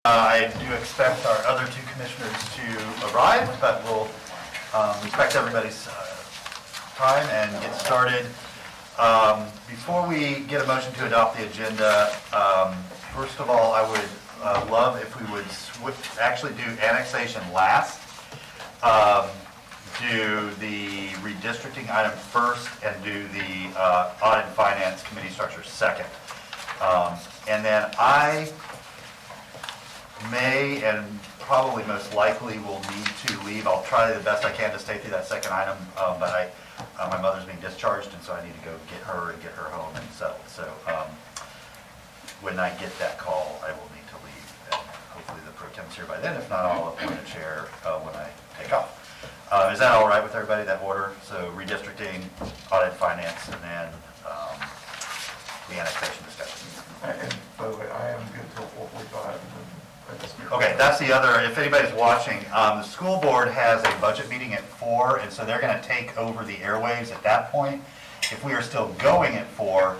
I do expect our other two commissioners to arrive, but we'll respect everybody's time and get started. Before we get a motion to adopt the agenda, first of all, I would love if we would actually do annexation last, do the redistricting item first, and do the audit and finance committee structure second. And then I may and probably most likely will need to leave. I'll try the best I can to stay through that second item, but my mother's being discharged, and so I need to go get her and get her home and settled. So when I get that call, I will need to leave, and hopefully the pro tem's here by then. If not, I'll appoint a chair when I take off. Is that all right with everybody, that order? So redistricting, audit, finance, and then the annexation discussion. And by the way, I am good till 4:45. Okay, that's the other, if anybody's watching, the school board has a budget meeting at 4, and so they're going to take over the airwaves at that point. If we are still going at 4,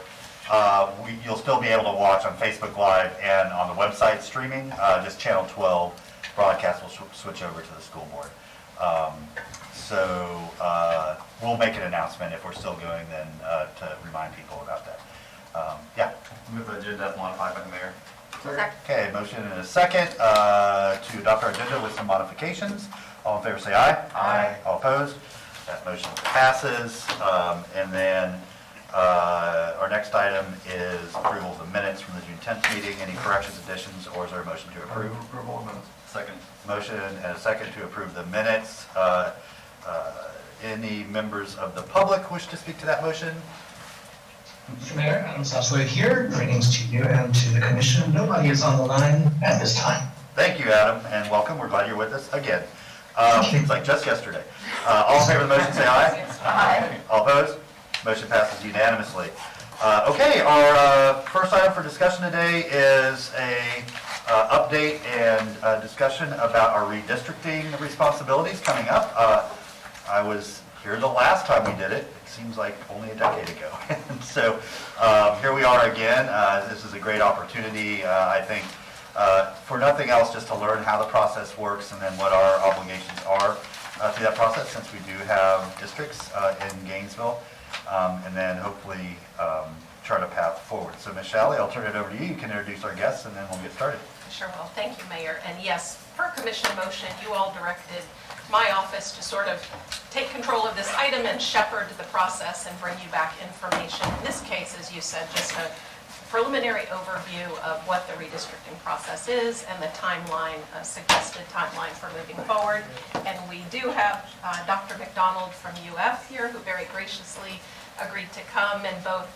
you'll still be able to watch on Facebook Live and on the website streaming. Just channel 12 broadcast will switch over to the school board. So we'll make an announcement if we're still going then to remind people about that. Yeah. Move the agenda as modified by the mayor. Okay, motion and a second to adopt our agenda with some modifications. All in favor say aye. Aye. All opposed? That motion passes. And then our next item is approval of the minutes from the June 10th meeting. Any corrections, additions, or is there a motion to approve? Approval of minutes. Second. Motion and a second to approve the minutes. Any members of the public wish to speak to that motion? Mr. Mayor, Adam Sosway here. Greetings to you and to the commission. Nobody is on the line at this time. Thank you, Adam, and welcome. We're glad you're with us again. Seems like just yesterday. All in favor of the motion, say aye. Aye. All opposed? Motion passes unanimously. Okay, our first item for discussion today is a update and discussion about our redistricting responsibilities coming up. I was here the last time we did it. Seems like only a decade ago. And so here we are again. This is a great opportunity, I think, for nothing else, just to learn how the process works and then what our obligations are through that process, since we do have districts in Gainesville, and then hopefully chart a path forward. So Ms. Shalley, I'll turn it over to you. You can introduce our guests and then we'll get started. Sure will. Thank you, Mayor. And yes, per commission motion, you all directed my office to sort of take control of this item and shepherd the process and bring you back information. In this case, as you said, just a preliminary overview of what the redistricting process is and the timeline, suggested timeline for moving forward. And we do have Dr. McDonald from UF here, who very graciously agreed to come, and both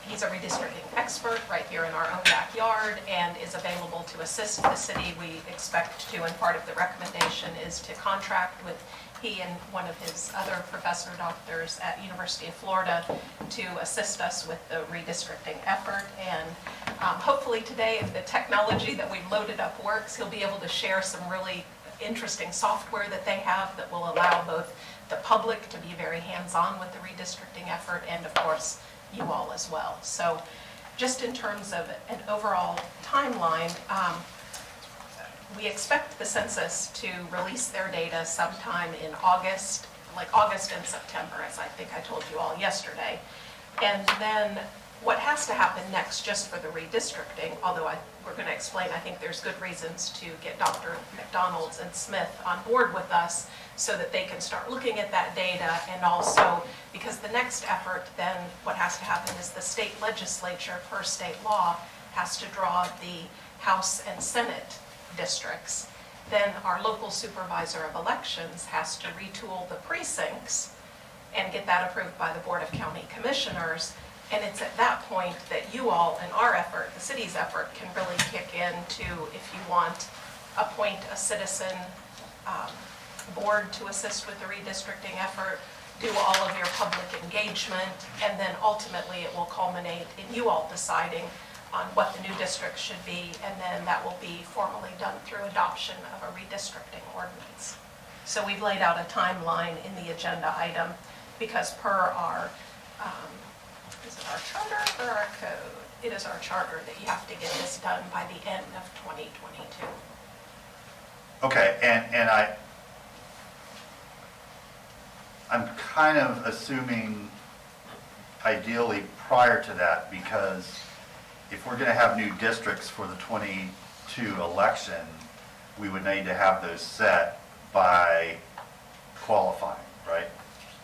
he's a redistricting expert right here in our own backyard and is available to assist the city. We expect to, and part of the recommendation is to contract with he and one of his other professor doctors at University of Florida to assist us with the redistricting effort. And hopefully today, if the technology that we've loaded up works, he'll be able to share some really interesting software that they have that will allow both the public to be very hands-on with the redistricting effort and, of course, you all as well. So just in terms of an overall timeline, we expect the census to release their data sometime in August, like August and September, as I think I told you all yesterday. And then what has to happen next, just for the redistricting, although we're going to explain, I think there's good reasons to get Dr. McDonald and Smith on board with us so that they can start looking at that data, and also because the next effort then, what has to happen is the state legislature, per state law, has to draw the House and Senate districts. Then our local supervisor of elections has to retool the precincts and get that approved by the Board of County Commissioners. And it's at that point that you all, in our effort, the city's effort, can really kick in to, if you want, appoint a citizen board to assist with the redistricting effort, do all of your public engagement, and then ultimately it will culminate in you all deciding on what the new districts should be, and then that will be formally done through adoption of a redistricting ordinance. So we've laid out a timeline in the agenda item because per our, is it our charter or our code? it is our charter that you have to get this done by the end of 2022. Okay, and I'm kind of assuming ideally prior to that, because if we're gonna have new districts for the 22 election, we would need to have those set by qualifying, right?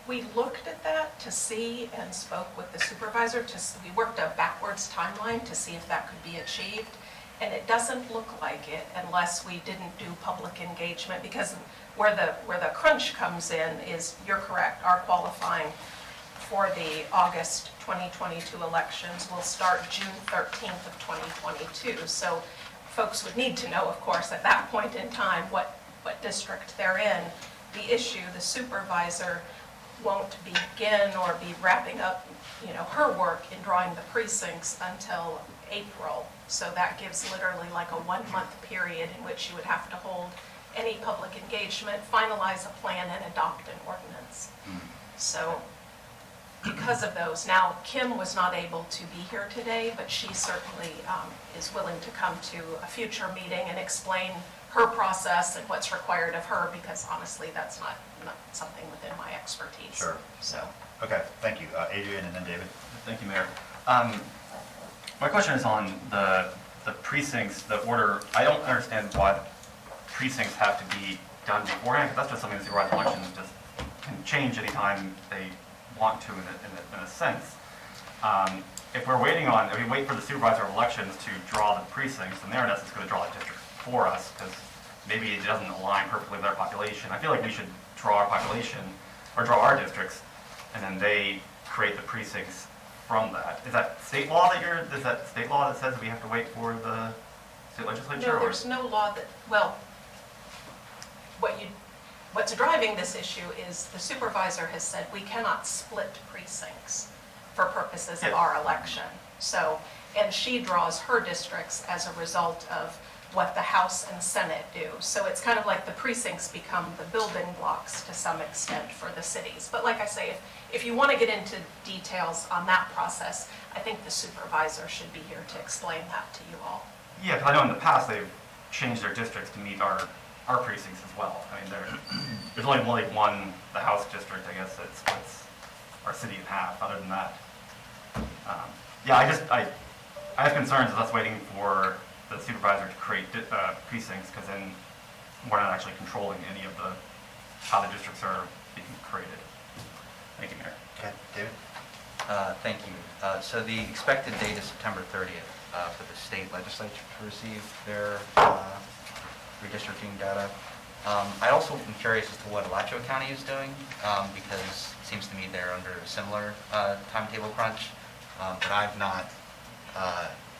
We looked at that to see and spoke with the supervisor we worked a backwards timeline to see if that could be achieved. And it doesn't look like it unless we didn't do public engagement, because where the crunch comes in is, you're correct, our qualifying for the August 2022 elections will start June 13th of 2022. So folks would need to know, of course, at that point in time, what district they're in. The issue, the supervisor won't begin or be wrapping up, her work in drawing the precincts until April. So that gives literally like a 1-month period in which you would have to hold any public engagement, finalize a plan, and adopt an ordinance. So because of those, now Kim was not able to be here today, but she certainly is willing to come to a future meeting and explain her process and what's required of her, because honestly, that's not something within my expertise. Sure. So. Okay, thank you. Adrian and then David. Thank you, Mayor. My question is on the precincts, the order. I don't understand why the precincts have to be done beforehand, because that's just something the supervisor elections just can change anytime they want to in a sense. If we're waiting on, if we wait for the supervisor of elections to draw the precincts, then they're in essence going to draw the district for us, because maybe it doesn't align perfectly with our population. I feel like we should draw our population, or draw our districts, and then they create the precincts from that. Is that state law that says that we have to wait for the state legislature? No, there's no law that, well, what's driving this issue is the supervisor has said we cannot split precincts for purposes of our election. So, and she draws her districts as a result of what the House and Senate do. So it's kind of like the precincts become the building blocks to some extent for the cities. But like I say, if you want to get into details on that process, I think the supervisor should be here to explain that to you all. Yeah, because I know in the past they've changed their districts to meet our precincts as well. I mean, there's only like one, the House district, I guess, that splits our city in half. Other than that, yeah, I have concerns with us waiting for the supervisor to create precincts, because then we're not actually controlling any of how the districts are being created. Thank you, Mayor. Okay, David? Thank you. So the expected date is September 30th for the state legislature to receive their redistricting data. I also am curious as to what Alachua County is doing, because it seems to me they're under a similar timetable crunch, but I've not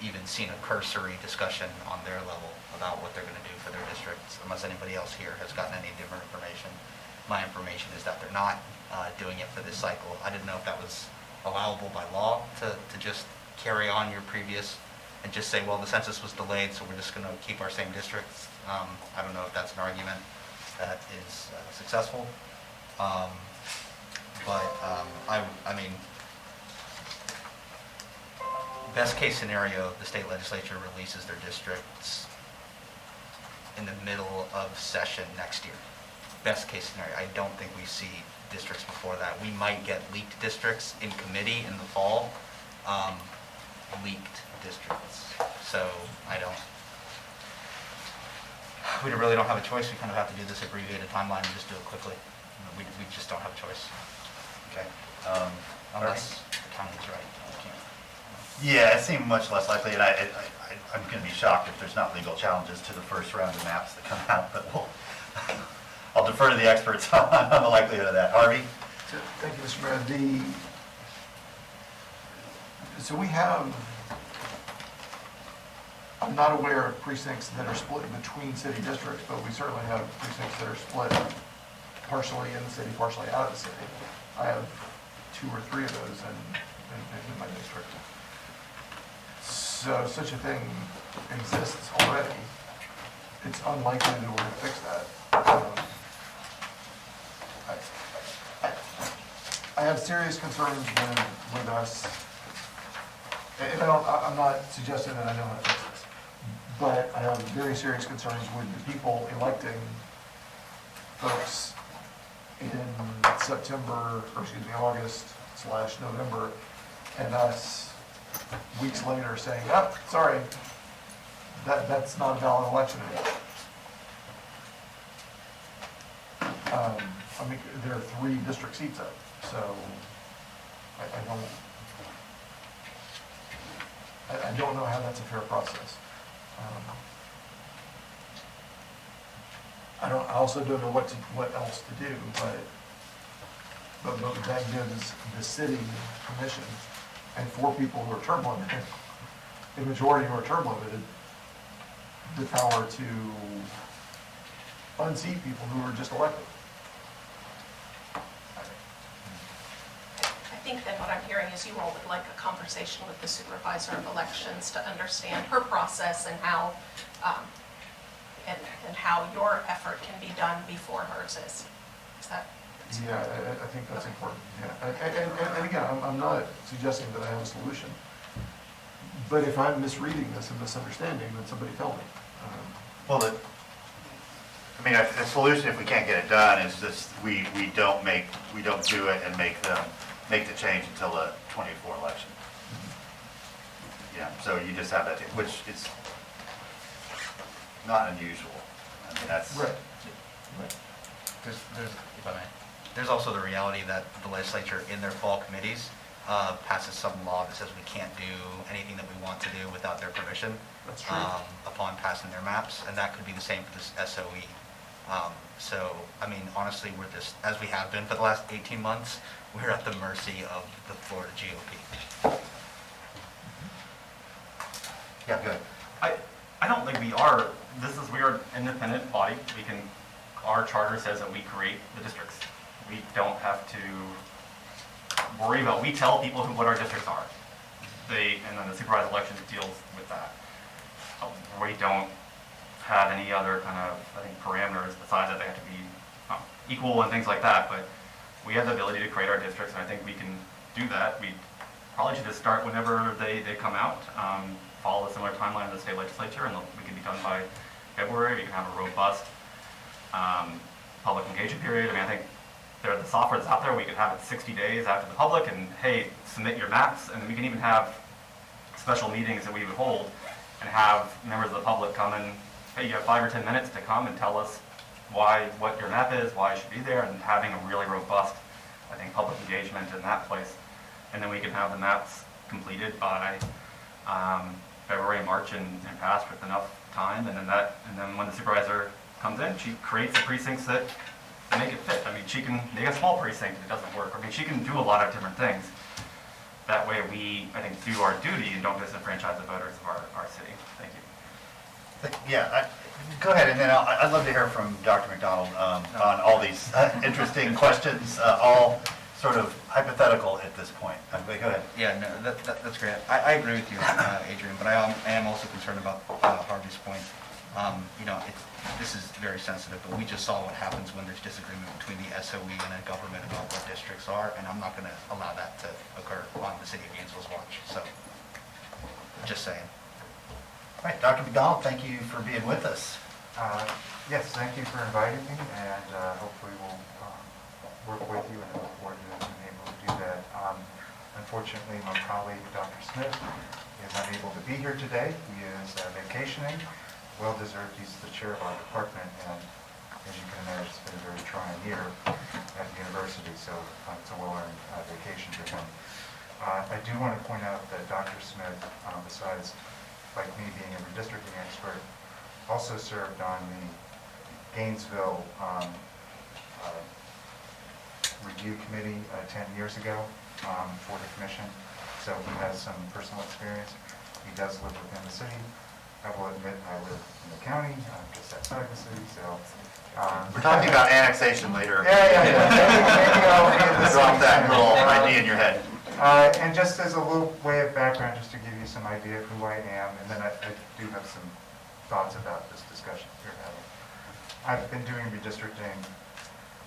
even seen a cursory discussion on their level about what they're going to do for their districts, unless anybody else here has gotten any different information. My information is that they're not doing it for this cycle. I didn't know if that was allowable by law to just carry on your previous and just say, well, the census was delayed, so we're just going to keep our same districts. I don't know if that's an argument that is successful. I mean, best case scenario, the state legislature releases their districts in the middle of session next year. Best case scenario. I don't think we see districts before that. We might get leaked districts in committee in the fall, leaked districts. So we really don't have a choice. We kind of have to do this abbreviated timeline and just do it quickly. We just don't have a choice. Okay. Unless the county's right. We can't. Yeah, it seemed much less likely, and I'm going to be shocked if there's not legal challenges to the first round of maps that come out, but I'll defer to the experts on the likelihood of that. Harvey? Thank you, Mr. Mayor. So we have, I'm not aware of precincts that are split between city districts, but we certainly have precincts that are split partially in the city, partially out of the city. I have 2 or 3 of those in my district. So such a thing exists already. It's unlikely that we're going to fix that. I have serious concerns with us And I'm not suggesting that I know how to fix this, but I have very serious concerns with the people electing folks in September, or excuse me, August/November, and us weeks later saying, oh, sorry, that's not a valid election anymore. I mean, there are 3 district seats up, so I don't know how that's a fair process. I also don't know what else to do, but that gives the city commission and 4 people who are term limited, the majority who are term limited, the power to unseat people who are just elected. I think then what I'm hearing is you all would like a conversation with the supervisor of elections to understand her process and how, and how your effort can be done before hers is. Is that? Yeah, I think that's important, yeah. And again, I'm not suggesting that I have a solution, but if I'm misreading this and misunderstanding, then somebody tell me. Well, the solution, if we can't get it done, is just we don't do it and make the change until the 24 election. Yeah, so you just have that, which is not unusual. I mean, that's. Right. There's, if I may, there's also the reality that the legislature in their fall committees passes some law that says we can't do anything that we want to do without their permission. That's true. Upon passing their maps, and that could be the same for this SOE. So, I mean, honestly, we're just, as we have been for the last 18 months, we're at the mercy of the Florida GOP. Yeah, good. I don't think we are, we are an independent body. Our charter says that we create the districts. We don't have to worry about, we tell people what our districts are. And then the supervised elections deals with that. We don't have any other kind of, I think, parameters besides that they have to be equal and things like that, but we have the ability to create our districts, and I think we can do that. We probably should just start whenever they come out, follow a similar timeline of the state legislature, and we can be done by February. We can have a robust public engagement period. I mean, I think the software that's out there, we could have it 60 days after the public, and hey, submit your maps, and we can even have special meetings that we would hold and have members of the public come and, hey, you have 5 or 10 minutes to come and tell us what your map is, why it should be there, and having a really robust, I think, public engagement in that place. And then we can have the maps completed by February, March, and passed with enough time. And then when the supervisor comes in, she creates the precincts that make it fit. I mean, she can make a small precinct if it doesn't work. I mean, she can do a lot of different things. That way we, I think, do our duty and don't disenfranchise the voters of our city. Thank you. Yeah, go ahead, and then I'd love to hear from Dr. McDonald on all these interesting questions, all sort of hypothetical at this point. Go ahead. Yeah, no, that's great. I agree with you, Adrian, but I am also concerned about Harvey's point. You know, this is very sensitive, but we just saw what happens when there's disagreement between the SOE and the government about what districts are, and I'm not going to allow that to occur on the city of Gainesville's watch. So, just saying. All right, Dr. McDonald, thank you for being with us. Yes, thank you for inviting me, and hopefully we'll work with you and look forward to being able to do that. Unfortunately, my colleague, Dr. Smith, is unable to be here today. He is vacationing. Well-deserved. He's the chair of our department, and as you can imagine, it's been a very trying year at the university, so it's a well-earned vacation for him. I do want to point out that Dr. Smith, besides like me being a redistricting expert, also served on the Gainesville review committee 10 years ago for the commission, so he has some personal experience. He does live within the city. I will admit I live in the county, just outside the city, so. We're talking about annexation later. Yeah. Maybe I'll be in the Drop city that center. little idea in your head. And just as a little way of background, just to give you some idea of who I am, and then I do have some thoughts about this discussion we're having. I've been doing redistricting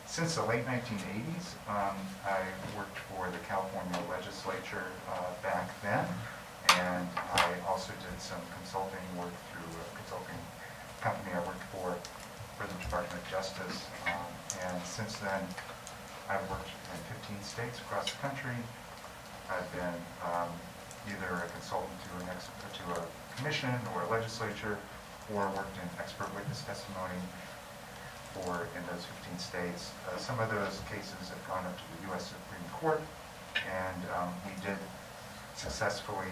since the late 1980s. I worked for the California legislature back then, and I also did some consulting work through a consulting company I worked for the Department of Justice. And since then, I've worked in 15 states across the country. I've been either a consultant to a commission or a legislature, or worked in expert witness testimony in those 15 states. Some of those cases have gone up to the U.S. Supreme Court, and we did successfully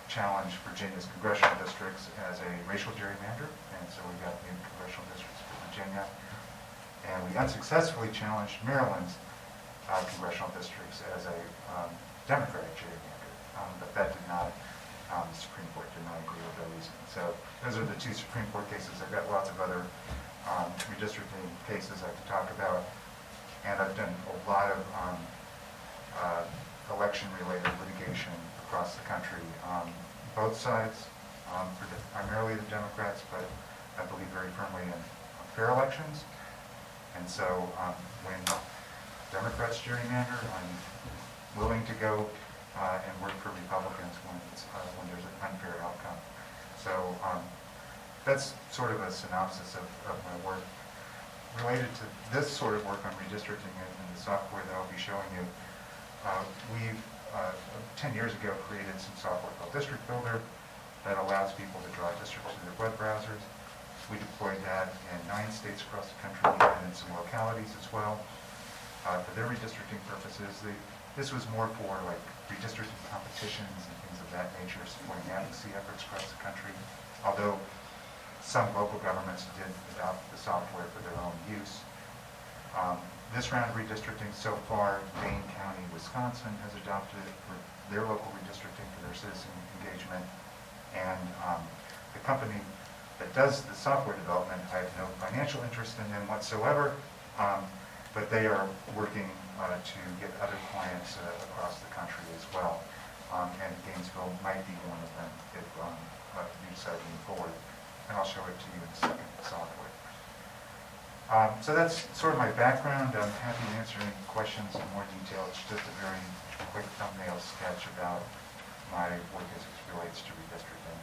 challenge Virginia's congressional districts as a racial gerrymander, and so we got new congressional districts for Virginia. And we unsuccessfully challenged Maryland's congressional districts as a Democratic gerrymander, but that did not, the Supreme Court did not agree with that reasoning. So those are the two Supreme Court cases. I've got lots of other redistricting cases I could talk about, and I've done a lot of election-related litigation across the country, both sides, primarily the Democrats, but I believe very firmly in fair elections. And so when Democrats gerrymander, I'm willing to go and work for Republicans when there's an unfair outcome. So that's sort of a synopsis of my work. Related to this sort of work on redistricting and the software that I'll be showing you, we've 10 years ago created some software called District Builder that allows people to draw districts through their web browsers. We deployed that in 9 states across the country and in some localities as well. For their redistricting purposes, this was more for like redistricting competitions and things of that nature, supporting advocacy efforts across the country. Although some local governments did adopt the software for their own use. This round of redistricting so far, Dane County, Wisconsin has adopted it for their local redistricting for their citizen engagement. And the company that does the software development, I have no financial interest in them whatsoever, but they are working to get other clients across the country as well. And Gainesville might be one of them if you decide to move forward. And I'll show it to you in a second, the software. So that's sort of my background. I'm happy to answer any questions in more detail. It's just a very quick thumbnail sketch about my work as it relates to redistricting.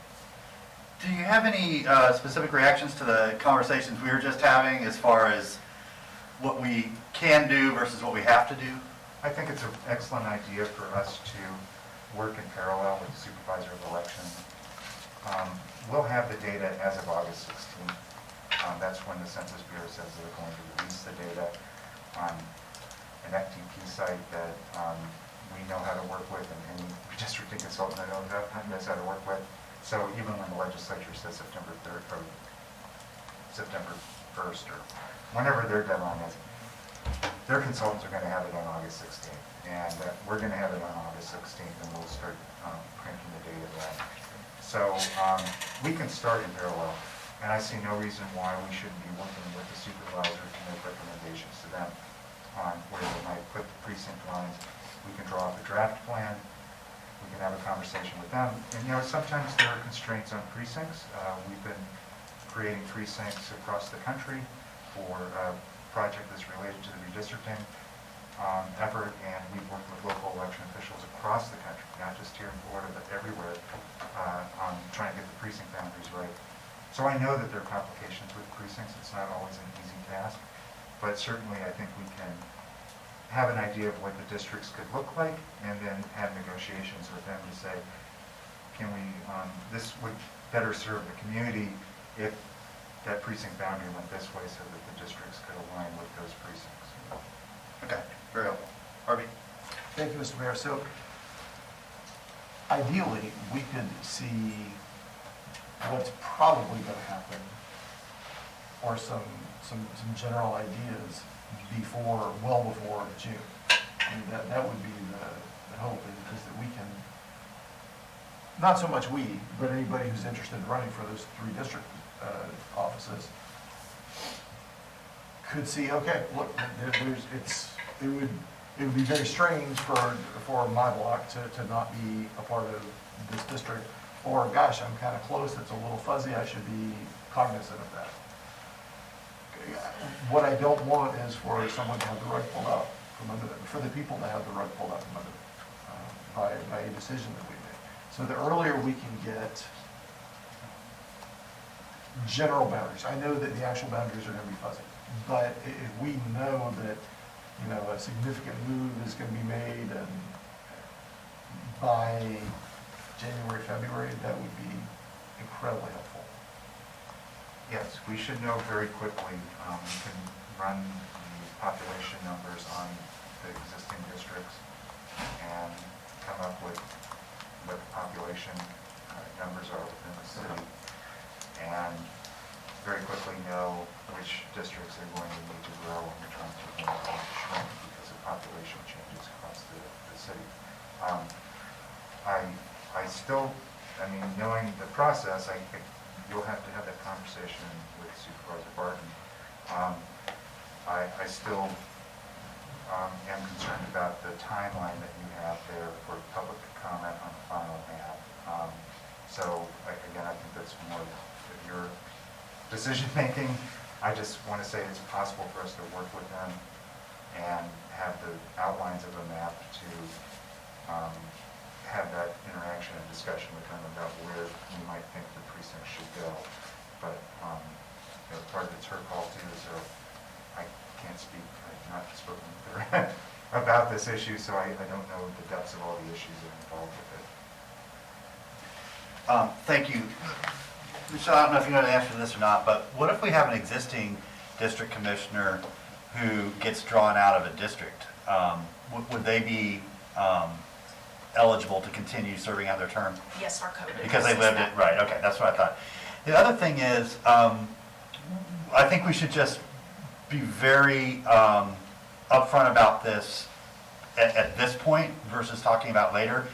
Do you have any specific reactions to the conversations we were just having as far as what we can do versus what we have to do? I think it's an excellent idea for us to work in parallel with the supervisor of elections. We'll have the data as of August 16th. That's when the Census Bureau says they're going to release the data on an FTP site that we know how to work with, and any redistricting consultant knows how to work with. So even when the legislature says September 3rd or September 1st or whenever their deadline is, their consultants are going to have it on August 16th. And we're going to have it on August 16th, and we'll start printing the data then. So we can start in parallel. And I see no reason why we shouldn't be working with the supervisor to make recommendations to them on where they might put the precinct lines. We can draw up a draft plan. We can have a conversation with them. And sometimes there are constraints on precincts. We've been creating precincts across the country for a project that's related to the redistricting effort, and we've worked with local election officials across the country, not just here in Florida, but everywhere, on trying to get the precinct boundaries right. So I know that there are complications with precincts. It's not always an easy task, but certainly I think we can have an idea of what the districts could look like, and then have negotiations with them to say, can we, this would better serve the community if that precinct boundary went this way so that the districts could align with those precincts. Okay, very helpful. Harvey? Thank you, Mr. Mayor. So ideally, we could see what's probably going to happen, or some general ideas well before June. I mean, that would be the hope, is that we can, not so much we, but anybody who's interested in running for those 3 district offices could see, okay, look, it would be very strange for my block to not be a part of this district, or gosh, I'm kind of close, it's a little fuzzy, I should be cognizant of that. What I don't want is for someone to have the rug pulled out from under them, for the people to have the rug pulled out from under them by a decision that we made. So the earlier we can get general boundaries, I know that the actual boundaries are going to be fuzzy, but if we know that, you know, a significant move is going to be made and by January, February, that would be incredibly helpful. Yes, we should know very quickly. We can run the population numbers on the existing districts and come up with what the population numbers are within the city, and very quickly know which districts are going to need to grow and which ones are going to need to shrink because of population changes across the city. I still, I mean, knowing the process, you'll have to have that conversation with Supervisor Barton. I still am concerned about the timeline that you have there for public comment on the final map. So again, I think that's more of your decision-making. I just want to say it's possible for us to work with them and have the outlines of a map to have that interaction and discussion with them about where we might think the precinct should go. But you know, part of it's her call too, so I can't speak, I've not spoken with her about this issue, so I don't know the depths of all the issues that are involved with it. Thank you. Michelle, I don't know if you know the answer to this or not, but what if we have an existing district commissioner who gets drawn out of a district? Would they be eligible to continue serving out their term? Yes, our code. Because they lived it, right, okay, that's what I thought. The other thing is, I think we should just be very upfront about this at this point versus talking about later.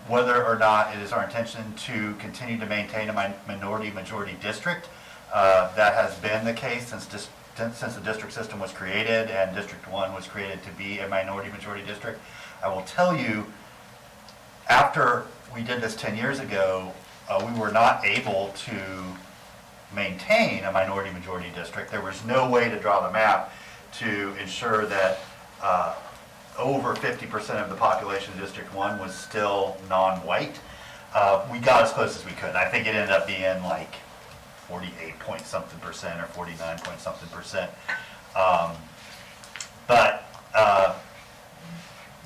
Whether or not it is our intention to continue to maintain a minority-majority district. That has been the case since the district system was created and District 1 was created to be a minority-majority district. I will tell you, after we did this 10 years ago, we were not able to maintain a minority-majority district. There was no way to draw the map to ensure that over 50% of the population of District 1 was still non-white. We got as close as we could. I think it ended up being like 48-point-something% or 49-point-something%. But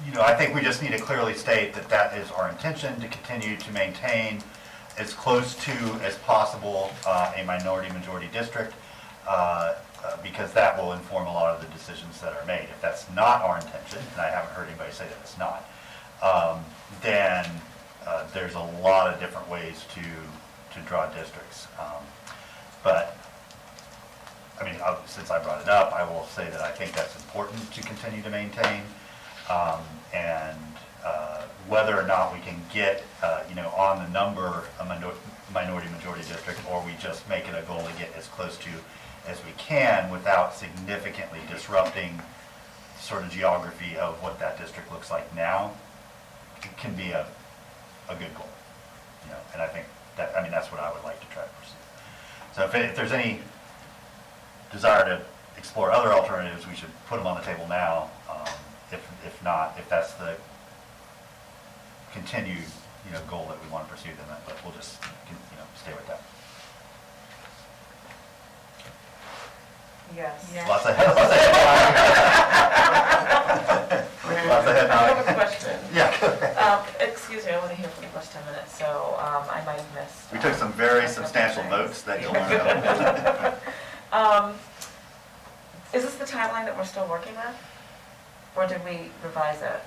you know, I think we just need to clearly state that that is our intention, to continue to maintain as close to as possible a minority-majority district, because that will inform a lot of the decisions that are made. If that's not our intention, and I haven't heard anybody say that it's not, then there's a lot of different ways to draw districts. But I mean, since I brought it up, I will say that I think that's important to continue to maintain, and whether or not we can get, you know, on the number a minority-majority district, or we just make it a goal to get as close to as we can without significantly disrupting sort of geography of what that district looks like now, it can be a good goal, you know. And I think that, I mean, that's what I would like to try to pursue. So if there's any desire to explore other alternatives, we should put them on the table now. If not, if that's the continued, you know, goal that we want to pursue, then but we'll just, you know, stay with that. Yes. Lots of head I have a question. Yeah, go ahead. Excuse me, I wasn't here for the first 10 minutes, so I might have missed. We took some very substantial notes that you'll learn about. Is this the timeline that we're still working with? Or did we revise it?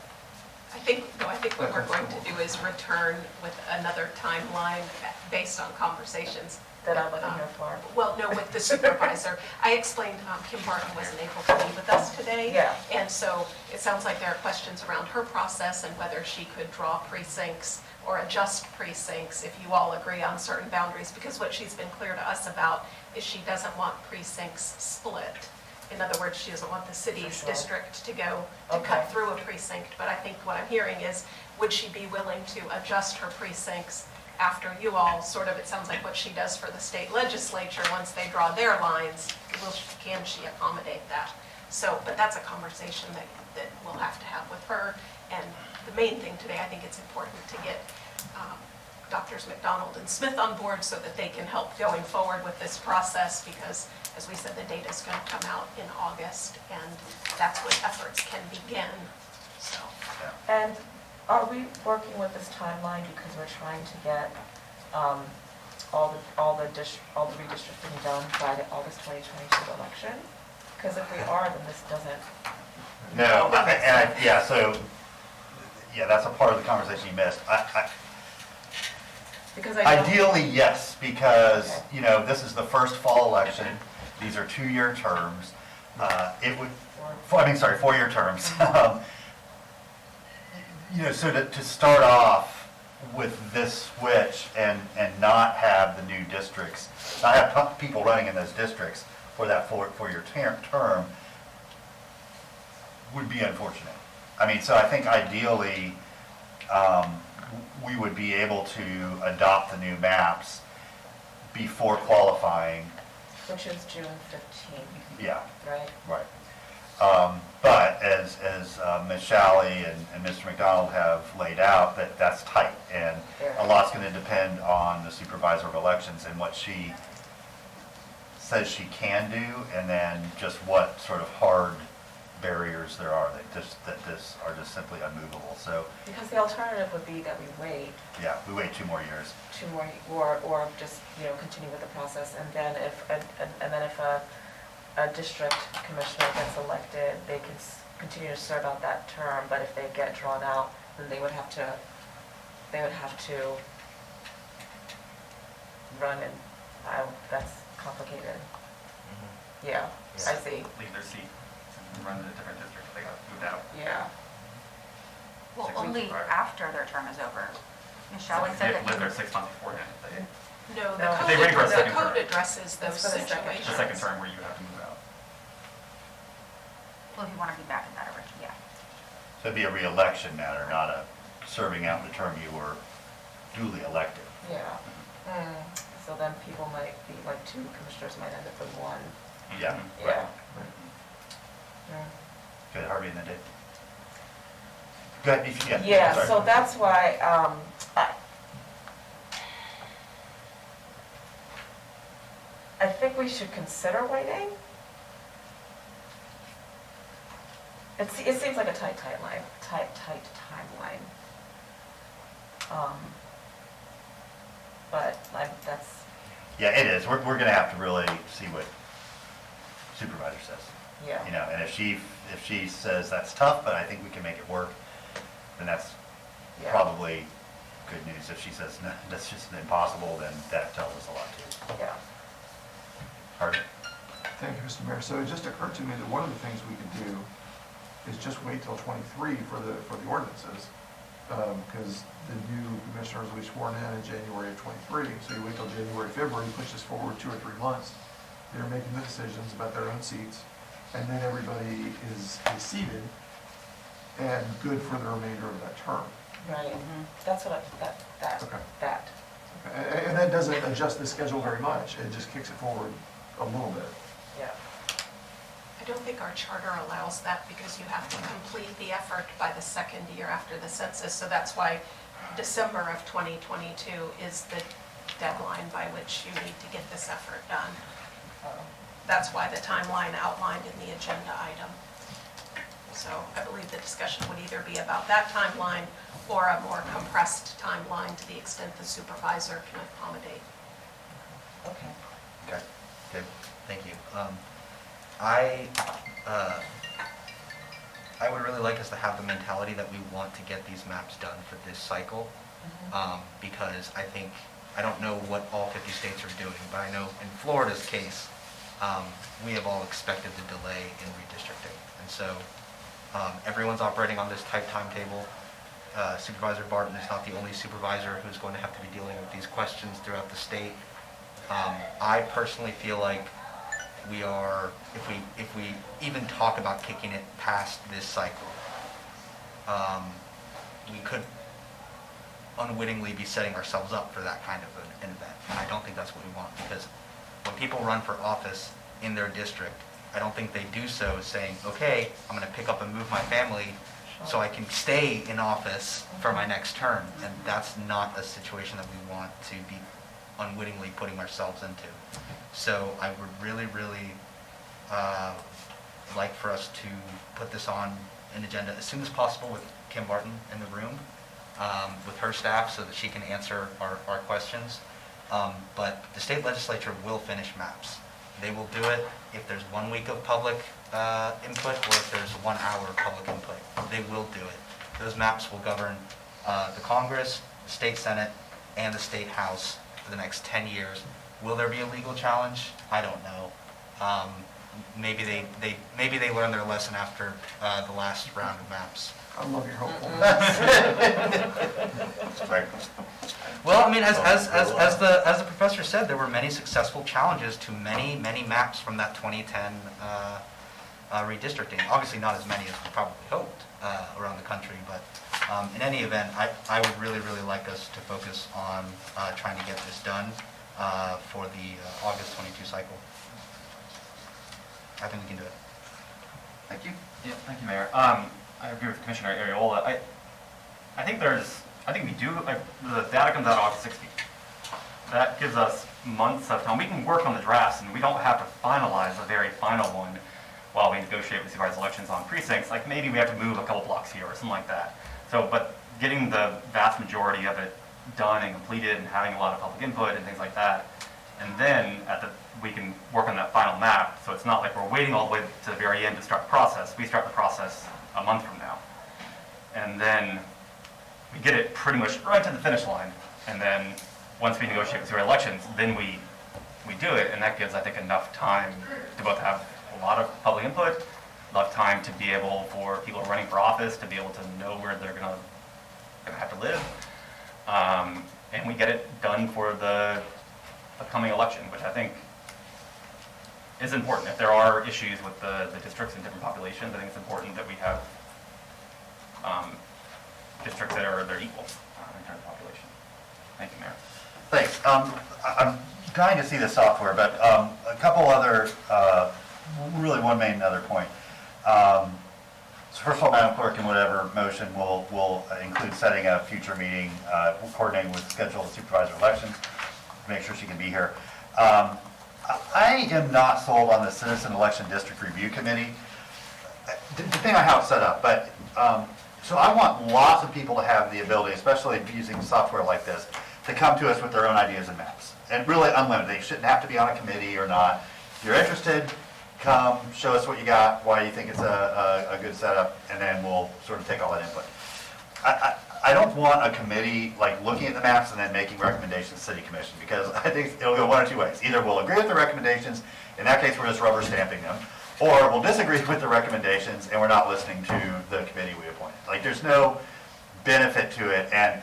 I think what we're going to do is return with another timeline based on conversations. That I wasn't here for? Well, no, with the supervisor. I explained Kim Barton wasn't able to be with us today. Yeah. And so it sounds like there are questions around her process and whether she could draw precincts or adjust precincts if you all agree on certain boundaries. Because what she's been clear to us about is she doesn't want precincts split. In other words, she doesn't want the city's district to go to cut through a precinct. But I think what I'm hearing is, would she be willing to adjust her precincts after you all, sort of, it sounds like what she does for the state legislature, once they draw their lines, can she accommodate that? So, but that's a conversation that we'll have to have with her. And the main thing today, I think it's important to get Doctors McDonald and Smith on board so that they can help going forward with this process, because, as we said, the data is going to come out in August, and that's when efforts can begin, so. And are we working with this timeline because we're trying to get all the redistricting done by the August 2022 election? Because if we are, then this doesn't. No, yeah, so, yeah, that's a part of the conversation you missed. Because I don't- Ideally, yes, because, Okay. you know, this is the first fall election. These are 2-year terms. It would, I mean, sorry, 4-year terms. You know, so to start off with this switch and not have the new districts, not have people running in those districts for that 4-year term would be unfortunate. I mean, so I think ideally, we would be able to adopt the new maps before qualifying. Which is June 15th, Yeah, right? right. But as Ms. Shalley and Mr. McDonald have laid out, that's tight. And a lot's going to depend on the supervisor of elections and what she says she can do, and then just what sort of hard barriers there are that are just simply unmovable. So, Because the alternative would be that we wait yeah, we wait 2 more years. 2 more, or just, continue with the process, and then if a district commissioner gets elected, they can continue to serve out that term, but if they get drawn out, then they would have to run, and that's complicated. Yeah, I see, Leave their seat and run in a different district if they got moved out. yeah. Well, 6 months only prior. after their term is over. Michelle They said have to live there that. 6 months beforehand. No, No. They ran for a the second code term. addresses those That's for the second situations. The second term where you have to move out. Well, if you want to be back in that original, yeah. So it'd be a re-election matter, not a serving out the term you were duly elected. Yeah. So then people might be, like, 2 commissioners might end up with 1. Yeah. Mhm. Yeah. Mm. Good, Harvey and then Dave. Go ahead, if you can. Yeah, Sorry. so that's why, I think we should consider waiting. It seems like a tight timeline. But that's, Yeah, it is. We're gonna have to really see what supervisor says. yeah. You know, and if she says that's tough, but I think we can make it work, then that's Yeah. probably good news. If she says, no, that's just impossible, then that tells us a lot too. Yeah. Harvey? Thank you, Mr. Mayor. So it just occurred to me that one of the things we could do is just wait till '23 for the ordinances. Because the new commissioners will be sworn in January of '23. So you wait till January, February, push this forward 2 or 3 months. They're making the decisions about their own seats. And then everybody is seated and good for the remainder of that term. Right. That's what Okay. that. And that doesn't adjust the schedule very much. It just kicks it forward a little bit. Yeah. I don't think our charter allows that, because you have to complete the effort by the 2nd year after the census. So that's why December of 2022 is the deadline by which you need to get this effort done. That's why the timeline outlined in the agenda item. So I believe the discussion would either be about that timeline or a more compressed timeline to the extent the supervisor can accommodate. Okay. Okay. Dave? Thank you. I would really like us to have the mentality that we want to get these maps done for this cycle, because I don't know what all 50 states are doing, but I know in Florida's case, we have all expected the delay in redistricting. And so everyone's operating on this tight timetable. Supervisor Barton is not the only supervisor who's going to have to be dealing with these questions throughout the state. I personally feel like we are, if we even talk about kicking it past this cycle, we could unwittingly be setting ourselves up for that kind of an event. And I don't think that's what we want, because when people run for office in their district, I don't think they do so saying, okay, I'm going to pick up and move my family so I can stay in office for my next term. And that's not a situation that we want to be unwittingly putting ourselves into. So I would really, really like for us to put this on an agenda as soon as possible with Kim Barton in the room, with her staff, so that she can answer our questions. But the state legislature will finish maps. They will do it if there's 1 week of public input or if there's 1 hour of public input. They will do it. Those maps will govern the Congress, the state Senate, and the state House for the next 10 years. Will there be a legal challenge? I don't know. Maybe they learned their lesson after the last round of maps. I love your hopeful. Well, I mean, as the professor said, there were many successful challenges to many maps from that 2010 redistricting. Obviously, not as many as we probably hoped around the country, but in any event, I would really like us to focus on trying to get this done for the August 22 cycle. I think we can do it. Thank you. Yeah, thank you, Mayor. I agree with Commissioner Ariola. I think we do, like, the data comes out August 16th. That gives us months of time. We can work on the drafts, and we don't have to finalize the very final one while we negotiate with supervisor elections on precincts. Like, maybe we have to move a couple blocks here or something like that. So, but getting the vast majority of it done and completed and having a lot of public input and things like that, and then we can work on that final map. So it's not like we're waiting all the way to the very end to start the process. We start the process a month from now. And then we get it pretty much right to the finish line. And then once we negotiate with your elections, then we do it. And that gives, I think, enough time to both have a lot of public input, enough time to be able for people running for office to be able to know where they're gonna have to live. And we get it done for the upcoming election, which I think is important. If there are issues with the districts and different populations, I think it's important that we have districts that are equal in terms of population. Thank you, Mayor. Thanks. I'm dying to see the software, but a couple other, really one main other point. So first of all, Madam Clerk, in whatever motion will include setting a future meeting, coordinating with schedule of supervisor elections, make sure she can be here. I am not sold on the Citizen Election District Review Committee, depending on how it's set up, but so I want lots of people to have the ability, especially using software like this, to come to us with their own ideas and maps. And really unlimited. They shouldn't have to be on a committee or not. If you're interested, come, show us what you got, why you think it's a good setup, and then we'll sort of take all that input. I don't want a committee like looking at the maps and then making recommendations to City Commission, because I think it'll go one or two ways. Either we'll agree with the recommendations, in that case we're just rubber stamping them, or we'll disagree with the recommendations and we're not listening to the committee we appointed. Like, there's no benefit to it, and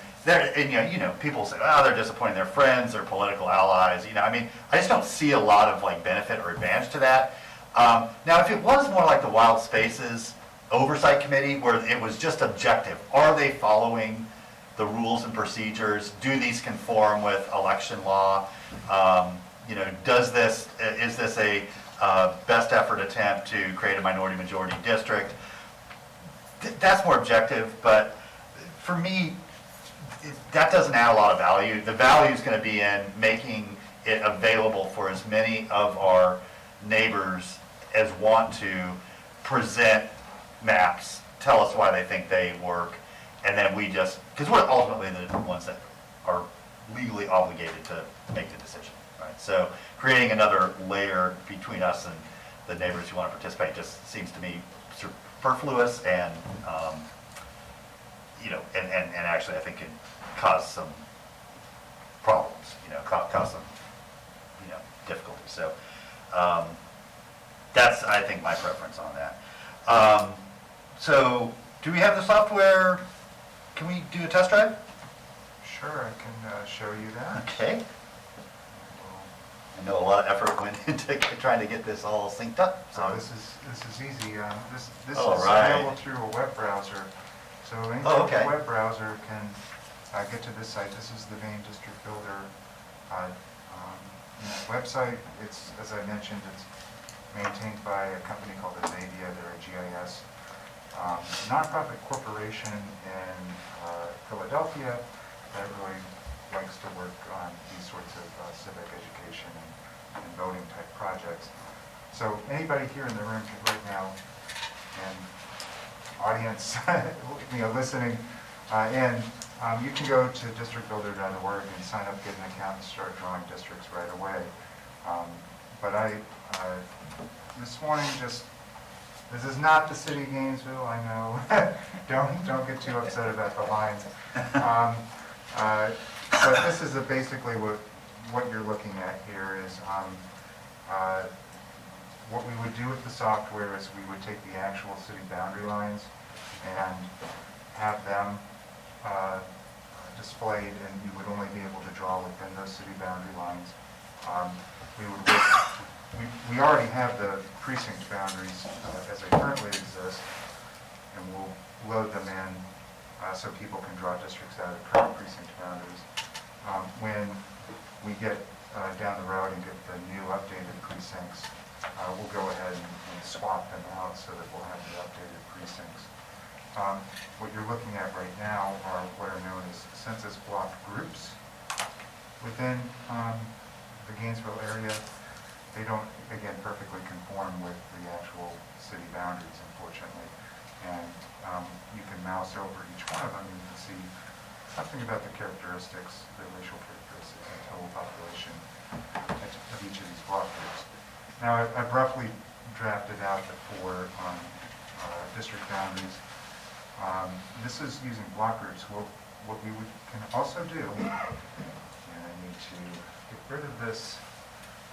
people say, oh, they're disappointing their friends, their political allies. I mean, I just don't see a lot of like benefit or advantage to that. Now, if it was more like the Wild Spaces Oversight Committee, where it was just objective, are they following the rules and procedures? Do these conform with election law? Is this a best effort attempt to create a minority majority district? That's more objective, but for me, that doesn't add a lot of value. The value is going to be in making it available for as many of our neighbors as want to present maps, tell us why they think they work, and then we just, because we're ultimately the ones that are legally obligated to make the decision, right? So creating another layer between us and the neighbors who want to participate just seems to me superfluous and, and actually I think can cause some problems, cause some, difficulties. So that's, I think, my preference on that. So do we have the software? Can we do a test drive? Sure, I can show you that. Okay. I know a lot of effort went into trying to get this all synced up. So this is easy. This is right. available through a web browser. So any okay. web browser can get to this site. This is the main district builder website. It's, as I mentioned, it's maintained by a company called Azavia. They're a GIS nonprofit corporation in Philadelphia that really likes to work on these sorts of civic education and voting type projects. So anybody here in the room can right now, and audience, listening, you can go to districtbuilder.org and sign up, get an account, and start drawing districts right away. But this morning, this is not the city of Gainesville, I know. Don't get too upset about the lines. But this is basically what you're looking at here is what we would do with the software is we would take the actual city boundary lines and have them displayed, and you would only be able to draw within those city boundary lines. We already have the precinct boundaries as they currently exist, and we'll load them in so people can draw districts out of current precinct boundaries. When we get down the road and get the new updated precincts, we'll go ahead and swap them out so that we'll have the updated precincts. What you're looking at right now are what are known as census block groups within the Gainesville area. They don't, again, perfectly conform with the actual city boundaries, unfortunately. And you can mouse over each one of them and you can see something about the characteristics, the racial characteristics and total population of each of these block groups. Now, I've roughly drafted out the 4 district boundaries. This is using block groups. Well, what we can also do, and I need to get rid of this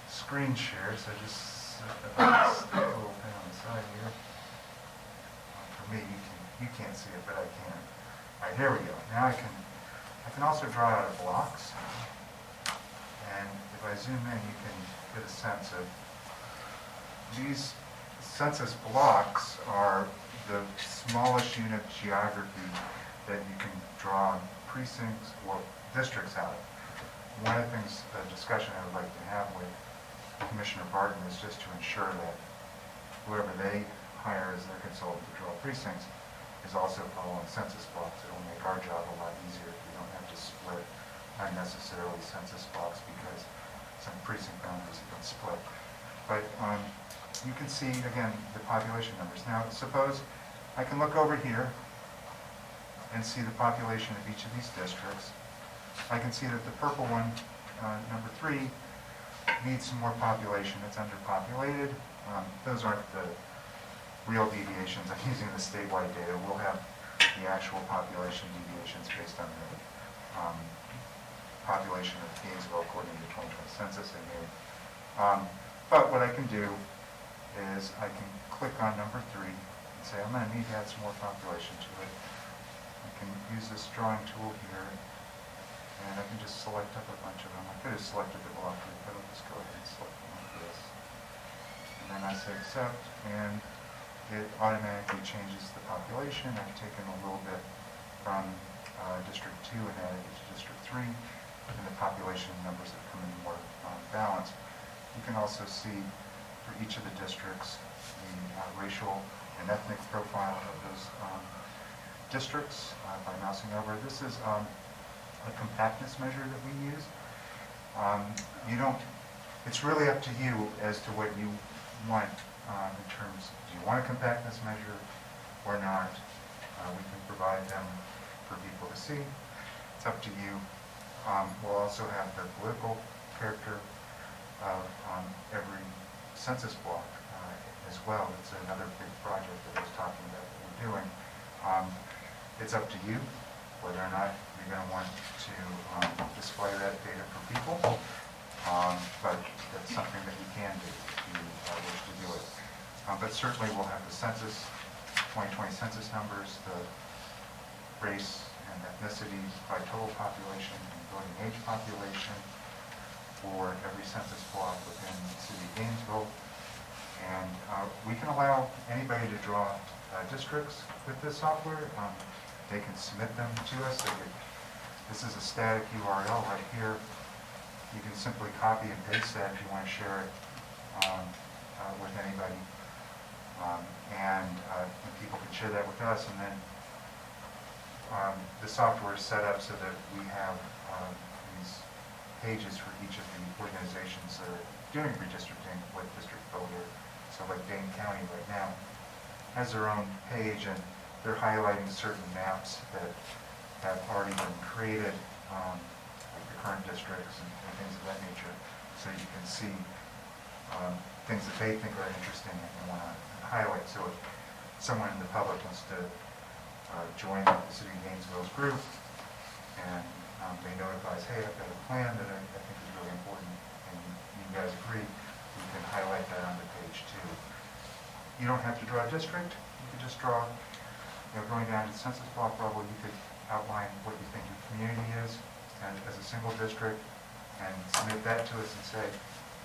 screen share, so just stick a little pin on the side here. For me, you can't see it, but I can. All right, here we go. Now I can also draw out of blocks, and if I zoom in, you can get a sense of these census blocks are the smallest unit geography that you can draw precincts or districts out of. One of the things, a discussion I would like to have with Commissioner Barton is just to ensure that whoever they hire as their consultant to draw precincts is also following census blocks. It will make our job a lot easier if we don't have to split unnecessarily census blocks because some precinct boundaries have been split. But you can see, again, the population numbers. Now, suppose I can look over here and see the population of each of these districts. I can see that the purple one, number 3, needs some more population. It's underpopulated. Those aren't the real deviations. I'm using the statewide data. We'll have the actual population deviations based on the population of Gainesville according to the 2020 census I made. But what I can do is I can click on number 3 and say I'm going to need to add some more population to it. I can use this drawing tool here, and I can just select up a bunch of them. I could have selected the block group, but I'll just go ahead and select one like this. And then I say accept, and it automatically changes the population. I've taken a little bit from District 2 and added it to District 3, and the population numbers have come in more balanced. You can also see for each of the districts the racial and ethnic profile of those districts by mousing over. This is a compactness measure that we use. It's really up to you as to what you want in terms, do you want a compactness measure or not? We can provide them for people to see. It's up to you. We'll also have the political character of every census block as well. It's another big project that I was talking about that we're doing. It's up to you whether or not you're going to want to display that data for people, but that's something that you can do if you wish to do it. But certainly we'll have the census, 2020 census numbers, the race and ethnicity by total population and voting age population for every census block within the city of Gainesville. And we can allow anybody to draw districts with this software. They can submit them to us. This is a static URL right here. You can simply copy and paste that if you want to share it with anybody. And people can share that with us, and then the software is set up so that we have these pages for each of the organizations that are doing redistricting with District Builder. So like Dane County right now has their own page, and they're highlighting certain maps that have already been created, like the current districts and things of that nature, so you can see things that they think are interesting and want to highlight. So if someone in the public wants to join the City of Gainesville's group, and they notify us, hey, I've got a plan that I think is really important, and you guys agree, you can highlight that on the page too. You don't have to draw a district. You could just draw, going down to the census block level, you could outline what you think your community is as a single district, and submit that to us and say,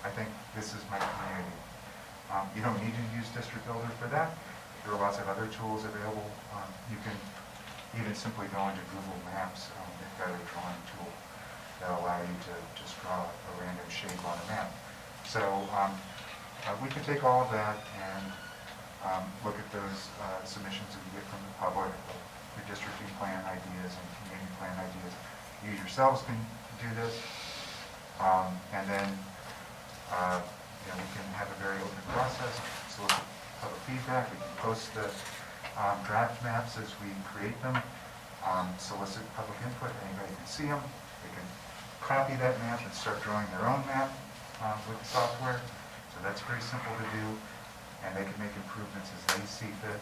I think this is my community. You don't need to use District Builder for that. There are lots of other tools available. You can even simply go into Google Maps. They've got a drawing tool that will allow you to just draw a random shape on a map. So we can take all of that and look at those submissions that we get from the public, redistricting plan ideas and community plan ideas. You yourselves can do this, and then we can have a very open process, solicit public feedback. We can post the draft maps as we create them, solicit public input. Anybody can see them. They can copy that map and start drawing their own map with the software. So that's very simple to do, and they can make improvements as they see fit.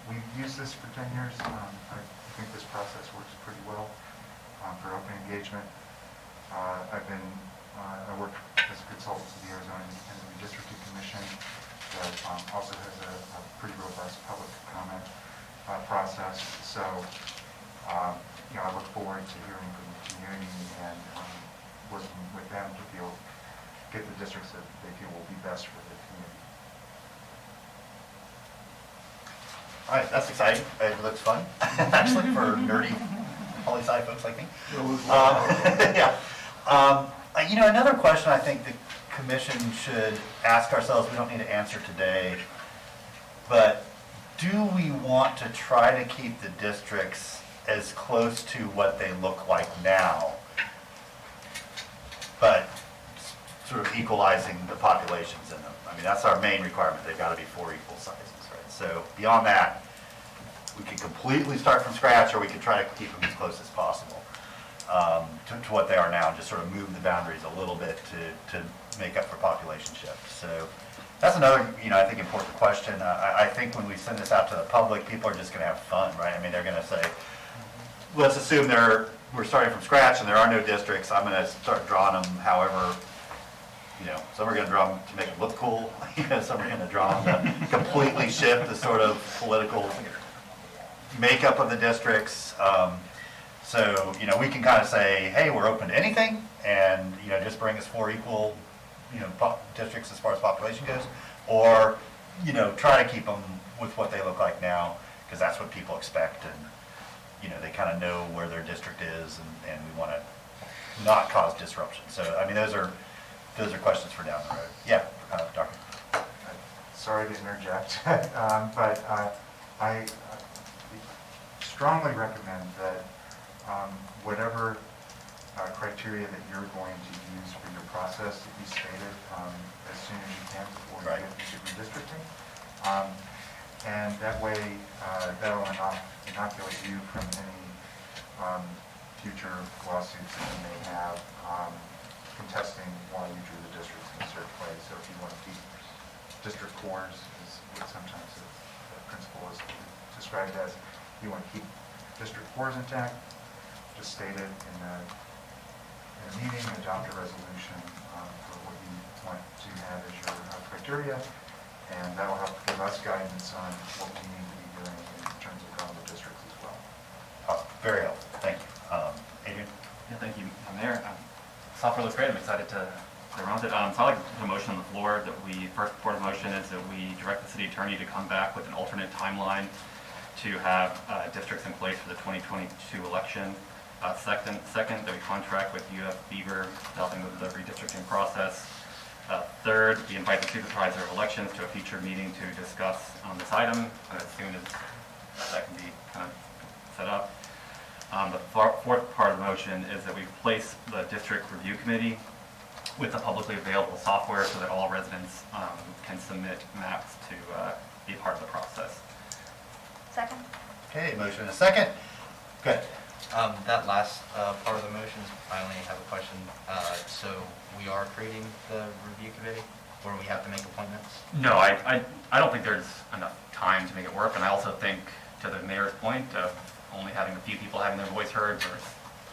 We've used this for 10 years. I think this process works pretty well for open engagement. I work as a consultant to the Arizona Independent Redistricting Commission that also has a pretty robust public comment process. So, I look forward to hearing from the community and working with them to get the districts that they feel will be best for the community. All right, that's exciting. It looks fun, actually, for nerdy poli-sci folks like me. Yeah. Another question I think the commission should ask ourselves, we don't need to answer today, but do we want to try to keep the districts as close to what they look like now, but sort of equalizing the populations in them? I mean, that's our main requirement. They've got to be 4 equal sizes, right? So beyond that, we could completely start from scratch, or we could try to keep them as close as possible to what they are now, and just sort of move the boundaries a little bit to make up for population shift. So that's another, I think, important question. I think when we send this out to the public, people are just going to have fun, right? I mean, they're going to say, let's assume we're starting from scratch and there are no districts. I'm going to start drawing them however, some are going to draw them to make it look cool. Some are going to draw them to completely shift the sort of political makeup of the districts. So, we can kind of say, hey, we're open to anything, and, just bring us 4 equal, districts as far as population goes, or, try to keep them with what they look like now, because that's what people expect, and, they kind of know where their district is, and we want to not cause disruption. So, I mean, those are questions for down the road. Yeah, Dr. Sorry to interject, but I strongly recommend that whatever criteria that you're going to use for your process that you stated as soon as you can before you get into redistricting. And that way, that'll inoculate you from any future lawsuits that you may have contesting why you drew the districts in a certain way. So if you want to keep district cores, is what sometimes the principle is described as, you want to keep district cores intact, just state it in a meeting, adopt a resolution for what you want to have as your criteria, and that will help give us guidance on what we need to be doing in terms of drawing the districts as well. Very helpful. Thank you. Adrian? Yeah, thank you, Mayor. Software looks great. I'm excited to play around with it. So I'd like to put a motion on the floor that first report of motion is that we direct the city attorney to come back with an alternate timeline to have districts in place for the 2022 election. Second, that we contract with UF Beaver, helping with the redistricting process. Third, we invite the supervisor of elections to a future meeting to discuss on this item as soon as that can be kind of set up. The fourth part of the motion is that we place the district review committee with the publicly available software so that all residents can submit maps to be a part of the process. Second? Okay, motion and a second. Good. That last part of the motion, I only have a question. So we are creating the review committee, or we have to make appointments? No, I don't think there's enough time to make it work, and I also think, to the mayor's point of only having a few people having their voice heard versus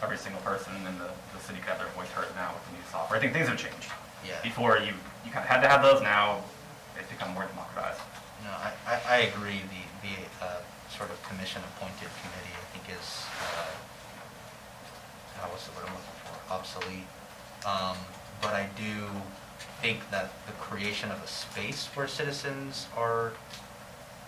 every single person in the city can have their voice heard now with the new software. I think things have changed. Yeah. Before you kind of had to have those, now it's become more democratized. No, I agree. The sort of commission-appointed committee, I think, is, what's the word I'm looking for? Obsolete. But I do think that the creation of a space where citizens are,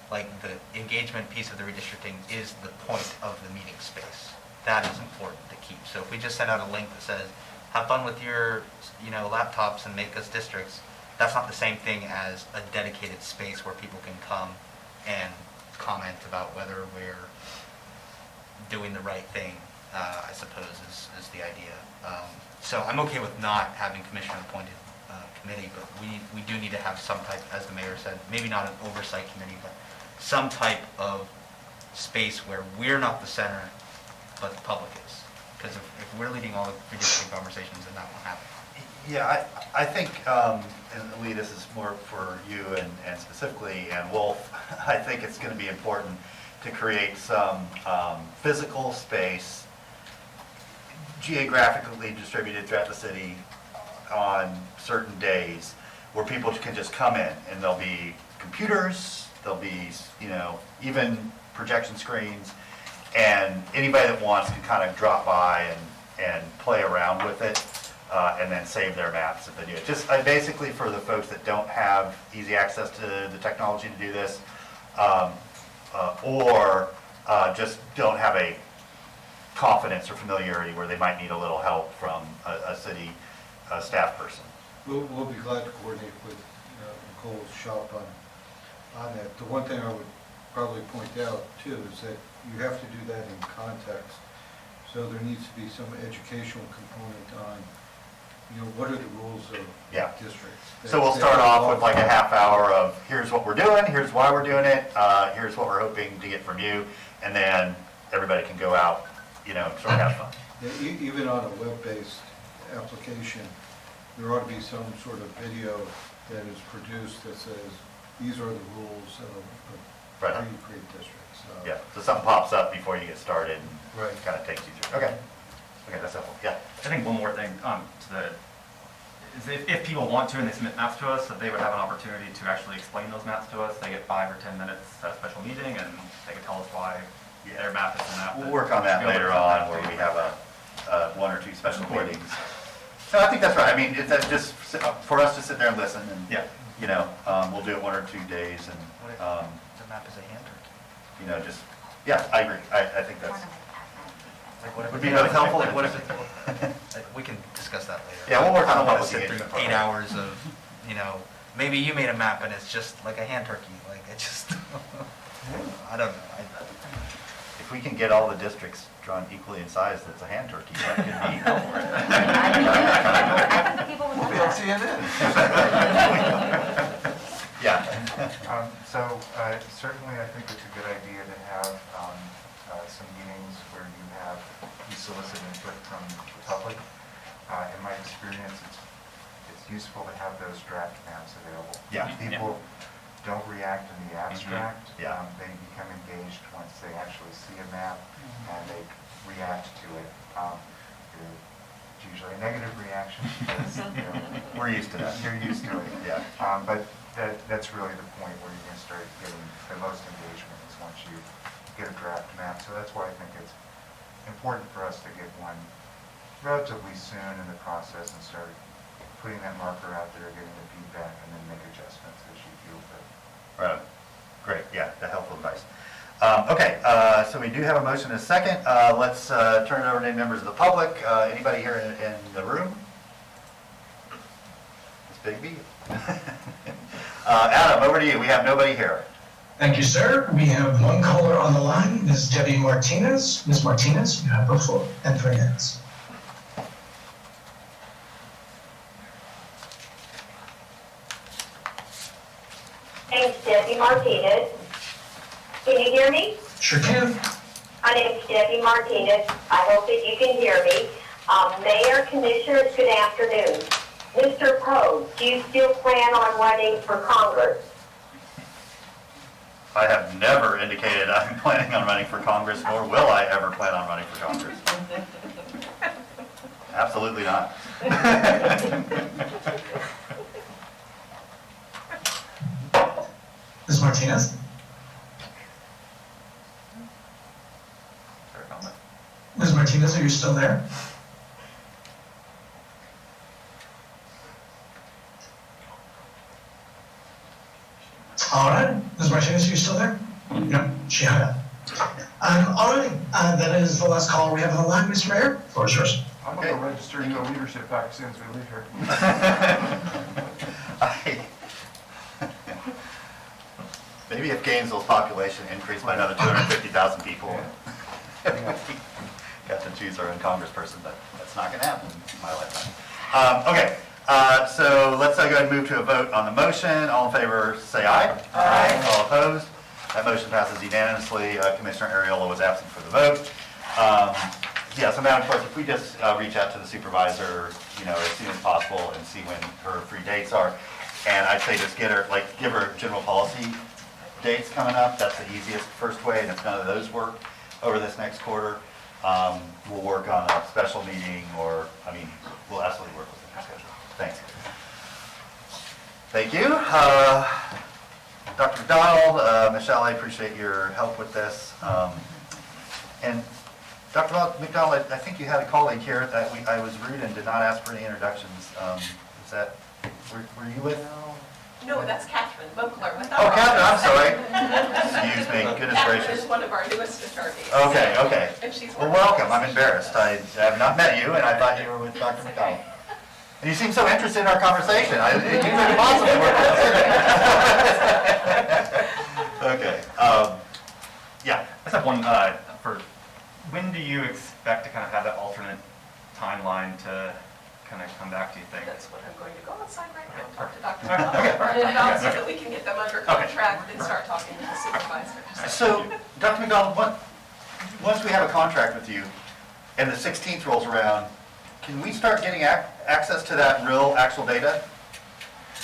like, the engagement piece of the redistricting is the point of the meeting space. That is important to keep. So if we just send out a link that says, have fun with your, laptops and make us districts, that's not the same thing as a dedicated space where people can come and comment about whether we're doing the right thing, I suppose, is the idea. So I'm okay with not having commission-appointed committee, but we do need to have some type, as the mayor said, maybe not an oversight committee, but some type of space where we're not the center, but the public is. Because if we're leading all the redistricting conversations, then that won't happen. Yeah, I think, and Lee, this is more for you and specifically, and Wolf, I think it's going to be important to create some physical space geographically distributed throughout the city on certain days where people can just come in, and there'll be computers, there'll be, even projection screens, and anybody that wants can kind of drop by and play around with it, and then save their maps if they do it. Just basically for the folks that don't have easy access to the technology to do this, or just don't have a confidence or familiarity where they might need a little help from a city staff person. We'll be glad to coordinate with Nicole's shop on that. The one thing I would probably point out too is that you have to do that in context. So there needs to be some educational component on, what are the rules of Yeah. districts. So we'll start off with like a half hour of here's what we're doing, here's why we're doing it, here's what we're hoping to get from you, and then everybody can go out, sort of have fun. Yeah, even on a web-based application, there ought to be some sort of video that is produced that says, these are the rules of Right. how you create districts. Yeah, so something pops up before you get started and Right. kind of takes you through. Okay, that's helpful, yeah. I think one more thing is if people want to and they submit maps to us, that they would have an opportunity to actually explain those maps to us. They get 5 or 10 minutes at a special meeting, and they can tell us why their map is the map. We'll work on that later on where we have one or two special meetings. So I think that's right. I mean, it's just for us to sit there and listen and, we'll do it 1 or 2 days and, The map is a hand turkey. I agree. I think that's, Like, what if would it's- be most helpful. Like, what if it, we can discuss that later. Yeah, we'll work on I don't that want with to sit the through engagement 8 part. hours of, maybe you made a map and it's just like a hand turkey, like it just, I don't know. If we can get all the districts drawn equally in size, that's a hand turkey, that could be helpful. I think the people would We'll love be on that. CNN. Yeah. So certainly I think it's a good idea to have some meetings where you solicit input from the public. In my experience, it's useful to have those draft maps available. Yeah. People don't react in the abstract. Yeah. They become engaged once they actually see a map and they react to it. It's usually a negative reaction because, We're used to that. you're used to it. Yeah. But that's really the point where you're going to start getting the most engagement is once you get a draft map. So that's why I think it's important for us to get one relatively soon in the process and start putting that marker out there, getting the feedback, and then make adjustments as you feel fit. Right. Great, yeah, the helpful advice. Okay, so we do have a motion and a second. Let's turn it over to any members of the public. Anybody here in the room? Ms. Big B. Adam, over to you. We have nobody here. Thank you, sir. We have one caller on the line, Ms. Debbie Martinez. Ms. Martinez, you have the floor, and 3 minutes. Name's Debbie Martinez. Can you hear me? Sure can. My name's Debbie Martinez. I hope that you can hear me. Mayor, Commissioners, good afternoon. Mr. Poe, do you still plan on running for Congress? I have never indicated I'm planning on running for Congress, nor will I ever plan on running for Congress. Absolutely not. Ms. Martinez? Sorry, comment. Ms. Martinez, are you still there? All right. Ms. Martinez, are you still there? No, she hung up. All right, that is the last call we have on the line, Mr. Mayor. Floor is yours. I'm going to register your leadership back as soon as we leave here. Maybe if Gainesville's population increased by another 250,000 people, got to choose our own congressperson, but that's not going to happen in my lifetime. Okay, so let's go ahead and move to a vote on the motion. All in favor, say aye. Aye. All opposed? That motion passes unanimously. Commissioner Ariola was absent for the vote. Yeah, so Madam Clerk, if we just reach out to the supervisor, as soon as possible and see when her free dates are. And I'd say just give her general policy dates coming up. That's the easiest first way, and if none of those work over this next quarter, we'll work on a special meeting we'll absolutely work with the schedule. Thanks. Thank you. Dr. McDonald, Michelle, I appreciate your help with this. And Dr. McDonald, I think you had a colleague here that I was rude and did not ask for any introductions. Were you with? No, that's Catherine Vogler with Oh, our Catherine, I'm office. sorry. Excuse me, goodness Catherine gracious. is one of our newest attorneys. Okay. And she's Well, working welcome. with I'm us. embarrassed. I have not met you, and I thought you were with Dr. McDonald. And you seem so interested in our conversation. It seems like impossible to work with. Okay. Yeah. I just have one, when do you expect to kind of have that alternate timeline to kind of come back, do you think? That's what I'm going to go outside right now and talk to Dr. McDonald about so that we can get them under contract and start talking to the supervisors. So, Dr. McDonald, once we have a contract with you and the 16th rolls around, can we start getting access to that real, actual data?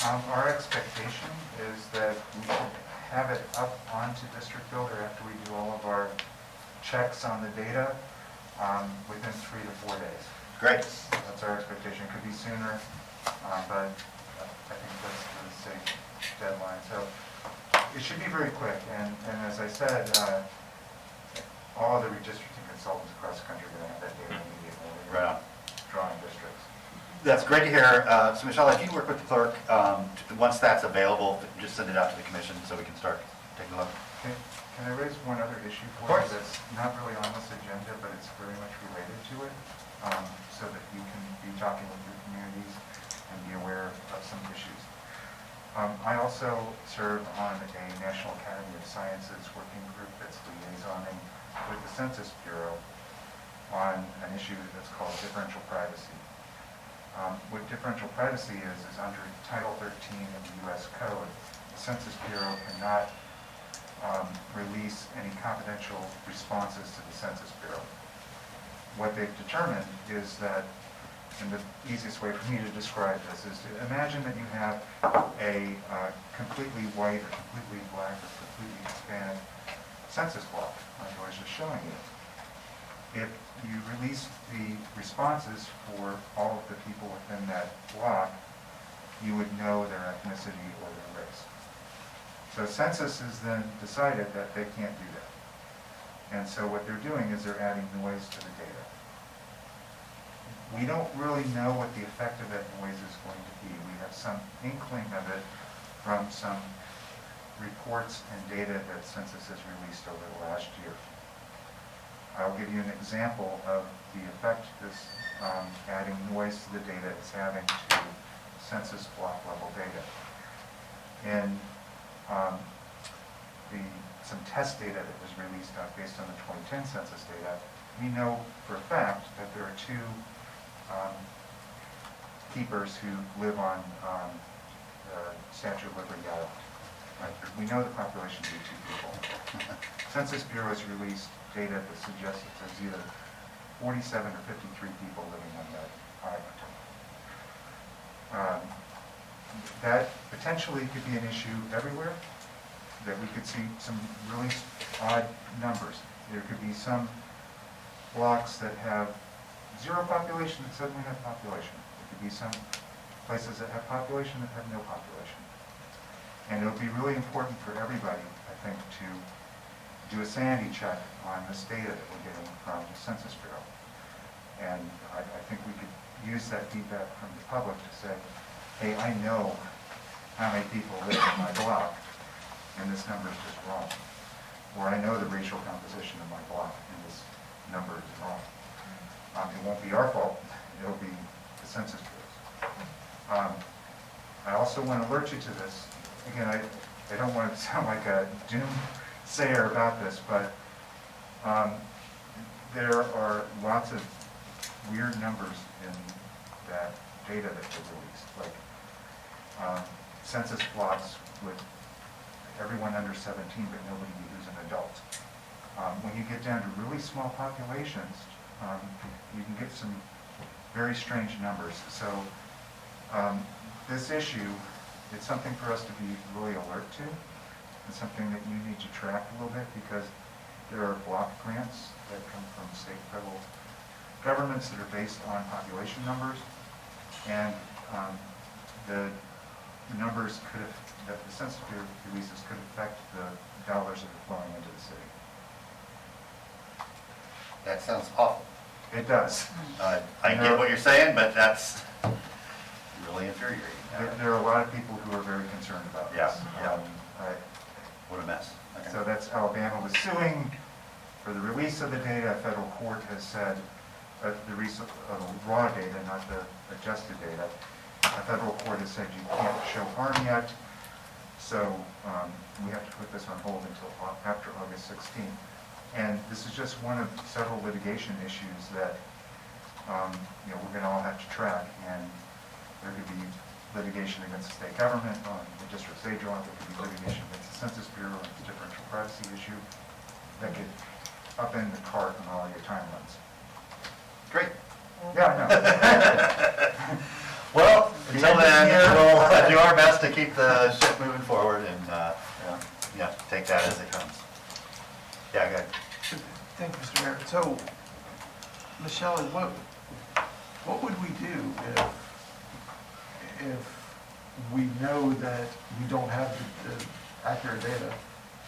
Our expectation is that we should have it up onto District Builder after we do all of our checks on the data within 3 to 4 days. Great. That's our expectation. Could be sooner, but I think that's the safe deadline. So it should be very quick. And as I said, all the redistricting consultants across the country are going to have that data immediately. Right on. Drawing districts. That's great to hear. So Michelle, if you work with the clerk, once that's available, just send it out to the commission so we can start taking a look. Okay. Can I raise one other issue Of for you course. that's not really on this agenda, but it's very much related to it, so that you can be talking with your communities and be aware of some issues. I also serve on a National Academy of Sciences working group that's liaisoning with the Census Bureau on an issue that's called differential privacy. What differential privacy is under Title 13 of the U.S. Code, the Census Bureau cannot release any confidential responses to the Census Bureau. What they've determined is that, and the easiest way for me to describe this is to imagine that you have a completely white or completely black or completely Hispanic census block, like I was just showing you. If you release the responses for all of the people within that block, you would know their ethnicity or their race. So census has then decided that they can't do that. And so what they're doing is they're adding noise to the data. We don't really know what the effect of that noise is going to be. We have some inkling of it from some reports and data that census has released over the last year. I'll give you an example of the effect this adding noise to the data is having to census block level data. In some test data that was released based on the 2010 census data, we know for a fact that there are two keepers who live on Statue of Liberty Island. Right? We know the population to be 2 people. Census Bureau has released data that suggests that there's either 47 or 53 people living on that island. That potentially could be an issue everywhere, that we could see some really odd numbers. There could be some blocks that have 0 population that suddenly have population. There could be some places that have population that have no population. And it'll be really important for everybody, I think, to do a sanity check on this data that we're getting from the Census Bureau. And I think we could use that feedback from the public to say, hey, I know how many people live in my block, and this number is just wrong. Or I know the racial composition of my block, and this number is wrong. It won't be our fault, it'll be the Census Bureau's. I also want to alert you to this. Again, I don't want to sound like a doomsayer about this, but there are lots of weird numbers in that data that were released, like census blocks with everyone under 17 but nobody who's an adult. When you get down to really small populations, you can get some very strange numbers. So this issue, it's something for us to be really alert to, and something that you need to track a little bit, because there are block grants that come from state and federal governments that are based on population numbers, and the numbers that the Census Bureau releases could affect the dollars that are flowing into the city. That sounds awful. It does. I get what you're saying, but that's really infuriating. There are a lot of people who are very concerned about this. Yeah. What a mess. Okay. So that's Alabama was suing for the release of the data. A federal court has said the release of the raw data, not the adjusted data. A federal court has said you can't show harm yet, so we have to put this on hold until after August 16th. And this is just one of several litigation issues that we're going to all have to track. And there could be litigation against the state government on the districts they draw. There could be litigation against the Census Bureau on this differential privacy issue that could upend the cart on all your timelines. Great. Yeah, I know. Well, until then, we'll do our best to keep the ship moving forward and take that as it comes. Yeah, go ahead. Thank you, Mr. Mayor. So, Michelle, what would we do if we know that we don't have the accurate data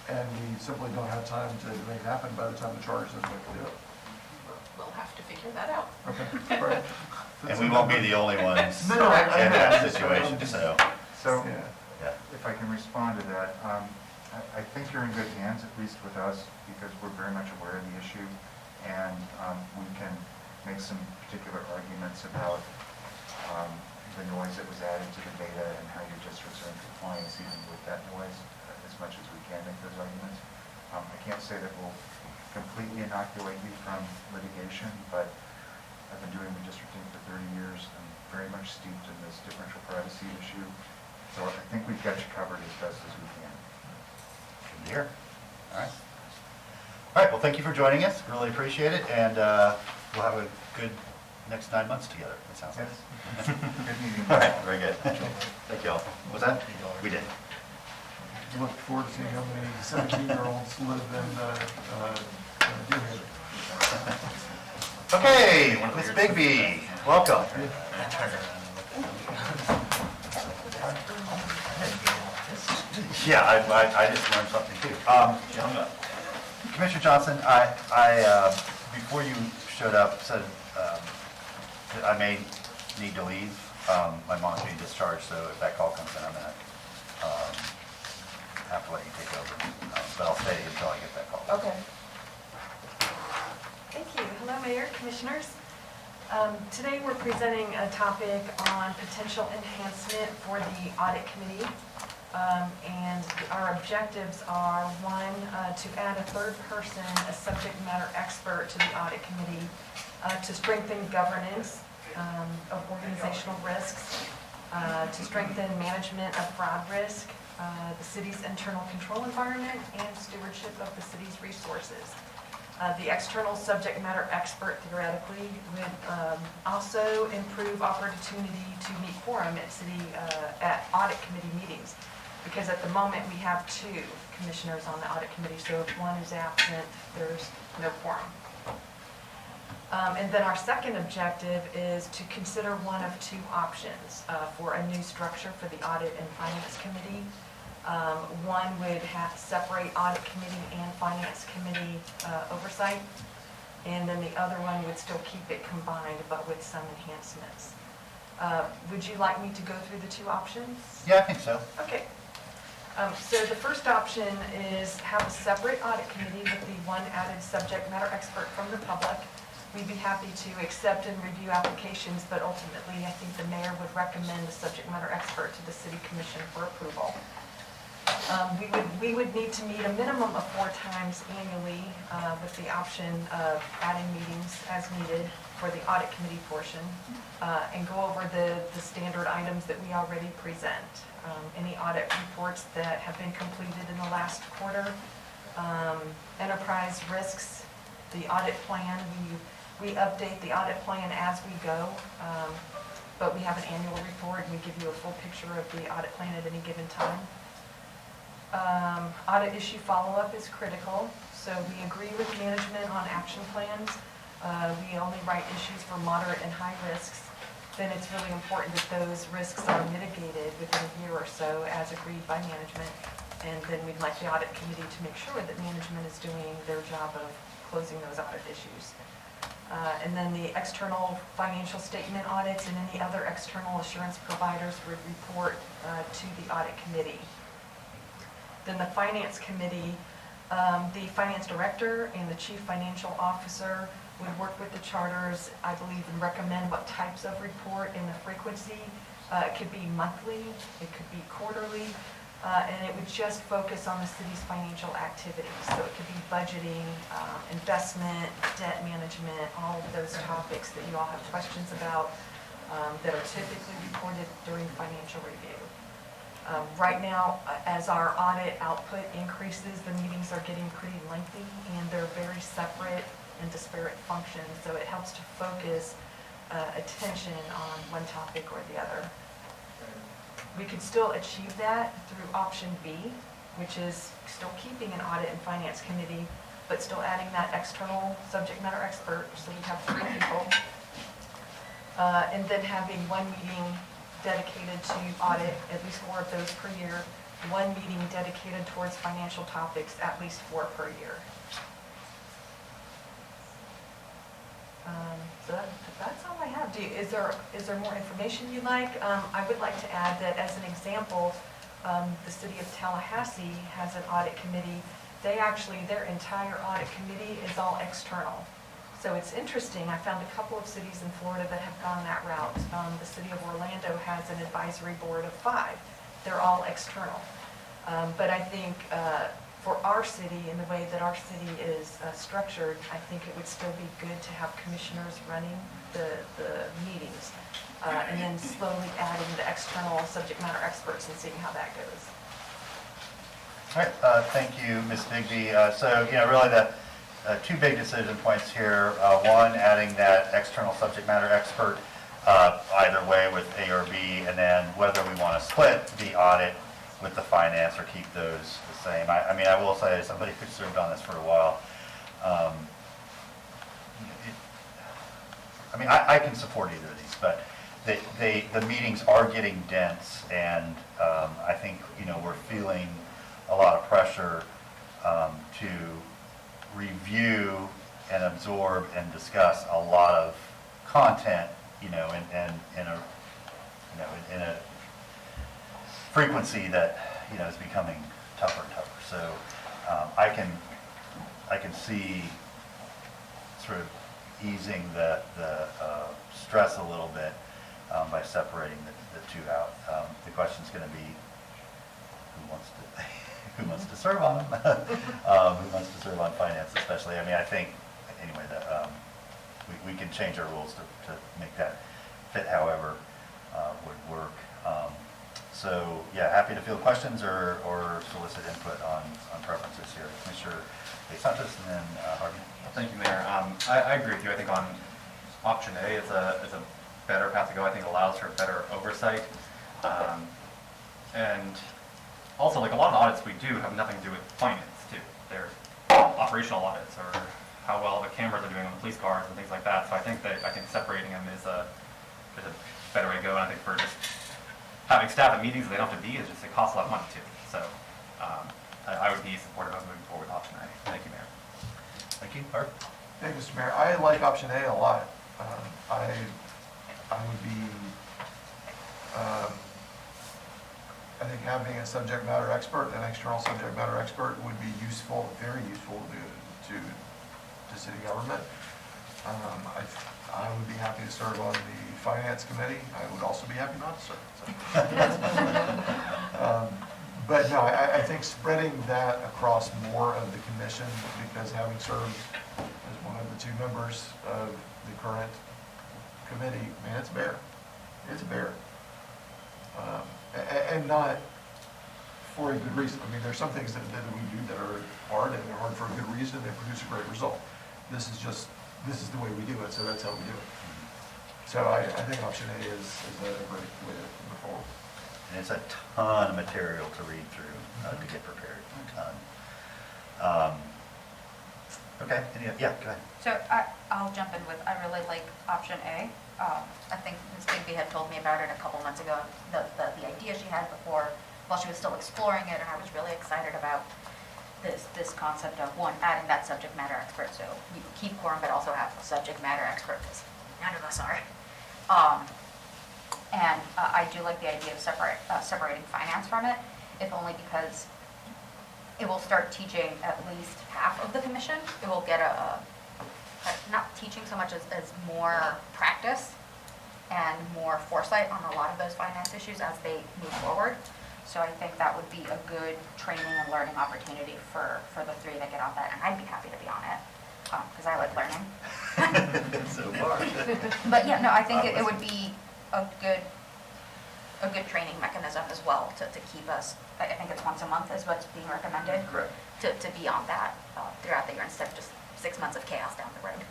and we simply don't have time to make it happen by the time the charter says we can do it? We'll have to figure that out. Okay, all right. And we won't be the only ones No, I in know. that situation, so. So, Yeah. if I can respond to that, I think you're in good hands, at least with us, because we're very much aware of the issue, and we can make some particular arguments about the noise that was added to the data and how your districts are in compliance even with that noise, as much as we can make those arguments. I can't say that we'll completely inoculate you from litigation, but I've been doing redistricting for 30 years. I'm very much steeped in this differential privacy issue, so I think we've got you covered as best as we can. Good to hear. All right. All right, well, thank you for joining us. Really appreciate it, and we'll have a good next 9 months together, it sounds like. Yes. Good meeting. All right, very good. Thank you all. Was that? We did. I look forward to seeing how many 17-year-olds live in Deerfield. Okay, Ms. Bigby, welcome. Yeah, I just learned something too. Commissioner Johnson, I before you showed up, said that I may need to leave. My mom's being discharged, so if that call comes in, I'm gonna have to let you take over. But I'll stay until I get that call. Okay. Thank you. Hello, Mayor, Commissioners. Today, we're presenting a topic on potential enhancement for the audit committee. And our objectives are, one, to add a third person, a subject matter expert to the audit committee to strengthen governance of organizational risks, to strengthen management of fraud risk, the city's internal control environment, and stewardship of the city's resources. The external subject matter expert theoretically would also improve opportunity to meet quorum at audit committee meetings, because at the moment we have 2 commissioners on the audit committee, so if one is absent, there's no quorum. And then our second objective is to consider one of 2 options for a new structure for the audit and finance committee. One would have separate audit committee and finance committee oversight, and then the other one would still keep it combined, but with some enhancements. Would you like me to go through the 2 options? Yeah, I think so. Okay. So the first option is have a separate audit committee with the one added subject matter expert from the public. We'd be happy to accept and review applications, but ultimately I think the mayor would recommend the subject matter expert to the city commission for approval. We would need to meet a minimum of 4 times annually with the option of adding meetings as needed for the audit committee portion and go over the standard items that we already present. Any audit reports that have been completed in the last quarter, enterprise risks, the audit plan. We update the audit plan as we go, but we have an annual report and we give you a full picture of the audit plan at any given time. Audit issue follow-up is critical, so we agree with management on action plans. We only write issues for moderate and high risks. Then it's really important that those risks are mitigated within a year or so as agreed by management. And then we'd like the audit committee to make sure that management is doing their job of closing those audit issues. And then the external financial statement audits and any other external assurance providers would report to the audit committee. Then the finance committee, the finance director and the chief financial officer would work with the charters, I believe, and recommend what types of report and the frequency. It could be monthly, it could be quarterly, and it would just focus on the city's financial activities. So it could be budgeting, investment, debt management, all of those topics that you all have questions about that are typically reported during financial review. Right now, as our audit output increases, the meetings are getting pretty lengthy and they're very separate and disparate functions, so it helps to focus attention on one topic or the other. We could still achieve that through option B, which is still keeping an audit and finance committee, but still adding that external subject matter expert, so we have 3 people. And then having one meeting dedicated to audit, at least 4 of those per year, one meeting dedicated towards financial topics, at least 4 per year. So that's all I have. Is there more information you'd like? I would like to add that as an example, the city of Tallahassee has an audit committee. Their entire audit committee is all external. So it's interesting. I found a couple of cities in Florida that have gone that route. The city of Orlando has an advisory board of 5. They're all external. But I think for our city and the way that our city is structured, I think it would still be good to have commissioners running the meetings and then slowly adding the external subject matter experts and seeing how that goes. All right, thank you, Ms. Bigby. So, really the 2 big decision points here. One, adding that external subject matter expert either way with A or B, and then whether we want to split the audit with the finance or keep those the same. I will say, as somebody who served on this for a while, I can support either of these, but the meetings are getting dense, and I think we're feeling a lot of pressure to review and absorb and discuss a lot of content, in a frequency that is becoming tougher and tougher. So I can see sort of easing the stress a little bit by separating the two out. The question's going to be who wants to who wants to serve on them, who wants to serve on finance, especially. I mean, I think anyway that we can change our rules to make that fit however would work. So yeah, happy to field questions or solicit input on preferences here. Commissioner DeSantis and then Harvey. Thank you, Mayor. I agree with you. I think on option A is a better path to go. I think it allows for better oversight. And also, like a lot of audits we do have nothing to do with finance too. They're operational audits or how well the cameras are doing on the police cars and things like that. So I think separating them is a better way to go. And I think for just having staff at meetings that they don't have to be, it costs a lot of money too. So I would be supportive of moving forward with option A. Thank you, Mayor. Thank you, Art. Thank you, Mr. Mayor. I like option A a lot. I would be, I think having a subject matter expert, an external subject matter expert would be useful, very useful to city government. I would be happy to serve on the finance committee. I would also be happy not to serve. So. But no, I think spreading that across more of the commission, because having served as one of the two members of the current committee, man, it's a bear. It's a bear. And not for a good reason. I mean, there's some things that we do that are hard, and they're hard for a good reason, and they produce a great result. This is the way we do it, so that's how we do it. So I think option A is a great way to move forward. And it's a ton of material to read through to get prepared. A ton. Okay. Yeah, go ahead. So I'll jump in with, I really like option A. I think Ms. Bigby had told me about it a couple months ago, the idea she had before, while she was still exploring it, and I was really excited about this concept of, one, adding that subject matter expert, so you keep quorum, but also have subject matter expert, because none of us are. And I do like the idea of separating finance from it, if only because it will start teaching at least half of the commission. It will get not teaching so much as more practice and more foresight on a lot of those finance issues as they move forward. So I think that would be a good training and learning opportunity for the three that get on that, and I'd be happy to be on it, because I like learning. So far. But yeah, no, I think it would be a good training mechanism as well to keep us, I think it's once a month is what's being recommended. Correct. To be on that throughout the year instead of just 6 months of chaos down the road.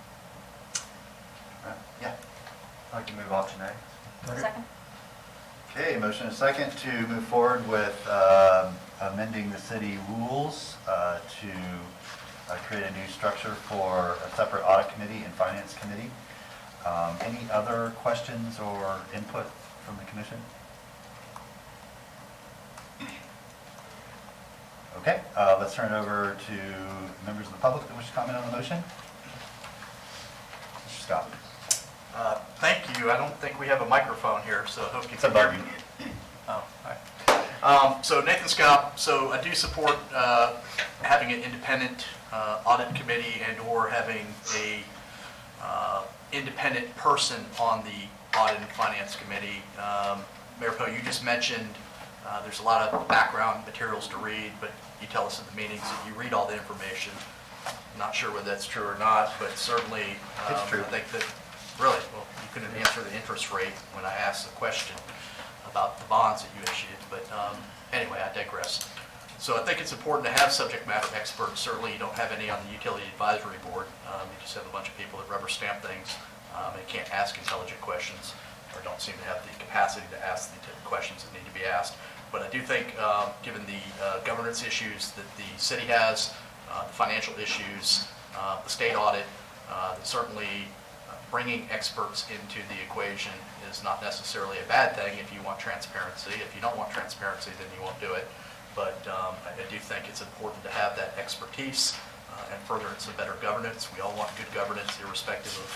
Yeah. I'd like to move option A. Second. Okay, motion and second to move forward with amending the city rules to create a new structure for a separate audit committee and finance committee. Any other questions or input from the commission? Okay, let's turn it over to members of the public that wish to comment on the motion. Mr. Scott. Thank you. I don't think we have a microphone here, so I hope you It's a can hear buggy. me. Oh, hi. So Nathan Scott, so I do support having an independent audit committee and/or having a independent person on the audit and finance committee. Mayor Poe, you just mentioned there's a lot of background materials to read, but you tell us in the meetings that you read all the information. I'm not sure whether that's true or not, but certainly It's true. I think that, really, well, you couldn't answer the interest rate when I asked the question about the bonds that you issued, but anyway, I digress. So I think it's important to have subject matter experts. Certainly you don't have any on the utility advisory board. You just have a bunch of people that rubber stamp things and can't ask intelligent questions or don't seem to have the capacity to ask the questions that need to be asked. But I do think, given the governance issues that the city has, the financial issues, the state audit, certainly bringing experts into the equation is not necessarily a bad thing if you want transparency. If you don't want transparency, then you won't do it. But I do think it's important to have that expertise and furtherance of better governance. We all want good governance, irrespective of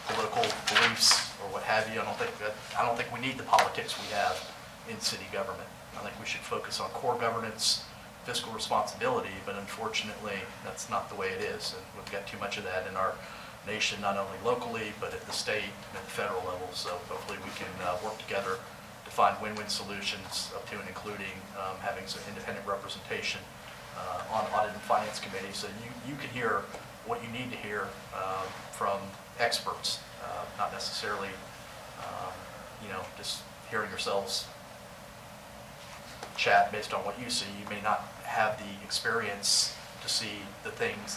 political beliefs or what have you. I don't think we need the politics we have in city government. I think we should focus on core governance, fiscal responsibility, but unfortunately, that's not the way it is. And we've got too much of that in our nation, not only locally, but at the state and at the federal level. So hopefully we can work together to find win-win solutions up to and including having some independent representation on Audit and Finance Committee, so you can hear what you need to hear from experts, not necessarily, just hearing yourselves chat based on what you see. You may not have the experience to see the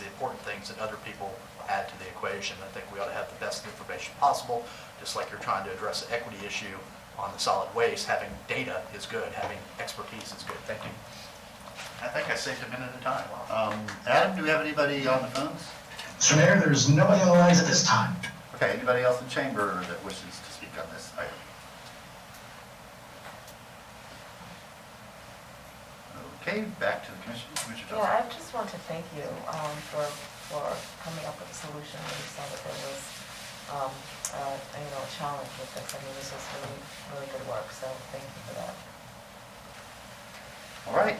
important things that other people add to the equation. I think we ought to have the best information possible, just like you're trying to address an equity issue on the solid waste. Having data is good, having expertise is good. Thank you. I think I saved a minute of time. Adam, do we have anybody on the phones? Mr. Mayor, there's nobody on the lines at this time. Okay, anybody else in chamber that wishes to speak on this item? Okay, back to the commission. Commissioner Johnson. Yeah, I just want to thank you for coming up with a solution when you saw that there was, a challenge with this. I mean, this is really, really good work, so thank you for that. All right,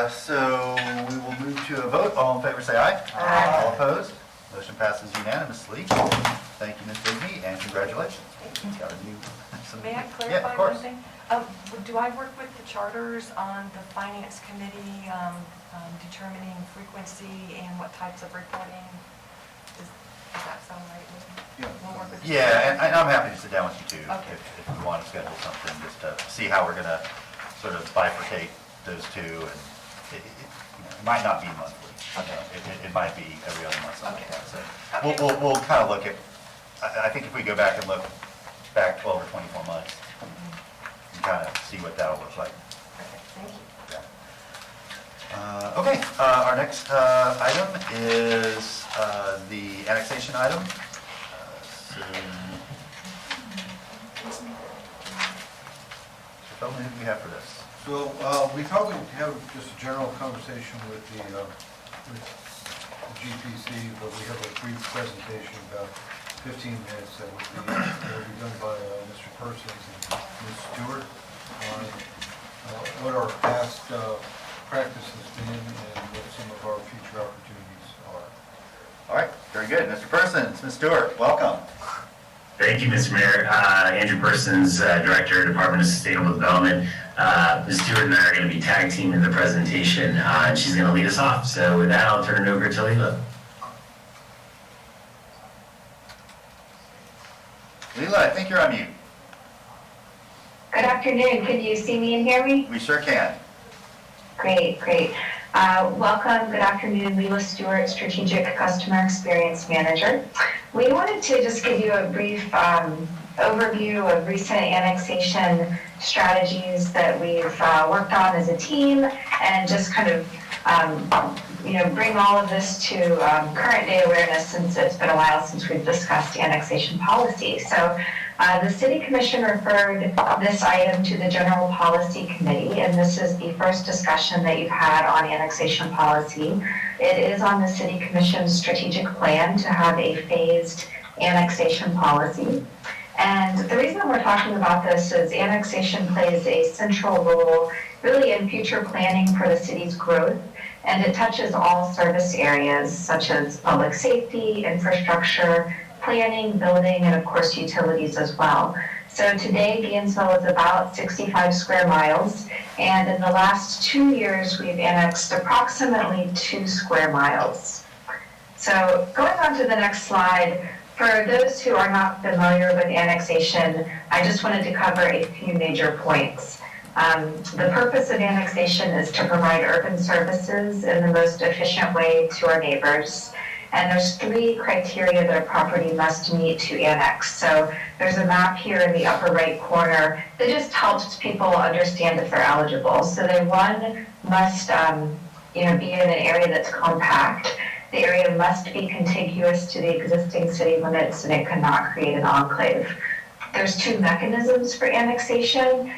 so we will move to a vote. All in favor, say aye. Aye. All opposed? Motion passes unanimously. Thank you, Ms. Bigby, and congratulations. Got a new. May I Yeah, of clarify course. one thing? Do I work with the charters on the finance committee, determining frequency and what types of reporting? Does that sound right? Yeah. We'll work with the Yeah, and I'm happy to sit down with you too, Okay. if we want to schedule something, just to see how we're going to sort of bifurcate those two, and it might not be monthly. Okay. It might be every other month, something like Okay. that. So we'll kind of look at, I think if we go back and look back 12 or 24 months, and kind of see what that'll look like. Perfect, thank you. Yeah. Okay, our next item is the annexation item. So Feldman, who do we have for this? So we thought we'd have just a general conversation with the GPC, but we have a brief presentation, about 15 minutes, that will be done by Mr. Persons and Ms. Stewart on what our past practice has been and what some of our future opportunities are. All right, very good. Mr. Persons, Ms. Stewart, welcome. Thank you, Mr. Mayor. Andrew Persons, Director, Department of Sustainable Development. Ms. Stewart and I are going to be tag teaming the presentation, and she's going to lead us off. So with that, I'll turn it over to Leila. Leila, I think you're on mute. Good afternoon. Can you see me and hear me? We sure can. Great, great. Welcome. Good afternoon. Leila Stewart, Strategic Customer Experience Manager. We wanted to just give you a brief overview of recent annexation strategies that we've worked on as a team, and just kind of bring all of this to current day awareness, since it's been a while since we've discussed annexation policy. So the City Commission referred this item to the General Policy Committee, and this is the first discussion that you've had on annexation policy. It is on the City Commission's strategic plan to have a phased annexation policy. And the reason we're talking about this is annexation plays a central role really in future planning for the city's growth, and it touches all service areas such as public safety, infrastructure, planning, building, and of course utilities as well. So today, Gainesville is about 65 square miles, and in the last 2 years, we've annexed approximately 2 square miles. So going on to the next slide, for those who are not familiar with annexation, I just wanted to cover a few major points. The purpose of annexation is to provide urban services in the most efficient way to our neighbors. And there's 3 criteria that a property must meet to annex. So there's a map here in the upper right corner that just helps people understand if they're eligible. So they, 1, must be in an area that's compact. The area must be contiguous to the existing city limits, and it cannot create an enclave. There's 2 mechanisms for annexation.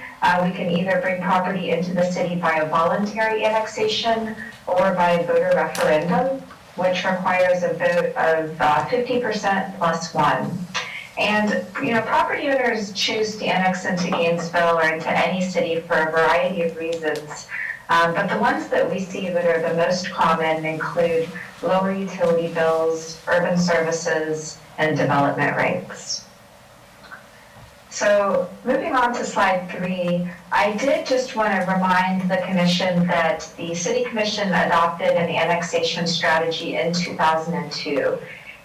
We can either bring property into the city by a voluntary annexation or by a voter referendum, which requires a vote of 50% plus 1. And, property owners choose to annex into Gainesville or into any city for a variety of reasons. But the ones that we see that are the most common include lower utility bills, urban services, and development rates. So moving on to slide 3, I did just want to remind the commission that the City Commission adopted an annexation strategy in 2002.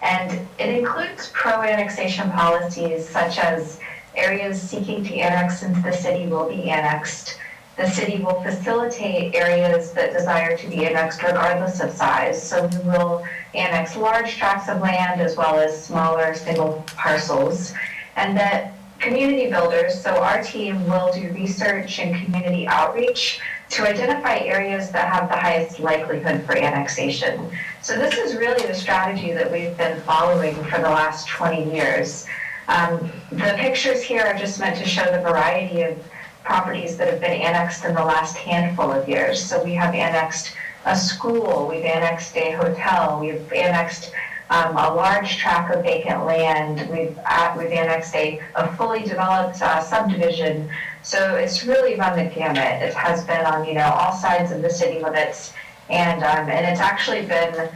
And it includes pro-annexation policies such as areas seeking to annex into the city will be annexed. The city will facilitate areas that desire to be annexed regardless of size. So we will annex large tracts of land as well as smaller single parcels. And that community builders, so our team will do research and community outreach to identify areas that have the highest likelihood for annexation. So this is really the strategy that we've been following for the last 20 years. The pictures here are just meant to show the variety of properties that have been annexed in the last handful of years. So we have annexed a school, we've annexed a hotel, we've annexed a large tract of vacant land, we've annexed a fully developed subdivision. So it's really run the gamut. It has been on all sides of the city limits, and it's actually been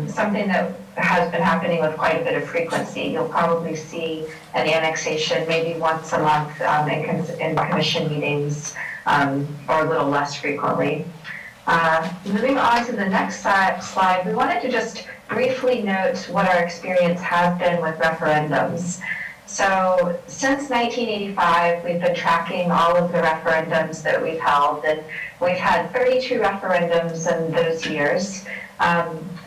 something that has been happening with quite a bit of frequency. You'll probably see an annexation maybe once a month in commission meetings, or a little less frequently. Moving on to the next slide, we wanted to just briefly note what our experience has been with referendums. So since 1985, we've been tracking all of the referendums that we've held, and we've had 32 referendums in those years.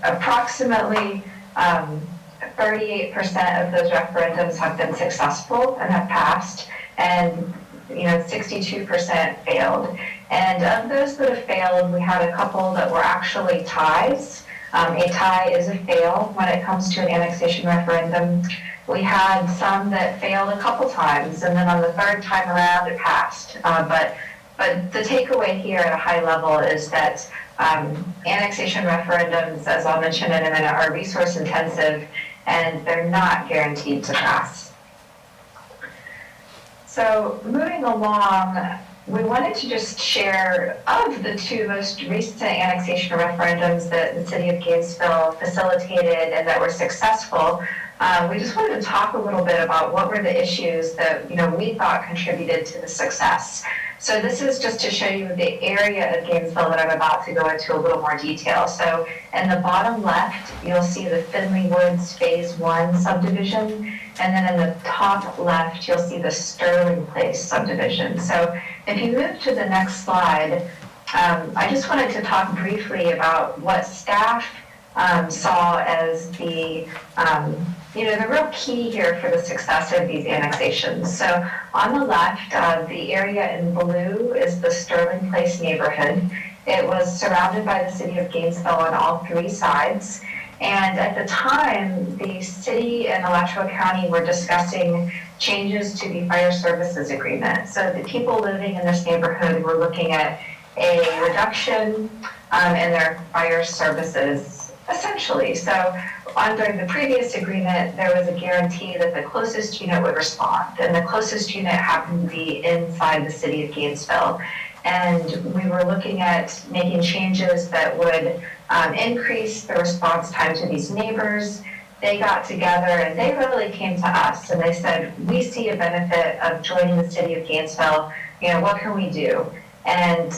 Approximately 38% of those referendums have been successful and have passed, and 62% failed. And of those that have failed, we had a couple that were actually ties. A tie is a fail when it comes to an annexation referendum. We had some that failed a couple times, and then on the third time around, it passed. But the takeaway here at a high level is that annexation referendums, as I'll mention in a minute, are resource intensive, and they're not guaranteed to pass. So moving along, we wanted to just share of the 2 most recent annexation referendums that the City of Gainesville facilitated and that were successful. We just wanted to talk a little bit about what were the issues that we thought contributed to the success. So this is just to show you the area of Gainesville that I'm about to go into a little more detail. So in the bottom left, you'll see the Finley Woods Phase 1 subdivision, and then in the top left, you'll see the Sterling Place subdivision. So if you move to the next slide, I just wanted to talk briefly about what staff saw as the real key here for the success of these annexations. So on the left, the area in blue is the Sterling Place neighborhood. It was surrounded by the City of Gainesville on all 3 sides. And at the time, the city and Alachua County were discussing changes to the fire services agreement. So the people living in this neighborhood were looking at a reduction in their fire services, essentially. So under the previous agreement, there was a guarantee that the closest unit would respond, and the closest unit happened to be inside the City of Gainesville. And we were looking at making changes that would increase the response time to these neighbors. They got together and they really came to us and they said, we see a benefit of joining the City of Gainesville. What can we do? And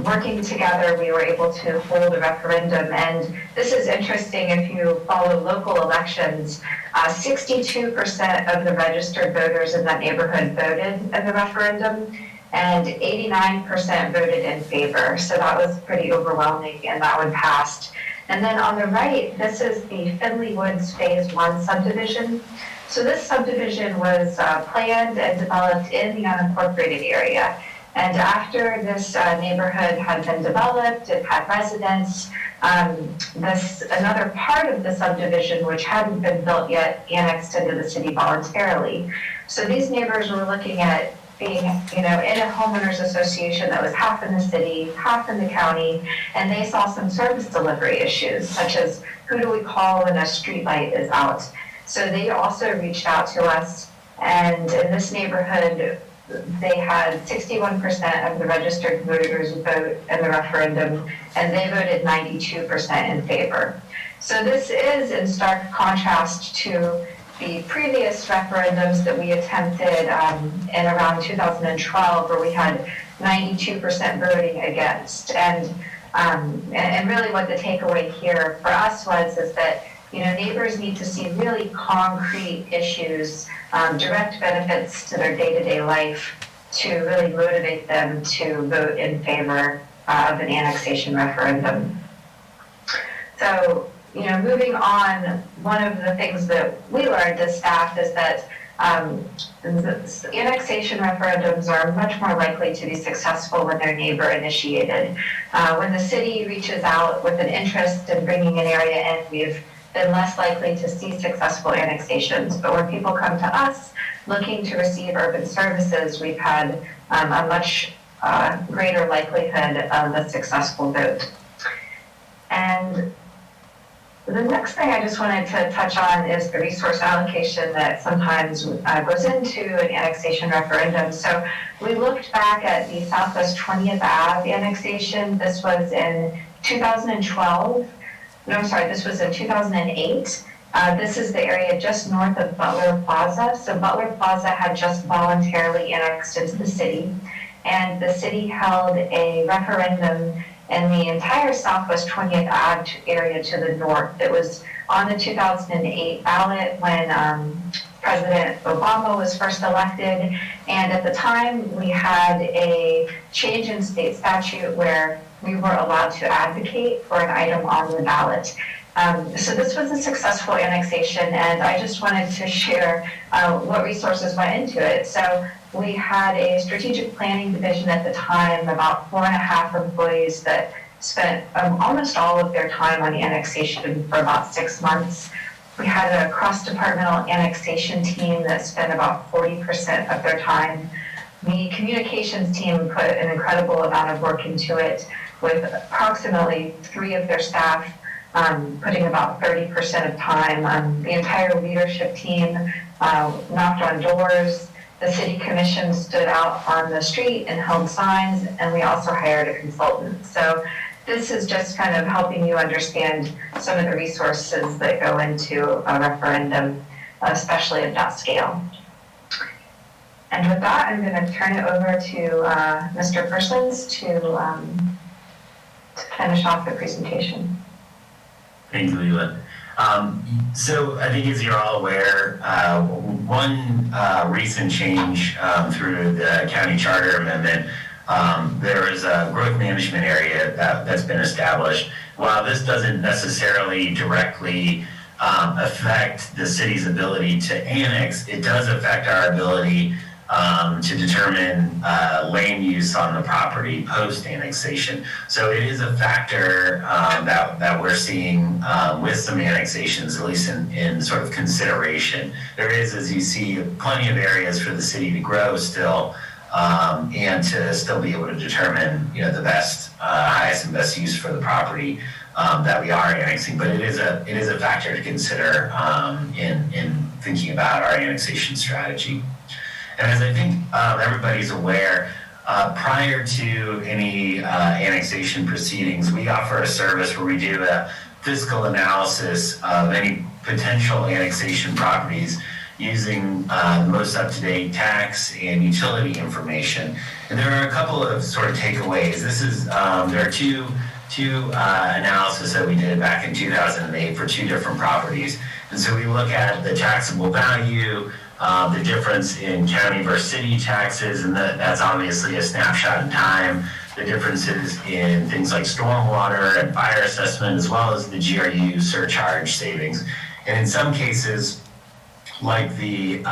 working together, we were able to hold a referendum. And this is interesting if you follow local elections. 62% of the registered voters in that neighborhood voted in the referendum, and 89% voted in favor. So that was pretty overwhelming, and that one passed. And then on the right, this is the Finley Woods Phase 1 subdivision. So this subdivision was planned and developed in the unincorporated area. And after this neighborhood had been developed, it had residents, another part of the subdivision, which hadn't been built yet, annexed into the city voluntarily. So these neighbors were looking at being, in a homeowners association that was half in the city, half in the county, and they saw some service delivery issues, such as who do we call when a street light is out? So they also reached out to us, and in this neighborhood, they had 61% of the registered voters vote in the referendum, and they voted 92% in favor. So this is in stark contrast to the previous referendums that we attempted in around 2012, where we had 92% voting against. And really what the takeaway here for us is that, you know, neighbors need to see really concrete issues, direct benefits to their day-to-day life to really motivate them to vote in favor of an annexation referendum. So, you know, moving on, one of the things that we learned as staff is that annexation referendums are much more likely to be successful when they're neighbor initiated. When the city reaches out with an interest in bringing an area in, we've been less likely to see successful annexations. But when people come to us looking to receive urban services, we've had a much greater likelihood of a successful vote. And the next thing I just wanted to touch on is the resource allocation that sometimes goes into an annexation referendum. So we looked back at the Southwest 20th Ave annexation. This was in 2012. No, I'm sorry, this was in 2008. This is the area just north of Butler Plaza. So Butler Plaza had just voluntarily annexed into the city, and the city held a referendum in the entire Southwest 20th Ave area to the north. It was on the 2008 ballot when President Obama was first elected, and at the time we had a change in state statute where we were allowed to advocate for an item on the ballot. So this was a successful annexation, and I just wanted to share what resources went into it. So we had a strategic planning division at the time, about 4.5 employees that spent almost all of their time on annexation for about 6 months. We had a cross-departmental annexation team that spent about 40% of their time. The communications team put an incredible amount of work into it, with approximately 3 of their staff putting about 30% of time. The entire leadership team knocked on doors. The city commission stood out on the street and held signs, and we also hired a consultant. So this is just kind of helping you understand some of the resources that go into a referendum, especially at that scale. And with that, I'm going to turn it over to Mr. Persons to finish off the presentation. Thank you, Leland. So I think as you're all aware, one recent change through the county charter amendment, there is a growth management area that's been established. While this doesn't necessarily directly affect the city's ability to annex, it does affect our ability to determine land use on the property post-annexation. So it is a factor that we're seeing with some annexations, at least in sort of consideration. There is, as you see, plenty of areas for the city to grow still, and to still be able to determine, you know, the best, highest and best use for the property that we are annexing. But it is a factor to consider in thinking about our annexation strategy. And as I think everybody's aware, prior to any annexation proceedings, we offer a service where we do a fiscal analysis of any potential annexation properties using the most up-to-date tax and utility information. And there are a couple of sort of takeaways. This is there are two analysis that we did back in 2008 for 2 different properties. And so we look at the taxable value, the difference in county versus city taxes, and that's obviously a snapshot in time. The differences in things like stormwater and fire assessment, as well as the GRU surcharge savings. And in some cases, like the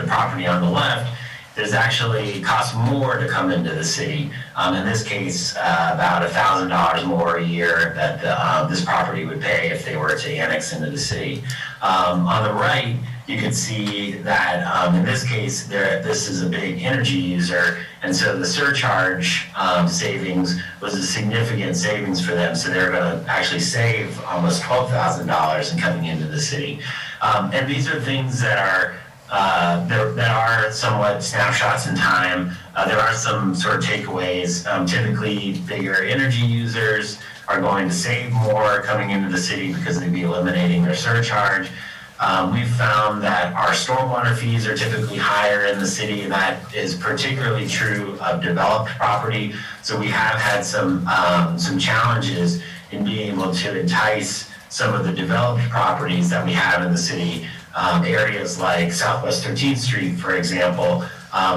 property on the left, there's actually cost more to come into the city. In this case, about $1,000 more a year that this property would pay if they were to annex into the city. On the right, you can see that in this case, this is a big energy user, and so the surcharge savings was a significant savings for them. So they're going to actually save almost $12,000 in coming into the city. And these are things that are there are somewhat snapshots in time. There are some sort of takeaways. Typically, bigger energy users are going to save more coming into the city because they'd be eliminating their surcharge. We've found that our stormwater fees are typically higher in the city, and that is particularly true of developed property. So we have had some challenges in being able to entice some of the developed properties that we have in the city, areas like Southwest 13th Street, for example.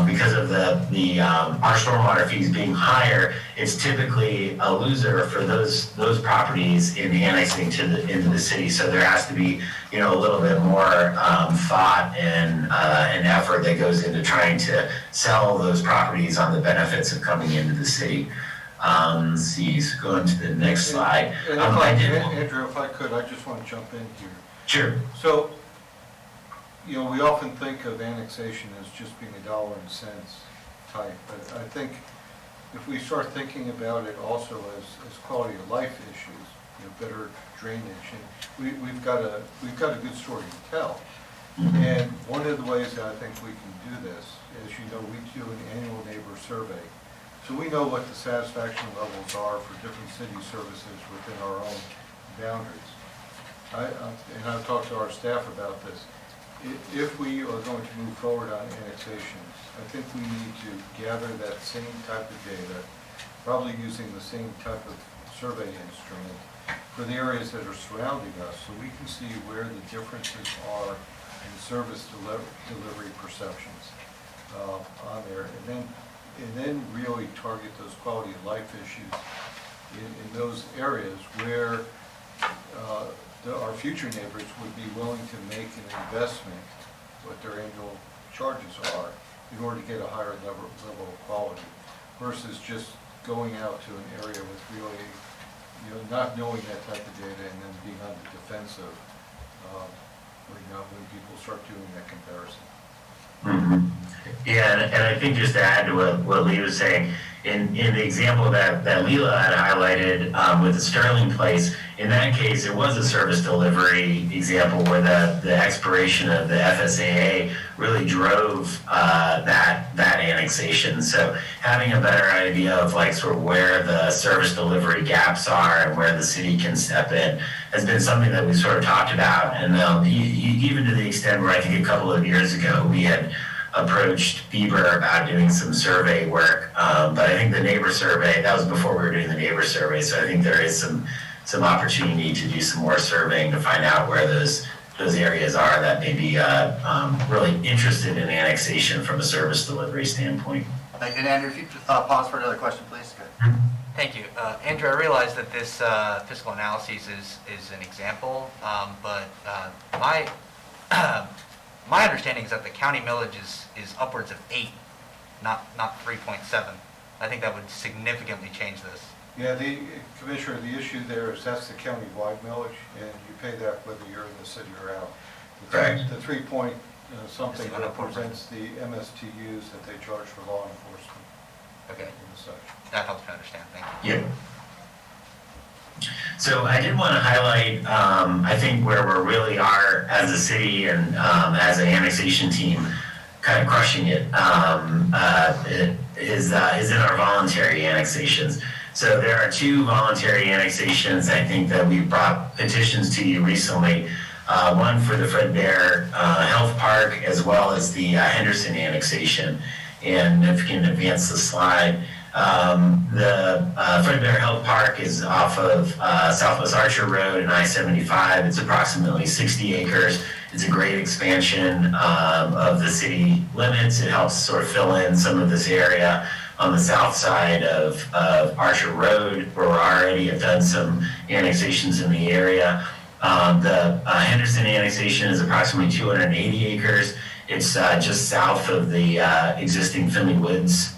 Because of our stormwater fees being higher, it's typically a loser for those properties in annexing into the city. So there has to be, a little bit more thought and effort that goes into trying to sell those properties on the benefits of coming into the city. Let's see, so going to the next slide. Andrew, if I could, I just want to jump in here. Sure. So, we often think of annexation as just being a dollar and cents type, but I think if we start thinking about it also as quality of life issues, better drainage, and we've got a good story to tell. And one of the ways that I think we can do this is, we do an annual neighbor survey. So we know what the satisfaction levels are for different city services within our own boundaries. And I've talked to our staff about this. If we are going to move forward on annexations, I think we need to gather that same type of data, probably using the same type of survey instrument for the areas that are surrounding us, so we can see where the differences are in service delivery perceptions on there, and then really target those quality of life issues in those areas where our future neighbors would be willing to make an investment, what their annual charges are, in order to get a higher level of quality, versus just going out to an area with really, not knowing that type of data and then being on the defensive when people start doing that comparison. Mm-hmm. Yeah, and I think just to add to what Lee was saying, in the example that Leela had highlighted with the Sterling Place, in that case, it was a service delivery example where the expiration of the FSAA really drove that annexation. So having a better idea of sort of where the service delivery gaps are and where the city can step in has been something that we sort of talked about. And even to the extent where I think a couple of years ago we had approached Bieber about doing some survey work, but I think the neighbor survey, that was before we were doing the neighbor survey, so I think there is some opportunity to do some more surveying to find out where those areas are that may be really interested in annexation from a service delivery standpoint. And Andrew, if you pause for another question, please. Good. Thank you. Andrew, I realize that this fiscal analysis is an example, but my understanding is that the county millage is upwards of 8, not 3.7. I think that would significantly change this. Yeah, Commissioner, the issue there is that's the county-wide millage, and you pay that whether you're in the city or out. Correct. The 3 point something represents the MSTUs that they charge for law enforcement. Okay. And such. That helps me understand. Thank you. Yep. So I did want to highlight, I think where we really are as a city and as an annexation team, kind of crushing it, is in our voluntary annexations. So there are 2 voluntary annexations, I think, that we brought petitions to you recently. One for the Fred Bear Health Park, as well as the Henderson annexation. And if you can advance the slide. The Fred Bear Health Park is off of Southwest Archer Road and I-75. It's approximately 60 acres. It's a great expansion of the city limits. It helps sort of fill in some of this area on the south side of Archer Road, where we already have done some annexations in the area. The Henderson annexation is approximately 280 acres. It's just south of the existing Finley Woods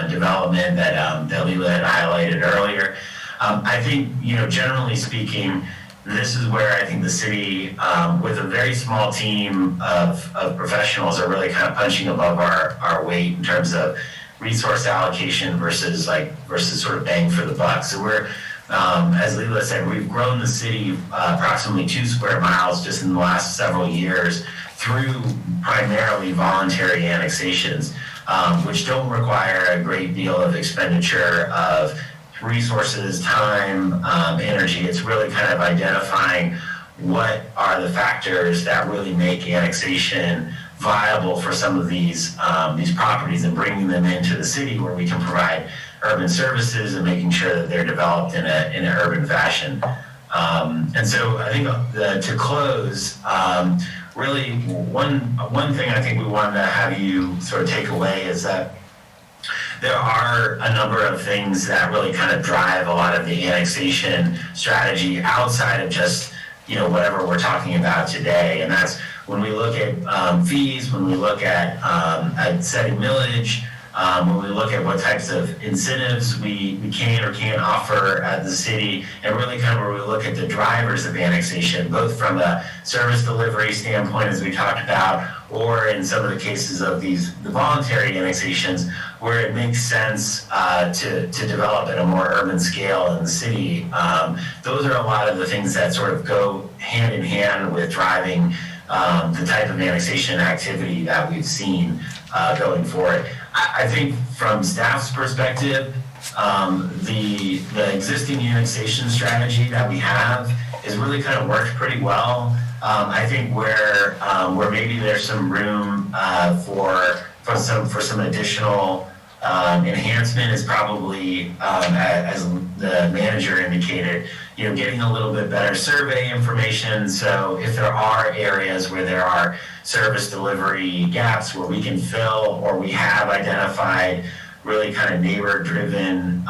development that Leela had highlighted earlier. I think, generally speaking, this is where I think the city, with a very small team of professionals, are really kind of punching above our weight in terms of resource allocation versus sort of bang for the buck. So we're, as Leela said, we've grown the city approximately 2 square miles just in the last several years through primarily voluntary annexations, which don't require a great deal of expenditure of resources, time, energy. It's really kind of identifying what are the factors that really make annexation viable for some of these properties and bringing them into the city where we can provide urban services and making sure that they're developed in an urban fashion. And so I think to close, really one thing I think we wanted to have you sort of take away is that there are a number of things that really kind of drive a lot of the annexation strategy outside of just, whatever we're talking about today. And that's when we look at fees, when we look at setting millage, when we look at what types of incentives we can or can't offer at the city, and really kind of where we look at the drivers of annexation, both from a service delivery standpoint, as we talked about, or in some of the cases of the voluntary annexations, where it makes sense to develop at a more urban scale in the city. Those are a lot of the things that sort of go hand in hand with driving the type of annexation activity that we've seen going forward. I think from staff's perspective, the existing annexation strategy that we have is really kind of worked pretty well. I think where maybe there's some room for some additional enhancement is probably, as the manager indicated, getting a little bit better survey information. So if there are areas where there are service delivery gaps where we can fill, or we have identified really kind of neighbor-driven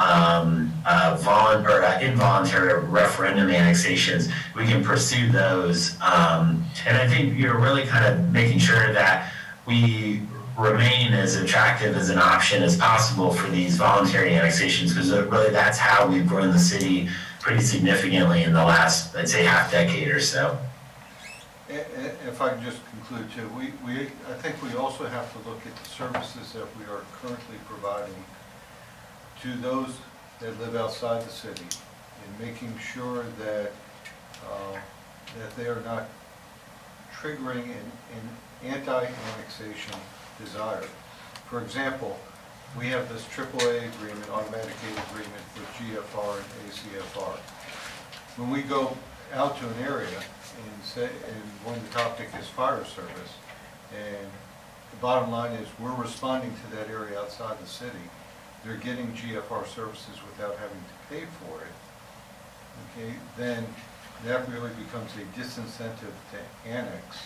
involuntary referendum annexations, we can pursue those. And I think you're really kind of making sure that we remain as attractive as an option as possible for these voluntary annexations, because really that's how we've grown the city pretty significantly in the last, I'd say, half decade or so. If I can just conclude too, I think we also have to look at the services that we are currently providing to those that live outside the city, and making sure that they are not triggering an anti-annexation desire. For example, we have this AAA agreement, automatic aid agreement with GFR and ACFR. When we go out to an area and one topic is fire service, and the bottom line is we're responding to that area outside the city, they're getting GFR services without having to pay for it, okay, then that really becomes a disincentive to annex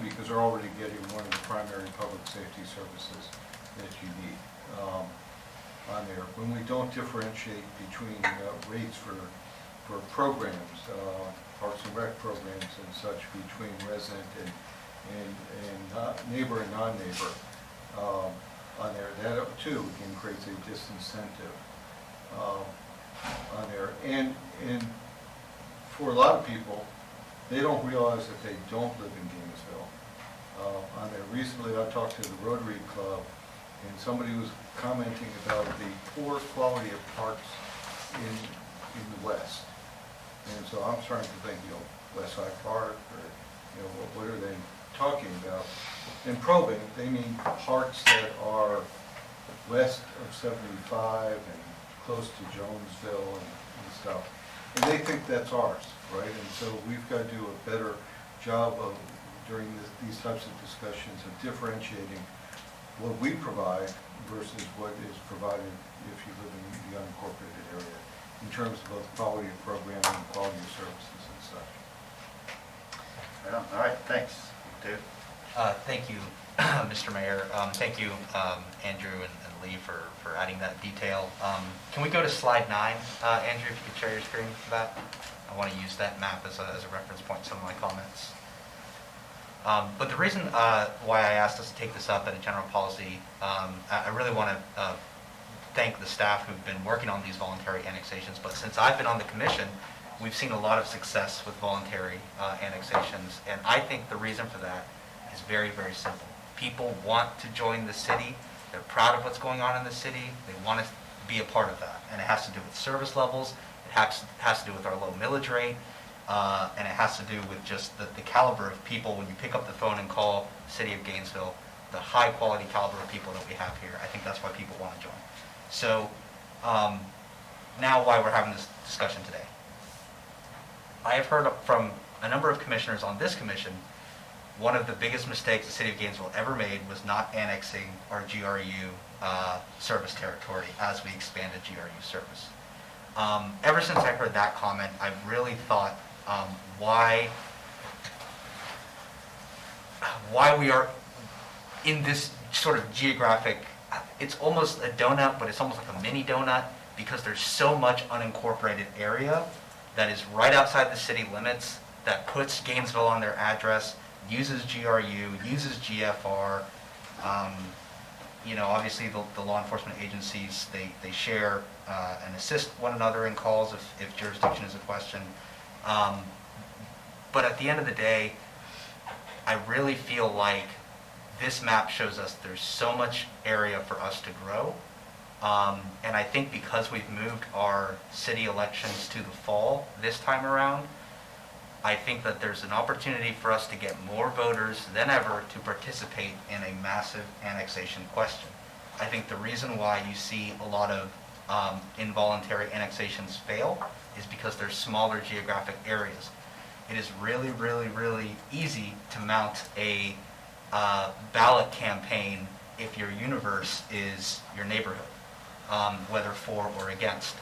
because they're already getting one of the primary public safety services that you need on there. When we don't differentiate between rates for programs, Parks and Rec programs and such, between resident and neighbor and non-neighbor on there, that too again creates a disincentive on there. And for a lot of people, they don't realize that they don't live in Gainesville. On there, recently I talked to the Rotary Club, and somebody was commenting about the poor quality of parks in the West. And so I'm starting to think, West Side Park, or what are they talking about? In probing, they mean parks that are west of 75 and close to Jonesville and stuff. And they think that's ours, right? And so we've got to do a better job of, during these types of discussions, of differentiating what we provide versus what is provided if you live in the unincorporated area, in terms of both quality of programming and quality of services and such. Right on. All right, thanks. Dave? Thank you, Mr. Mayor. Thank you, Andrew and Lee, for adding that detail. Can we go to slide 9, Andrew, if you could share your screen for that? I want to use that map as a reference point in some of my comments. But the reason why I asked us to take this up at a general policy, I really want to thank the staff who've been working on these voluntary annexations. But since I've been on the commission, we've seen a lot of success with voluntary annexations. And I think the reason for that is very, very simple. People want to join the city. They're proud of what's going on in the city. They want to be a part of that. And it has to do with service levels. It has to do with our low millage rate. and it has to do with just the caliber of people. When you pick up the phone and call City of Gainesville, the high quality caliber of people that we have here, I think that's why people want to join. So now why we're having this discussion today. I have heard from a number of commissioners on this commission, one of the biggest mistakes the City of Gainesville ever made was not annexing our GRU service territory as we expanded GRU service. Ever since I heard that comment, I've really thought why we are in this sort of geographic, it's almost a donut, but it's almost like a mini donut, because there's so much unincorporated area that is right outside the city limits that puts Gainesville on their address, uses GRU, uses GFR. Obviously the law enforcement agencies, they share and assist one another in calls if jurisdiction is a question. But at the end of the day, I really feel like this map shows us there's so much area for us to grow. And I think because we've moved our city elections to the fall this time around, I think that there's an opportunity for us to get more voters than ever to participate in a massive annexation question. I think the reason why you see a lot of involuntary annexations fail is because there's smaller geographic areas. It is really, really, really easy to mount a ballot campaign if your universe is your neighborhood, whether for or against.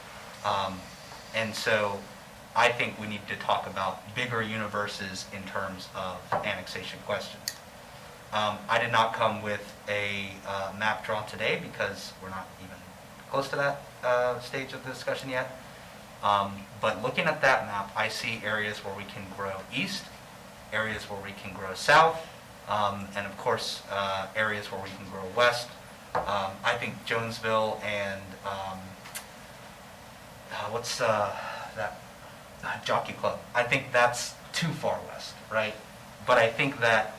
And so I think we need to talk about bigger universes in terms of annexation questions. I did not come with a map drawn today because we're not even close to that stage of the discussion yet. But looking at that map, I see areas where we can grow east, areas where we can grow south, and of course, areas where we can grow west. I think Jonesville and what's that? Jockey Club. I think that's too far west, right? But I think that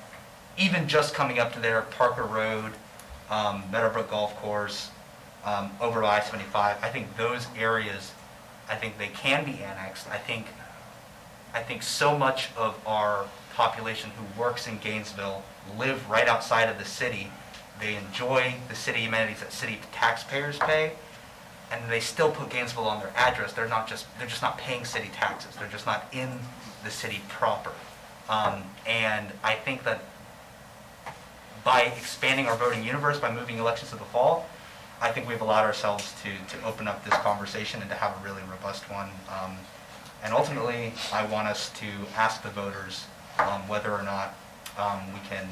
even just coming up to there, Parker Road, Meadowbrook Golf Course, over I-75, I think those areas, I think they can be annexed. I think so much of our population who works in Gainesville live right outside of the city. They enjoy the city amenities that city taxpayers pay, and they still put Gainesville on their address. They're just not paying city taxes. They're just not in the city proper. And I think that by expanding our voting universe, by moving elections to the fall, I think we've allowed ourselves to open up this conversation and to have a really robust one. And ultimately, I want us to ask the voters whether or not we can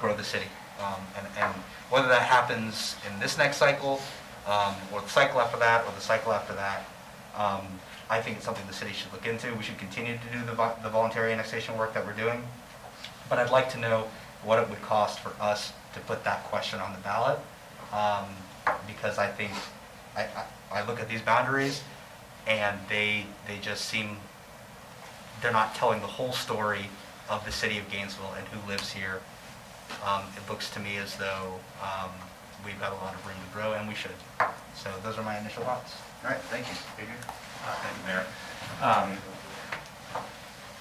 grow the city. And whether that happens in this next cycle, or the cycle after that, or the cycle after that, I think it's something the city should look into. We should continue to do the voluntary annexation work that we're doing. But I'd like to know what it would cost for us to put that question on the ballot, because I think, I look at these boundaries and they just seem, they're not telling the whole story of the city of Gainesville and who lives here. It looks to me as though we've got a lot of room to grow, and we should. So those are my initial thoughts. All right, thank you. Thank you, Mayor.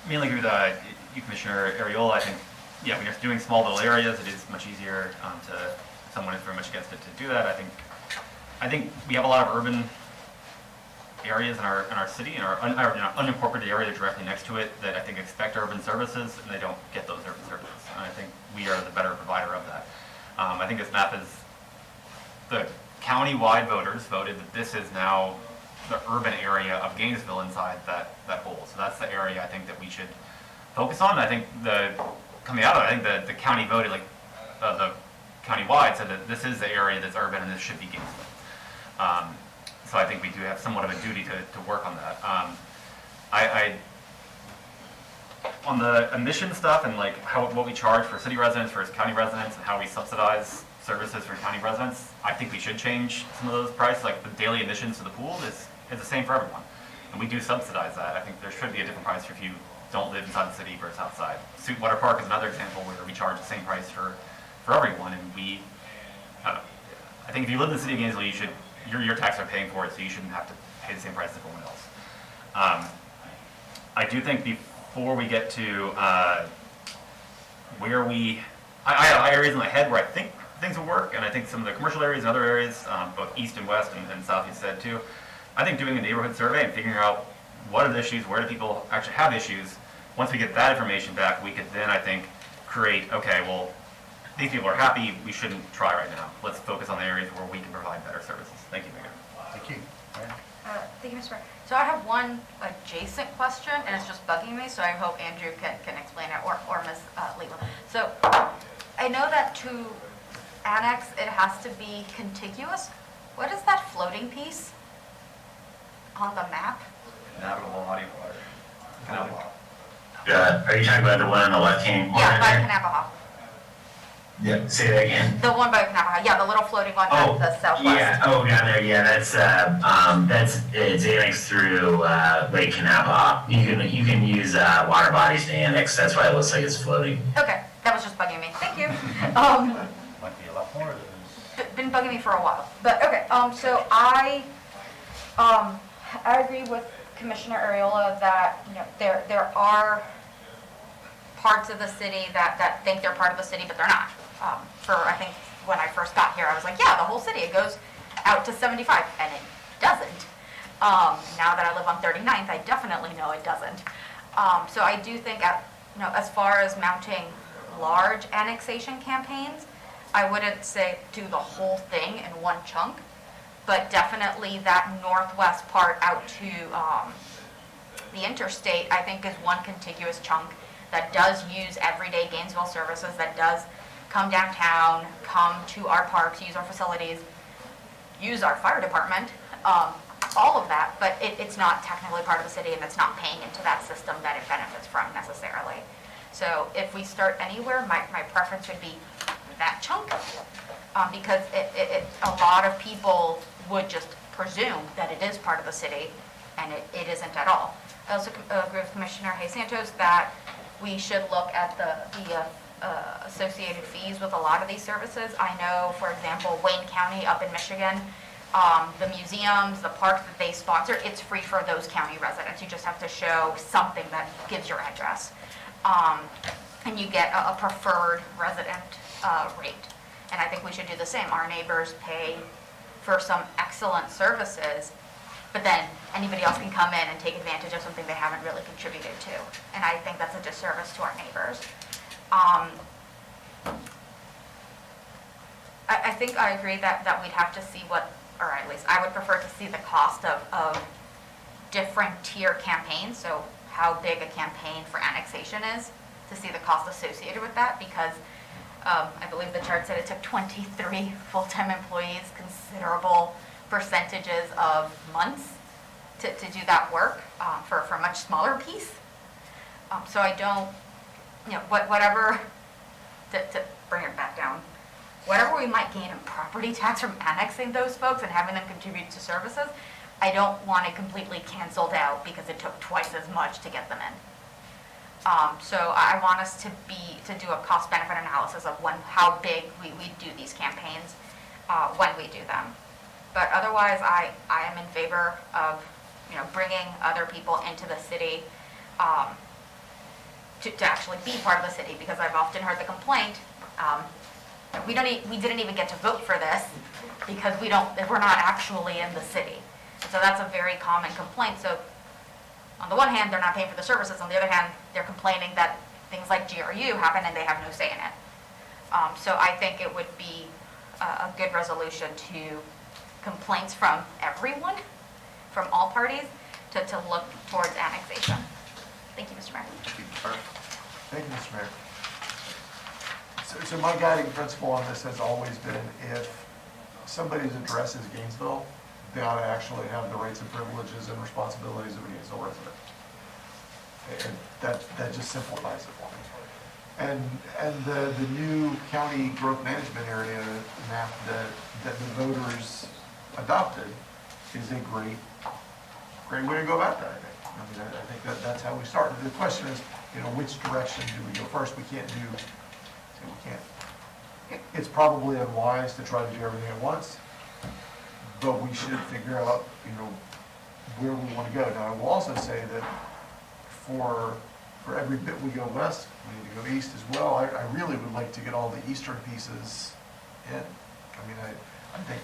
Mainly agree with you, Commissioner Ariola. I think, yeah, when you're doing small little areas, it is much easier to, someone is very much against it to do that. I think we have a lot of urban areas in our city, and our unincorporated area directly next to it that I think expect urban services, and they don't get those urban services. And I think we are the better provider of that. I think this map is, the county-wide voters voted that this is now the urban area of Gainesville inside that hole. So that's the area I think that we should focus on. I think coming out of it, I think the county voted, like the county-wide said that this is the area that's urban and this should be Gainesville. So I think we do have somewhat of a duty to work on that. On the emission stuff and like what we charge for city residents versus county residents and how we subsidize services for county residents, I think we should change some of those prices. Like the daily emissions to the pool is the same for everyone. And we do subsidize that. I think there should be a different price if you don't live inside the city versus outside. Sweetwater Park is another example where we charge the same price for everyone. And I think if you live in the city of Gainesville, your taxes are paying for it, so you shouldn't have to pay the same price as everyone else. I do think before we get to where I have areas in my head where I think things will work, and I think some of the commercial areas and other areas, both east and west and south, you said too. I think doing a neighborhood survey and figuring out what are the issues, where do people actually have issues. Once we get that information back, we could then, I think, create, okay, well, these people are happy, we shouldn't try right now. Let's focus on the areas where we can provide better services. Thank you, Mayor. Thank you. Thank you, Mr. Mayor. So I have one adjacent question, and it's just bugging me, so I hope Andrew can explain it, or Ms. Leland. So I know that to annex, it has to be contiguous. What is that floating piece on the map? Navigable audio wire. Are you talking about the one on the left-hand corner Yeah, by there? Kanapaha. Yeah, say that again. The one by Kanapaha, yeah, the little floating one at the southwest. Yeah, down there, yeah, it's annexed through Lake Kanapaha. You can use water bodies to annex, that's why it looks like it's floating. Okay, that was just bugging me. Thank you. Might be a lot more of those. Been bugging me for a while, but okay. So I agree with Commissioner Ariola that there are parts of the city that think they're part of the city, but they're not. I think when I first got here, I was like, yeah, the whole city, it goes out to 75, and it doesn't. Now that I live on 39th, I definitely know it doesn't. So I do think, as far as mounting large annexation campaigns, I wouldn't say do the whole thing in one chunk, but definitely that northwest part out to the interstate, I think is one contiguous chunk that does use everyday Gainesville services, that does come downtown, come to our parks, use our facilities, use our fire department, all of that, but it's not technically part of the city, and it's not paying into that system that it benefits from necessarily. So if we start anywhere, my preference would be that chunk, because a lot of people would just presume that it is part of the city, and it isn't at all. I also agree with Commissioner Hay Santos that we should look at the associated fees with a lot of these services. I know, for example, Wayne County up in Michigan, the museums, the parks that they sponsor, it's free for those county residents. You just have to show something that gives your address. And you get a preferred resident rate. And I think we should do the same. Our neighbors pay for some excellent services, but then anybody else can come in and take advantage of something they haven't really contributed to. And I think that's a disservice to our neighbors. I think I agree that we'd have to see what, or at least I would prefer to see the cost of different tier campaigns. So how big a campaign for annexation is, to see the cost associated with that, because I believe the chart said it took 23 full-time employees, considerable percentages of months to do that work for a much smaller piece. So I don't, whatever, to bring it back down, whatever we might gain in property tax from annexing those folks and having them contribute to services, I don't want it completely canceled out because it took twice as much to get them in. So I want us to do a cost-benefit analysis of how big we do these campaigns when we do them. But otherwise, I am in favor of bringing other people into the city to actually be part of the city, because I've often heard the complaint, we didn't even get to vote for this because we're not actually in the city. So that's a very common complaint. So on the one hand, they're not paying for the services. On the other hand, they're complaining that things like GRU happen and they have no say in it. So I think it would be a good resolution to complaints from everyone, from all parties, to look towards annexation. Thank you, Mr. Mayor. Thank you, Mr. Mayor. So my guiding principle on this has always been, if somebody's address is Gainesville, they ought to actually have the rights and privileges and responsibilities of a Gainesville resident. And that just simplifies it for me. And the new county growth management area map that the voters adopted is a great way to go about that, I think. I think that's how we start. The question is, which direction do we go first? It's probably unwise to try to do everything at once, but we should figure out, where we want to go. Now, I will also say that for every bit we go west, we need to go east as well. I really would like to get all the eastern pieces in. I mean, I think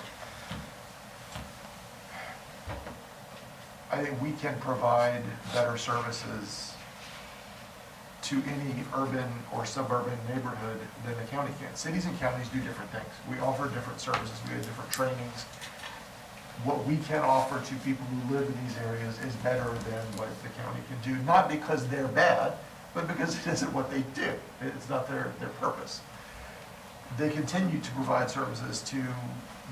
we can provide better services to any urban or suburban neighborhood than the county can. Cities and counties do different things. We offer different services, we have different trainings. What we can offer to people who live in these areas is better than what the county can do, not because they're bad, but because it isn't what they do. It's not their purpose. They continue to provide services to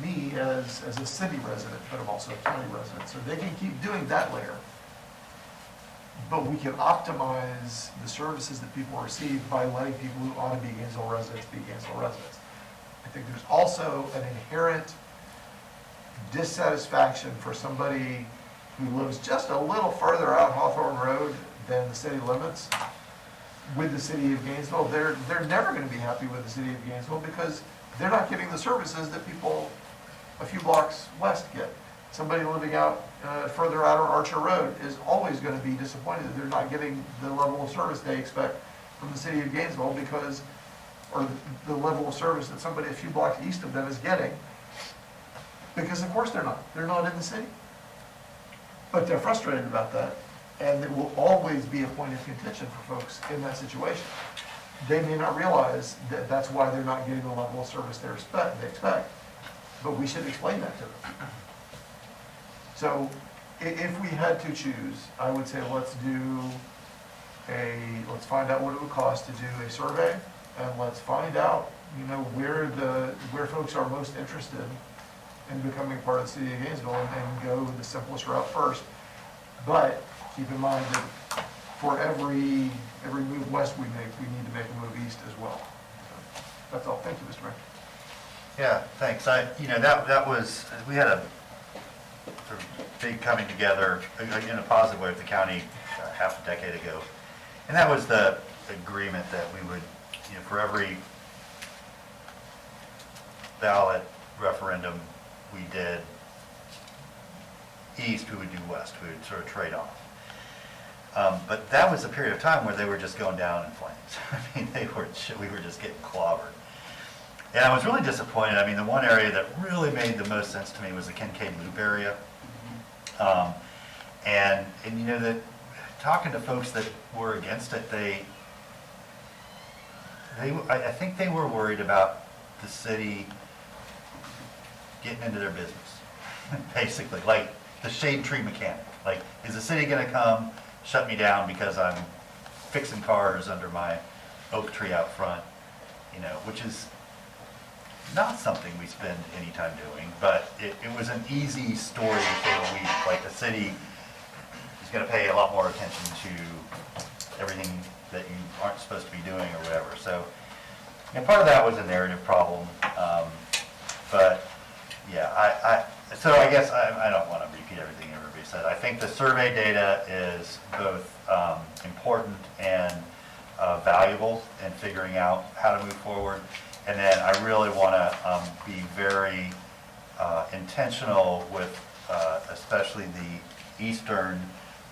me as a city resident, but I'm also a county resident, so they can keep doing that layer. But we can optimize the services that people receive by letting people who ought to be Gainesville residents be Gainesville residents. I think there's also an inherent dissatisfaction for somebody who lives just a little further out Hawthorne Road than the city limits with the city of Gainesville. They're never going to be happy with the city of Gainesville because they're not getting the services that people a few blocks west get. Somebody living out further out on Archer Road is always going to be disappointed that they're not getting the level of service they expect from the city of Gainesville or the level of service that somebody a few blocks east of them is getting, because of course they're not in the city. But they're frustrated about that, and it will always be a point of contention for folks in that situation. They may not realize that that's why they're not getting the level of service they expect, but we should explain that to them. So if we had to choose, I would say let's find out what it would cost to do a survey, and let's find out, where folks are most interested in becoming part of the city of Gainesville, and go the simplest route first. But keep in mind that for every move west we make, we need to make a move east as well. So that's all. Thank you, Mr. Mayor. Yeah, thanks. That was, we had a sort of big coming together in a positive way with the county half a decade ago. And that was the agreement that we would, for every ballot referendum we did east, we would do west. We would sort of trade off. But that was a period of time where they were just going down in flames. I mean, we were just getting clobbered. And I was really disappointed. I mean, the one area that really made the most sense to me was the Kincaid Loop area. And that talking to folks that were against it, I think they were worried about the city getting into their business, basically, like the shade tree mechanic. Like, is the city going to come shut me down because I'm fixing cars under my oak tree out front, which is not something we spend any time doing, but it was an easy story to say a week. Like, the city is going to pay a lot more attention to everything that you aren't supposed to be doing or whatever. So, part of that was a narrative problem. But yeah, so I guess I don't want to repeat everything everybody said. I think the survey data is both important and valuable in figuring out how to move forward. And then I really want to be very intentional with especially the eastern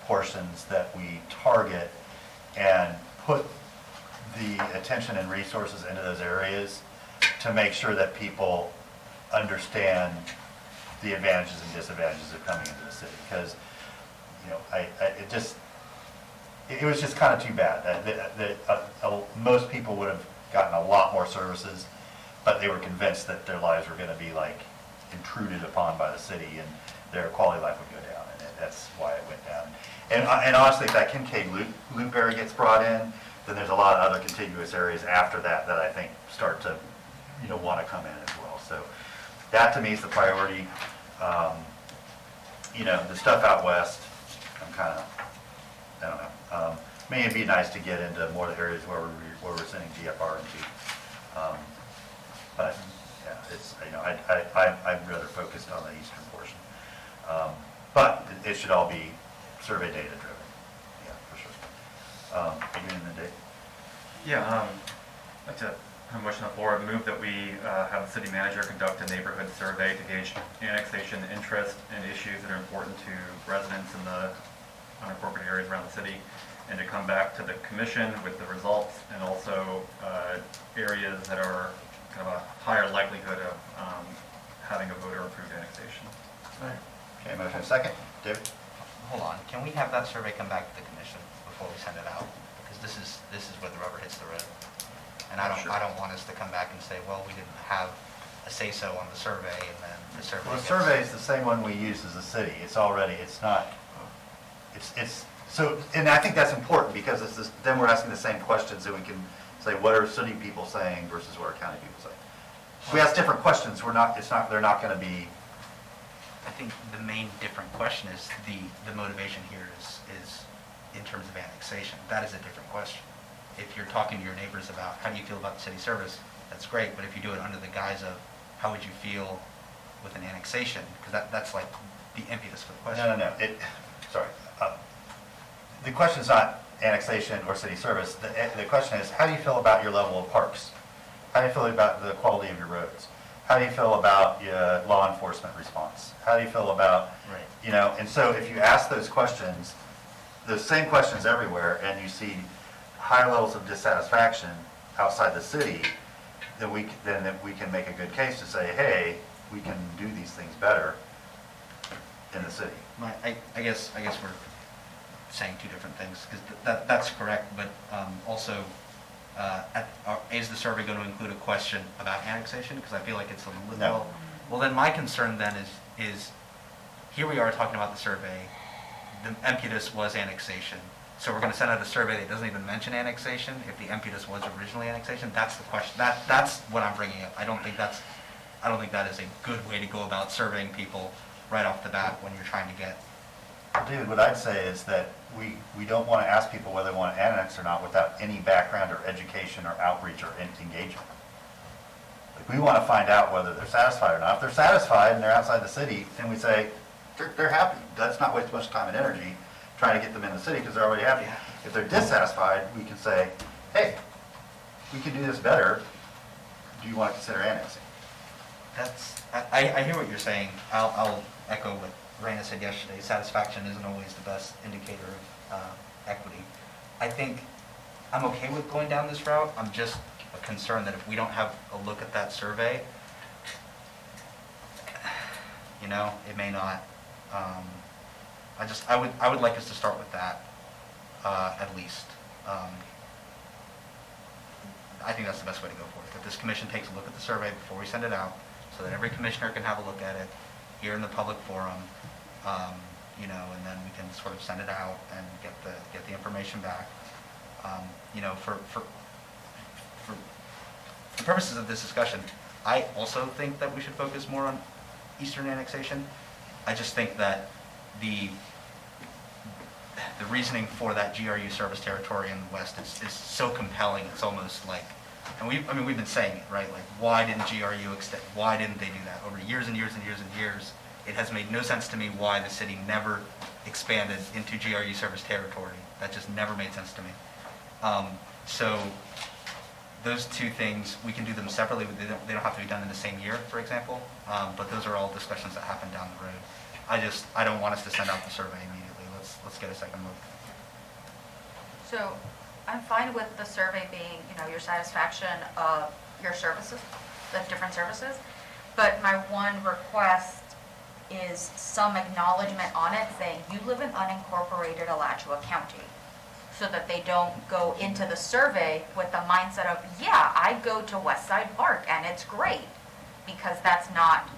portions that we target, and put the attention and resources into those areas to make sure that people understand the advantages and disadvantages of coming into the city. Because it was just kind of too bad that most people would have gotten a lot more services, but they were convinced that their lives were going to be like intruded upon by the city, and their quality of life would go down, and that's why it went down. And honestly, if that Kincaid Loop area gets brought in, then there's a lot of other contiguous areas after that I think start to want to come in as well. So that to me is the priority. The stuff out west, I'm kind of, I don't know. May it be nice to get into more of the areas where we're sending GFR into. But yeah, it's, I'm rather focused on the eastern portion. But it should all be survey data driven. Yeah, for sure. Adrian and Dave. Yeah, I'd like to a motion on the floor. I move that we have the city manager conduct a neighborhood survey to gauge annexation interest and issues that are important to residents in the unincorporated areas around the city, and to come back to the commission with the results and also areas that are kind of a higher likelihood of having a voter-approved annexation. Okay, motion and second. David? Hold on, can we have that survey come back to the commission before we send it out? Because this is where the rubber hits the road. And I don't want us to come back and say, well, we didn't have a say-so on the survey, and then the survey. Well, the survey is the same one we use as a city. It's already, it's not, so, and I think that's important because it's this, then we're asking the same questions and we can say, what are city people saying versus what are county people saying? If we ask different questions, they're not going to be. I think the main different question is the motivation here is in terms of annexation. That is a different question. If you're talking to your neighbors about how do you feel about the city service, that's great, but if you do it under the guise of how would you feel with an annexation, because that's like the impetus for the question. No. Sorry. The question is not annexation or city service. The question is, how do you feel about your level of parks? How do you feel about the quality of your roads? How do you feel about your law enforcement response? How do you feel about, Right. and so if you ask those questions, the same questions everywhere, and you see high levels of dissatisfaction outside the city, then we can make a good case to say, hey, we can do these things better in the city. I guess we're saying two different things, because that's correct, but also, is the survey going to include a question about annexation? Because I feel like it's a little. No. Well, then my concern then is here we are talking about the survey. The impetus was annexation. So we're going to send out a survey that doesn't even mention annexation. If the impetus was originally annexation, that's the question. That's what I'm bringing up. I don't think that is a good way to go about surveying people right off the bat when you're trying to get. David, what I'd say is that we don't want to ask people whether they want to annex or not without any background or education or outreach or engagement. Like, we want to find out whether they're satisfied or not. If they're satisfied and they're outside the city, then we say they're happy. Let's not waste much time and energy trying to get them in the city because they're already happy. If they're dissatisfied, we can say, hey, we can do this better. Do you want to consider annexing? I hear what you're saying. I'll echo what Raina said yesterday. Satisfaction isn't always the best indicator of equity. I think I'm okay with going down this route. I'm just concerned that if we don't have a look at that survey, it may not. I would like us to start with that at least. I think that's the best way to go forward. That this commission takes a look at the survey before we send it out, so that every commissioner can have a look at it here in the public forum, and then we can sort of send it out and get the information back. For the purposes of this discussion, I also think that we should focus more on Eastern annexation. I just think that the reasoning for that GRU service territory in the West is so compelling. It's almost like, and we've been saying it, right? Like, why didn't GRU extend? Why didn't they do that over years and years and years and years? It has made no sense to me why the city never expanded into GRU service territory. That just never made sense to me. So those two things, we can do them separately. They don't have to be done in the same year, for example. But those are all discussions that happen down the road. I don't want us to send out the survey immediately. Let's get a second look. So I'm fine with the survey being, your satisfaction of your services, the different services. But my one request is some acknowledgement on it saying you live in unincorporated Alachua County, so that they don't go into the survey with the mindset of, yeah, I go to Westside Park and it's great, because that's not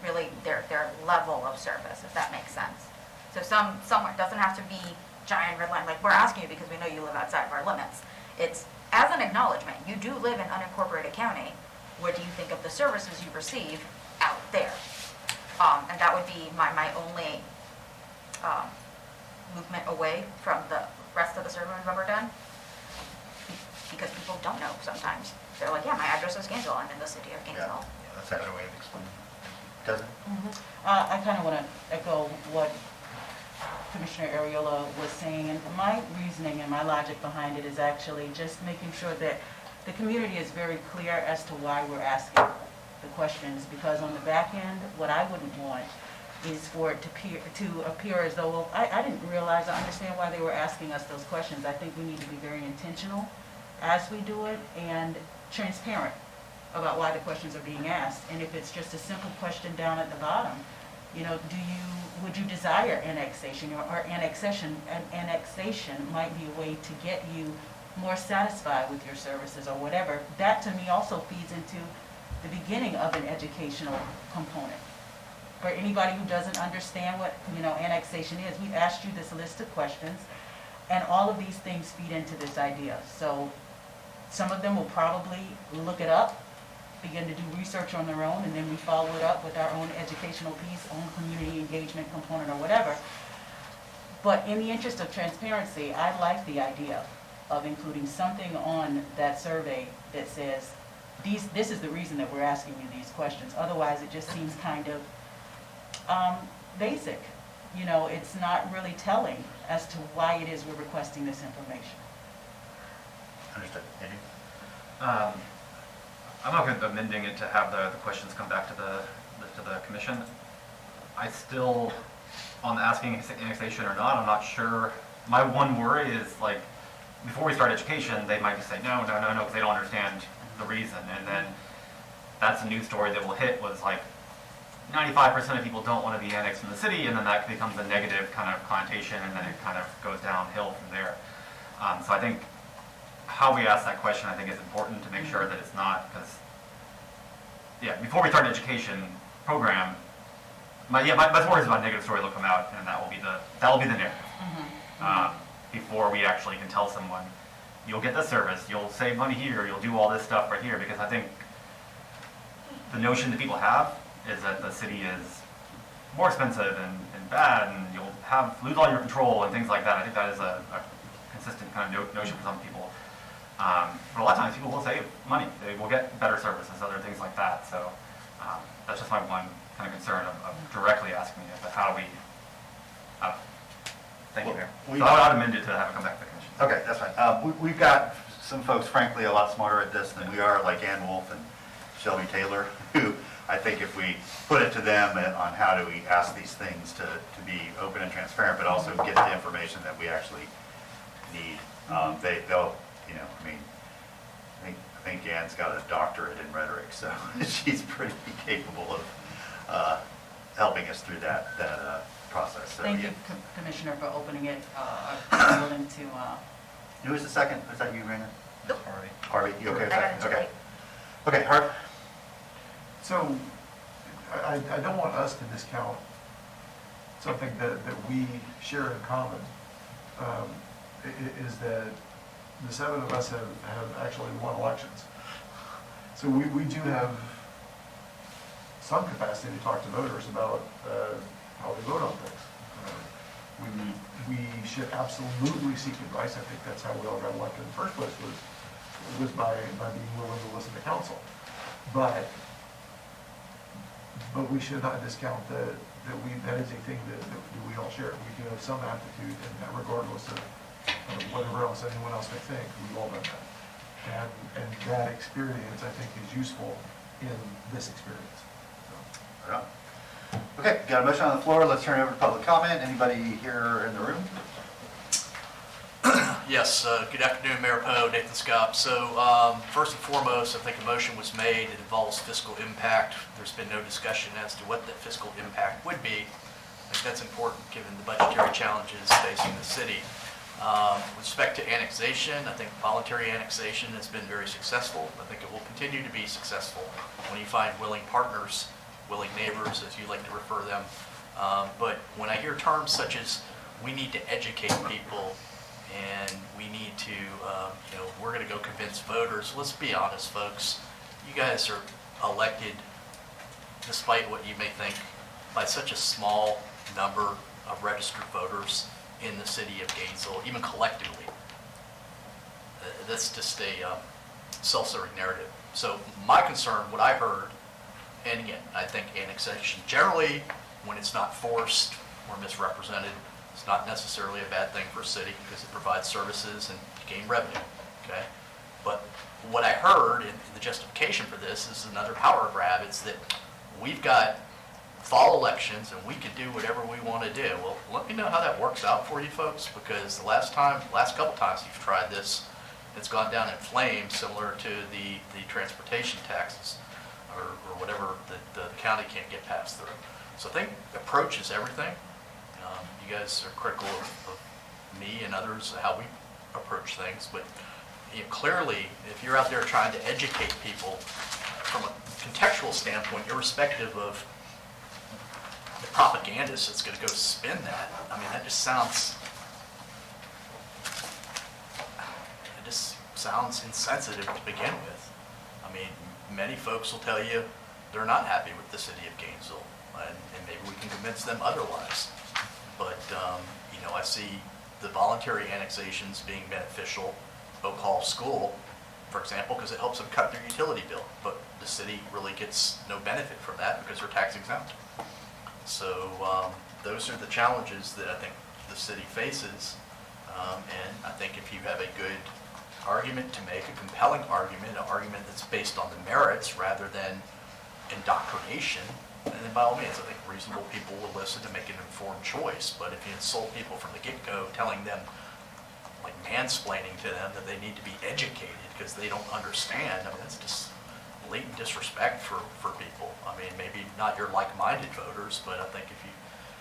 really their level of service, if that makes sense. So someone doesn't have to be giant red line, like we're asking you because we know you live outside of our limits. It's as an acknowledgement, you do live in unincorporated county. What do you think of the services you receive out there? And that would be my only movement away from the rest of the survey we've ever done. Because people don't know sometimes. They're like, yeah, my address is Gainesville. I'm in the city of Gainesville. Yeah, that's a better way of explaining it. Doesn't? I kind of want to echo what Commissioner Ariola was saying, and my reasoning and my logic behind it is actually just making sure that the community is very clear as to why we're asking the questions, because on the back end, what I wouldn't want is for it to appear as though, well, I didn't realize, I understand why they were asking us those questions. I think we need to be very intentional as we do it and transparent about why the questions are being asked. And if it's just a simple question down at the bottom, you know, would you desire annexation or annexation? And annexation might be a way to get you more satisfied with your services or whatever. That to me also feeds into the beginning of an educational component. For anybody who doesn't understand what, you know, annexation is, we've asked you this list of questions, and all of these things feed into this idea. So some of them will probably look it up, begin to do research on their own, and then we follow it up with our own educational piece, own community engagement component or whatever. But in the interest of transparency, I like the idea of including something on that survey that says, this is the reason that we're asking you these questions. Otherwise, it just seems kind of basic. You know, it's not really telling as to why it is we're requesting this information. Understood. Andy? I'm not going to amending it to have the questions come back to the commission. I still, on asking annexation or not, I'm not sure. My one worry is, like, before we start education, they might just say no, because they don't understand the reason. And then that's a news story that will hit was like 95% of people don't want to be annexed in the city, and then that becomes a negative kind of connotation, and then it kind of goes downhill from there. So I think how we ask that question, I think, is important to make sure that it's not, because, yeah, before we start an education program, my worry is about a negative story will come out, and that will be the narrative. Before we actually can tell someone, you'll get this service, you'll save money here, you'll do all this stuff right here, because I think the notion that people have is that the city is more expensive and bad, and you'll lose all your control and things like that. I think that is a consistent kind of notion for some people. But a lot of times people will save money. They will get better services, other things like that. So that's just my one kind of concern of directly asking it, but how do we, thank you, Mayor. So I would amend it to have it come back to the commission. Okay, that's fine. We've got some folks, frankly, a lot smarter at this than we are, like Ann Wolf and Shelby Taylor, who I think if we put it to them on how do we ask these things to be open and transparent, but also get the information that we actually need, they'll, you know, I mean, I think Ann's got a doctorate in rhetoric, so she's pretty capable of helping us through that process. So, Thank yeah. you, Commissioner, for opening it, willing to. Who was the second? Was that you, Raina? Nope. Harvey, you okay with I got that? it too Okay. late. Okay, Harv? So I don't want us to discount something that we share in common, is that the seven of us have actually won elections. So we do have some capacity to talk to voters about how they vote on things. We should absolutely seek advice. I think that's how we all got elected in the first place, was by being willing to listen to counsel. But we should not discount that is a thing that we all share. We do have some aptitude in that, regardless of whatever else anyone else may think. We've all done that. And that experience, I think, is useful in this experience. So. Yeah. Okay, got a motion on the floor. Let's turn it over to public comment. Anybody here in the room? Yes, good afternoon, Mayor Poe, Nathan Scott. So first and foremost, I think a motion was made. It involves fiscal impact. There's been no discussion as to what that fiscal impact would be. I think that's important given the budgetary challenges facing the city. With respect to annexation, I think voluntary annexation has been very successful. I think it will continue to be successful when you find willing partners, willing neighbors, as you like to refer them. But when I hear terms such as we need to educate people, and we need to, we're going to go convince voters. Let's be honest, folks. You guys are elected, despite what you may think, by such a small number of registered voters in the city of Gainesville, even collectively. That's just a self-serving narrative. So my concern, what I heard, and again, I think annexation generally, when it's not forced or misrepresented, it's not necessarily a bad thing for a city because it provides services and you gain revenue, okay? But what I heard in the justification for this is another power grab. It's that we've got fall elections and we can do whatever we want to do. Well, let me know how that works out for you folks, because the last couple times you've tried this, it's gone down in flames, similar to the transportation taxes or whatever the county can't get passed through. So I think approach is everything. You guys are critical of me and others, how we approach things, but clearly, if you're out there trying to educate people from a contextual standpoint, irrespective of the propagandist that's going to go spin that, I mean, that just sounds insensitive to begin with. I mean, many folks will tell you they're not happy with the city of Gainesville, and maybe we can convince them otherwise. But, I see the voluntary annexations being beneficial. Oak Hall School, for example, because it helps them cut their utility bill, but the city really gets no benefit from that because they're tax exempt. So those are the challenges that I think the city faces, and I think if you have a good argument to make, a compelling argument, an argument that's based on the merits rather than indoctrination, and then by all means, I think reasonable people will listen to make an informed choice. But if you insult people from the get-go, telling them, like mansplaining to them that they need to be educated because they don't understand, I mean, that's just blatant disrespect for people. I mean, maybe not your like-minded voters, but I think if you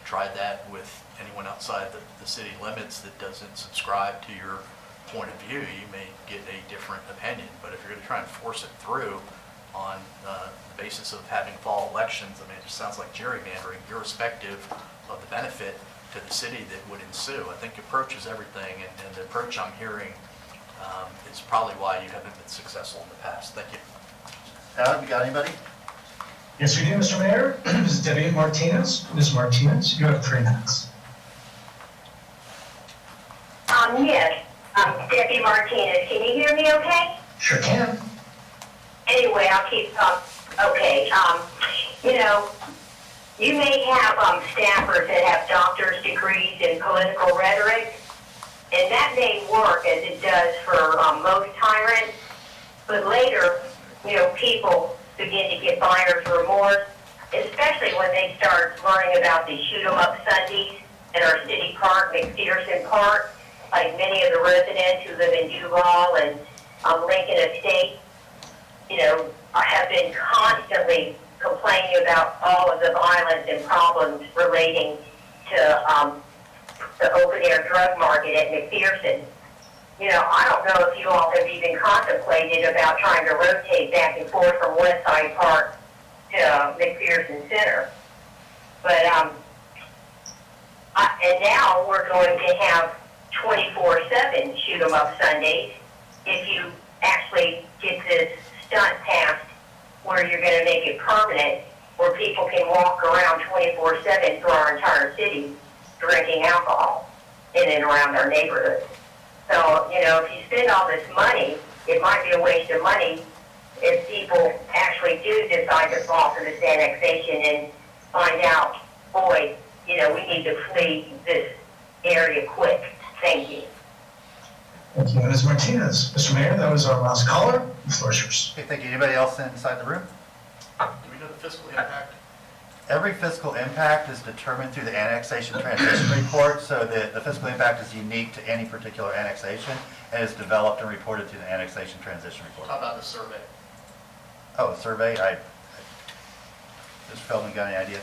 tried that with anyone outside the city limits that doesn't subscribe to your point of view, you may get a different opinion. But if you're going to try and force it through on the basis of having fall elections, I mean, it just sounds like gerrymandering, irrespective of the benefit to the city that would ensue. I think approach is everything, and the approach I'm hearing is probably why you haven't been successful in the past. Thank you. Adam, you got anybody? Yes, we do, Mr. Mayor. Ms. Debbie Martinez. Ms. Martinez, you have 3 minutes. Yes, Debbie Martinez. Can you hear me okay? Sure can. Anyway, I'll keep up. Okay, you may have staffers that have doctor's degrees in political rhetoric, and that may work as it does for most tyrants, but later, people begin to get buyer's remorse, especially when they start learning about the shoot-'em-up Sundays at our city park, McPherson Park, like many of the residents who live in Duval and Lincoln Estates, have been constantly complaining about all of the violence and problems relating to the open-air drug market at McPherson. I don't know if you all have even contemplated about trying to rotate back and forth from Westside Park to McPherson Center. But, and now we're going to have 24/7 shoot-'em-up Sundays if you actually get this stunt passed where you're going to make it permanent, where people can walk around 24/7 through our entire city drinking alcohol in and around our neighborhoods. So, if you spend all this money, it might be a waste of money if people actually do decide to fall for this annexation and find out, boy, we need to flee this area quick. Thank you. Thank you, Ms. Martinez. Mr. Mayor, that was our last caller. The floor is yours. Okay, thank you. Anybody else inside the room? Do we know the fiscal impact? Every fiscal impact is determined through the annexation transition report, so the fiscal impact is unique to any particular annexation and is developed and reported through the annexation transition report. How about the survey? Oh, survey, Mr. Feldman, got any idea?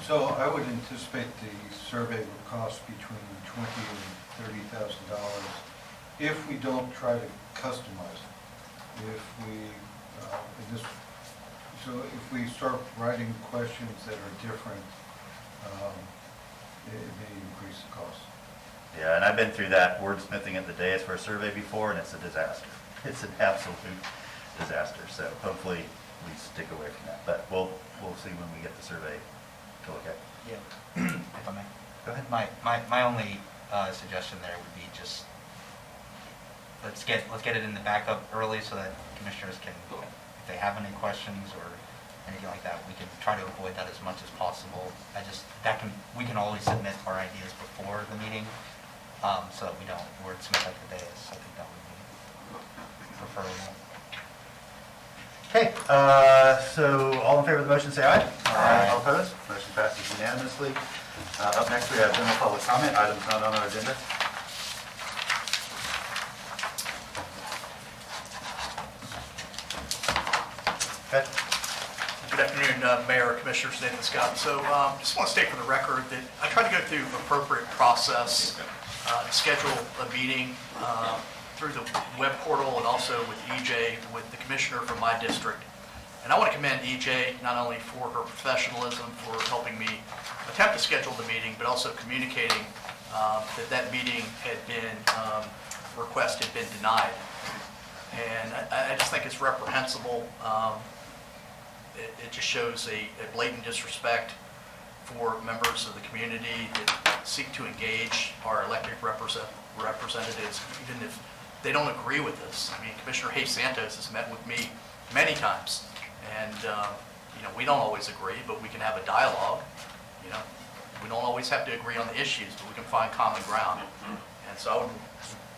So I would anticipate the survey would cost between $20,000 and $30,000 if we don't try to customize it. If we start writing questions that are different, it may increase the cost. Yeah, and I've been through that wordsmithing at the dais for a survey before, and it's a disaster. It's an absolute disaster, so hopefully we stick away from that. But we'll see when we get the survey to look at. Yeah, if I may. Go ahead. My only suggestion there would be just, let's get it in the backup early so that commissioners can, if they have any questions or anything like that, we can try to avoid that as much as possible. We can always submit our ideas before the meeting, so that we don't wordsmith at the dais. I think that would be referral. Okay, so all in favor of the motion, say aye. Aye. All opposed? Motion passes unanimously. Up next, we have general public comment, items not on our agenda. Okay. Good afternoon, Mayor, Commissioners, Nathan Scott. So just want to state for the record that I try to go through appropriate process to schedule a meeting through the web portal and also with EJ, with the commissioner from my district. And I want to commend EJ not only for her professionalism, for helping me attempt to schedule the meeting, but also communicating that meeting had been, request had been denied. And I just think it's reprehensible. It just shows a blatant disrespect for members of the community that seek to engage our elected representatives, even if they don't agree with us. I mean, Commissioner Hayes Santos has met with me many times, and we don't always agree, but we can have a dialogue. We don't always have to agree on the issues, but we can find common ground. And so I would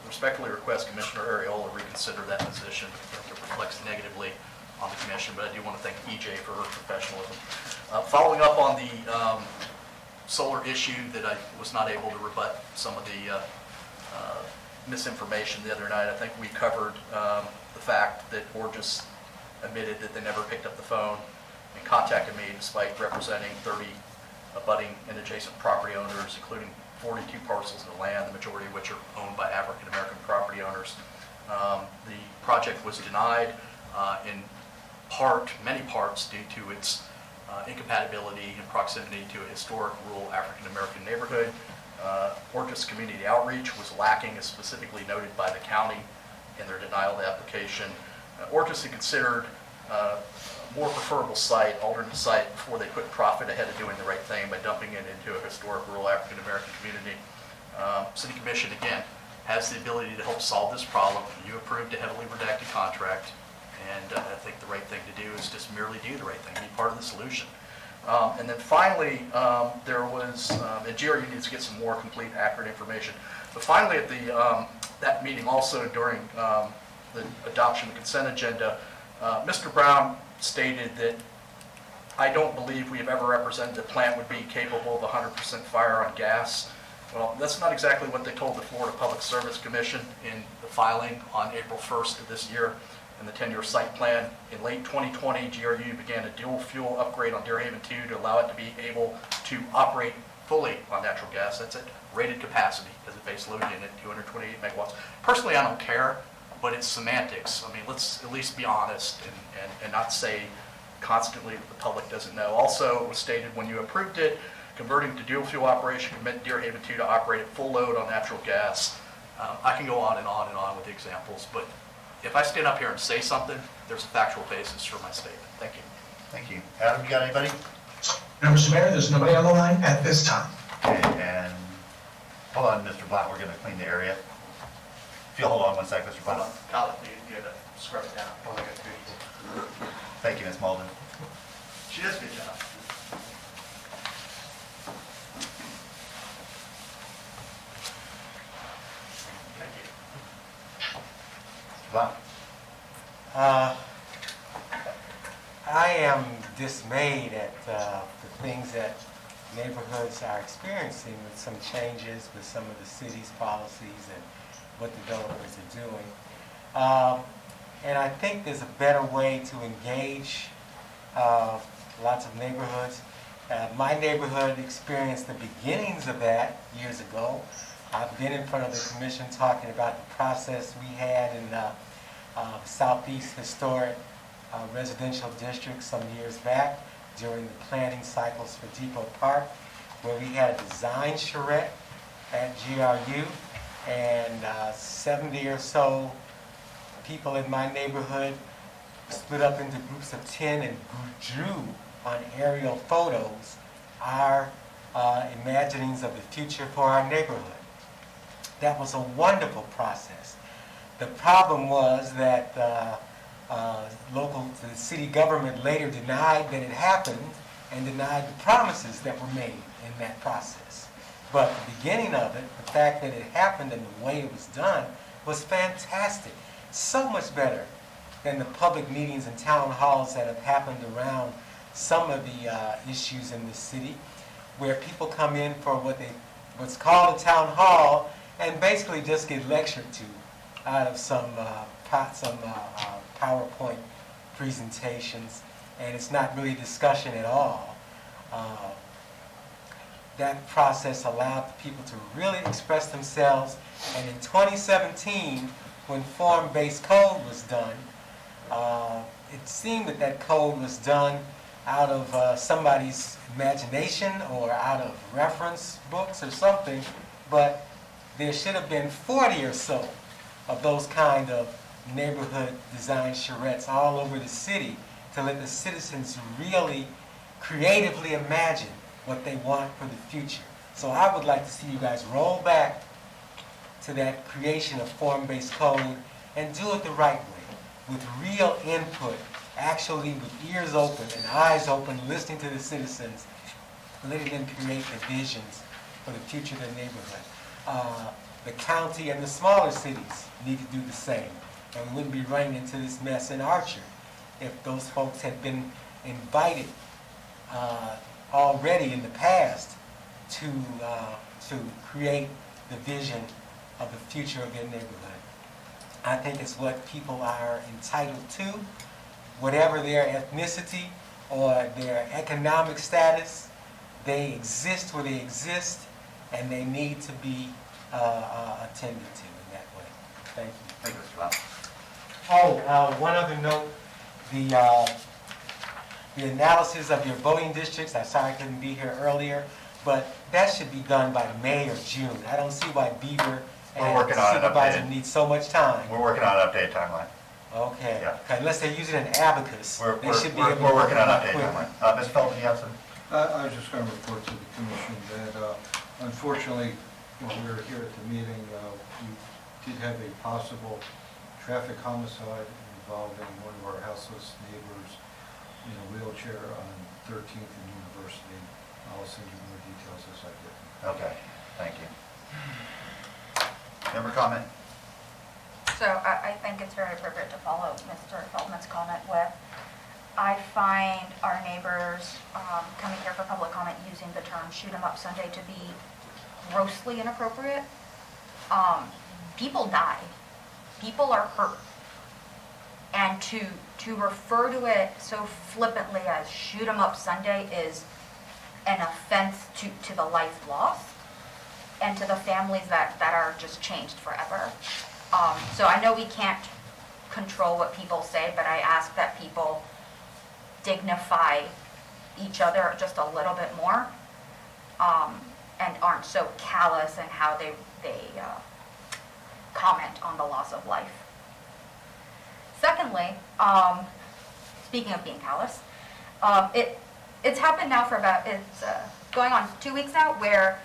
respectfully request Commissioner Ariola reconsider that position. I think it reflects negatively on the commission, but I do want to thank EJ for her professionalism. Following up on the solar issue that I was not able to rebut some of the misinformation the other night, I think we covered the fact that Borges admitted that they never picked up the phone and contacted me despite representing 30 abutting and adjacent property owners, including 42 parcels of land, the majority of which are owned by African-American property owners. The project was denied in part, many parts, due to its incompatibility and proximity to a historic rural African-American neighborhood. Orchard's community outreach was lacking, as specifically noted by the county in their denial of the application. Orchard's had considered a more preferable site, alternate site, before they put profit ahead of doing the right thing by dumping it into a historic rural African-American community. City Commission, again, has the ability to help solve this problem. You approved a heavily redacted contract. And I think the right thing to do is just merely do the right thing, be part of the solution. And then finally, there was, and GRU needs to get some more complete, accurate information. But finally, at the that meeting, also during the adoption of the consent agenda, Mr. Brown stated that I don't believe we have ever represented the plant would be capable of 100% fire on gas. Well, that's not exactly what they told the Florida Public Service Commission in the filing on April 1st of this year. In the 10-year site plan. In late 2020, GRU began a dual fuel upgrade on Deerhaven 2 to allow it to be able to operate fully on natural gas. That's at rated capacity as a base load unit, 228 megawatts. Personally, I don't care, but it's semantics. I mean, let's at least be honest and not say constantly that the public doesn't know. Also, it was stated when you approved it, converting to dual fuel operation could permit Deerhaven 2 to operate at full load on natural gas. I can go on and on and on with the examples, but if I stand up here and say something, there's a factual basis for my statement. Thank you. Thank you. Adam, you got anybody? No, Mr. Mayor, there's nobody on the line at this time. Okay, and hold on, Mr. Blount, we're going to clean the area. If you'll hold on one sec, Mr. Blount. Colin, you got to scrub it down. Only got 2 people. Thank you, Ms. Malden. She does a good job. Thank you. Mr. Blount. I am dismayed at the things that neighborhoods are experiencing with some changes with some of the city's policies and what developers are doing. And I think there's a better way to engage lots of neighborhoods. My neighborhood experienced the beginnings of that years ago. I've been in front of the commission talking about the process we had in Southeast Historic Residential District some years back during the planning cycles for Depot Park, where we had a design charrette at GRU, and 70 or so people in my neighborhood split up into groups of 10 and drew on aerial photos our imaginings of the future for our neighborhood. That was a wonderful process. The problem was that the city government later denied that it happened and denied the promises that were made in that process. But the beginning of it, the fact that it happened and the way it was done, was fantastic. so much better than the public meetings and town halls that have happened around some of the issues in the city, where people come in for what's called a town hall and basically just get lectured to out of some PowerPoint presentations, and it's not really discussion at all. That process allowed people to really express themselves, and in 2017, when form-based code was done, it seemed that code was done out of somebody's imagination or out of reference books or something, but there should have been 40 or so of those kind of neighborhood design charrettes all over the city to let the citizens really creatively imagine what they want for the future. So I would like to see you guys roll back to that creation of form-based code and do it the right way, with real input, actually with ears open and eyes open, listening to the citizens, letting them create the visions for the future of the neighborhood. The county and the smaller cities need to do the same. And we wouldn't be running into this mess in Archer if those folks had been invited already in the past to create the vision of the future of their neighborhood. I think it's what people are entitled to, whatever their ethnicity or their economic status. They exist where they exist, and they need to be attended to in that way. Thank you. Thank you, Mr. Lau. One other note, the analysis of your voting districts, I'm sorry I couldn't be here earlier, but that should be done by May or June. I don't see why Beaver We're and working on an supervisor updated- need so much time. We're working on an updated timeline. Okay. Yeah. Unless they're using an abacus, they should be able to. We're working on an work updated quickly. timeline. Ms. Feldman, you have some? I was just going to report to the commission that unfortunately, when we were here at the meeting, we did have a possible traffic homicide involving one of our houseless neighbors in a wheelchair on 13th and University. I'll send you more details as I get them. Okay, thank you. Member comment? So I think it's very appropriate to follow Mr. Feldman's comment with, I find our neighbors coming here for public comment using the term "shoot 'em up Sunday" to be grossly inappropriate. People die. People are hurt. And to refer to it so flippantly as "shoot 'em up Sunday" is an offense to the life lost and to the families that are just changed forever. So I know we can't control what people say, but I ask that people dignify each other just a little bit more, and aren't so callous in how they comment on the loss of life. Secondly, speaking of being callous, it's happened now for it's going on 2 weeks now, where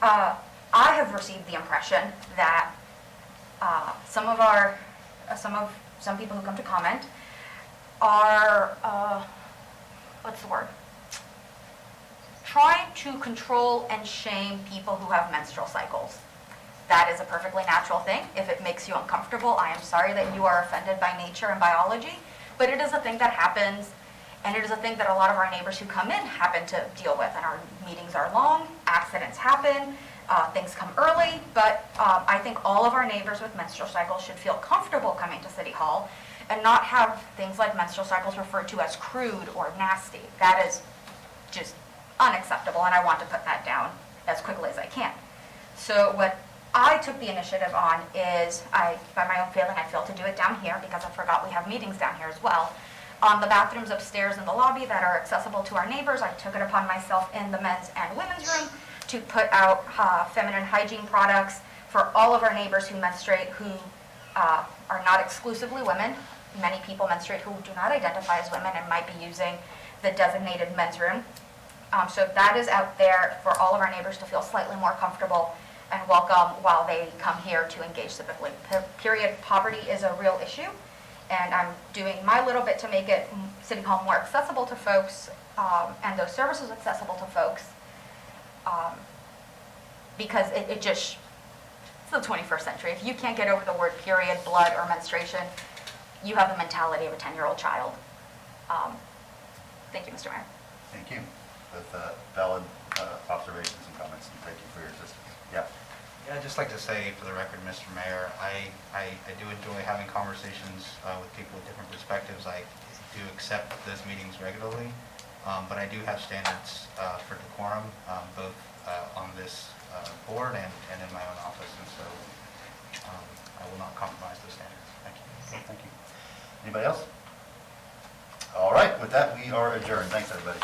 I have received the impression that some people who come to comment are, what's the word? Trying to control and shame people who have menstrual cycles. That is a perfectly natural thing. If it makes you uncomfortable, I am sorry that you are offended by nature and biology, but it is a thing that happens, and it is a thing that a lot of our neighbors who come in happen to deal with, and our meetings are long, accidents happen, things come early, but I think all of our neighbors with menstrual cycles should feel comfortable coming to City Hall and not have things like menstrual cycles referred to as crude or nasty. That is just unacceptable, and I want to put that down as quickly as I can. So what I took the initiative on is, by my own feeling, I failed to do it down here because I forgot we have meetings down here as well. On the bathrooms upstairs in the lobby that are accessible to our neighbors, I took it upon myself in the men's and women's room to put out feminine hygiene products for all of our neighbors who menstruate, who are not exclusively women. Many people menstruate who do not identify as women and might be using the designated men's room. So that is out there for all of our neighbors to feel slightly more comfortable and welcome while they come here to engage civically. Period. Poverty is a real issue, and I'm doing my little bit to make it City Hall more accessible to folks, and those services accessible to folks, because it just the 21st century. If you can't get over the word period, blood, or menstruation, you have the mentality of a 10-year-old child. Thank you, Mr. Mayor. Thank you. With valid observations and comments, and thank you for your assistance. Yeah. Yeah, I'd just like to say for the record, Mr. Mayor, I do enjoy having conversations with people with different perspectives. I do accept those meetings regularly, but I do have standards for decorum, both on this board and in my own office, and so I will not compromise those standards. Thank you. Thank you. Anybody else? All right, with that, we are adjourned. Thanks, everybody.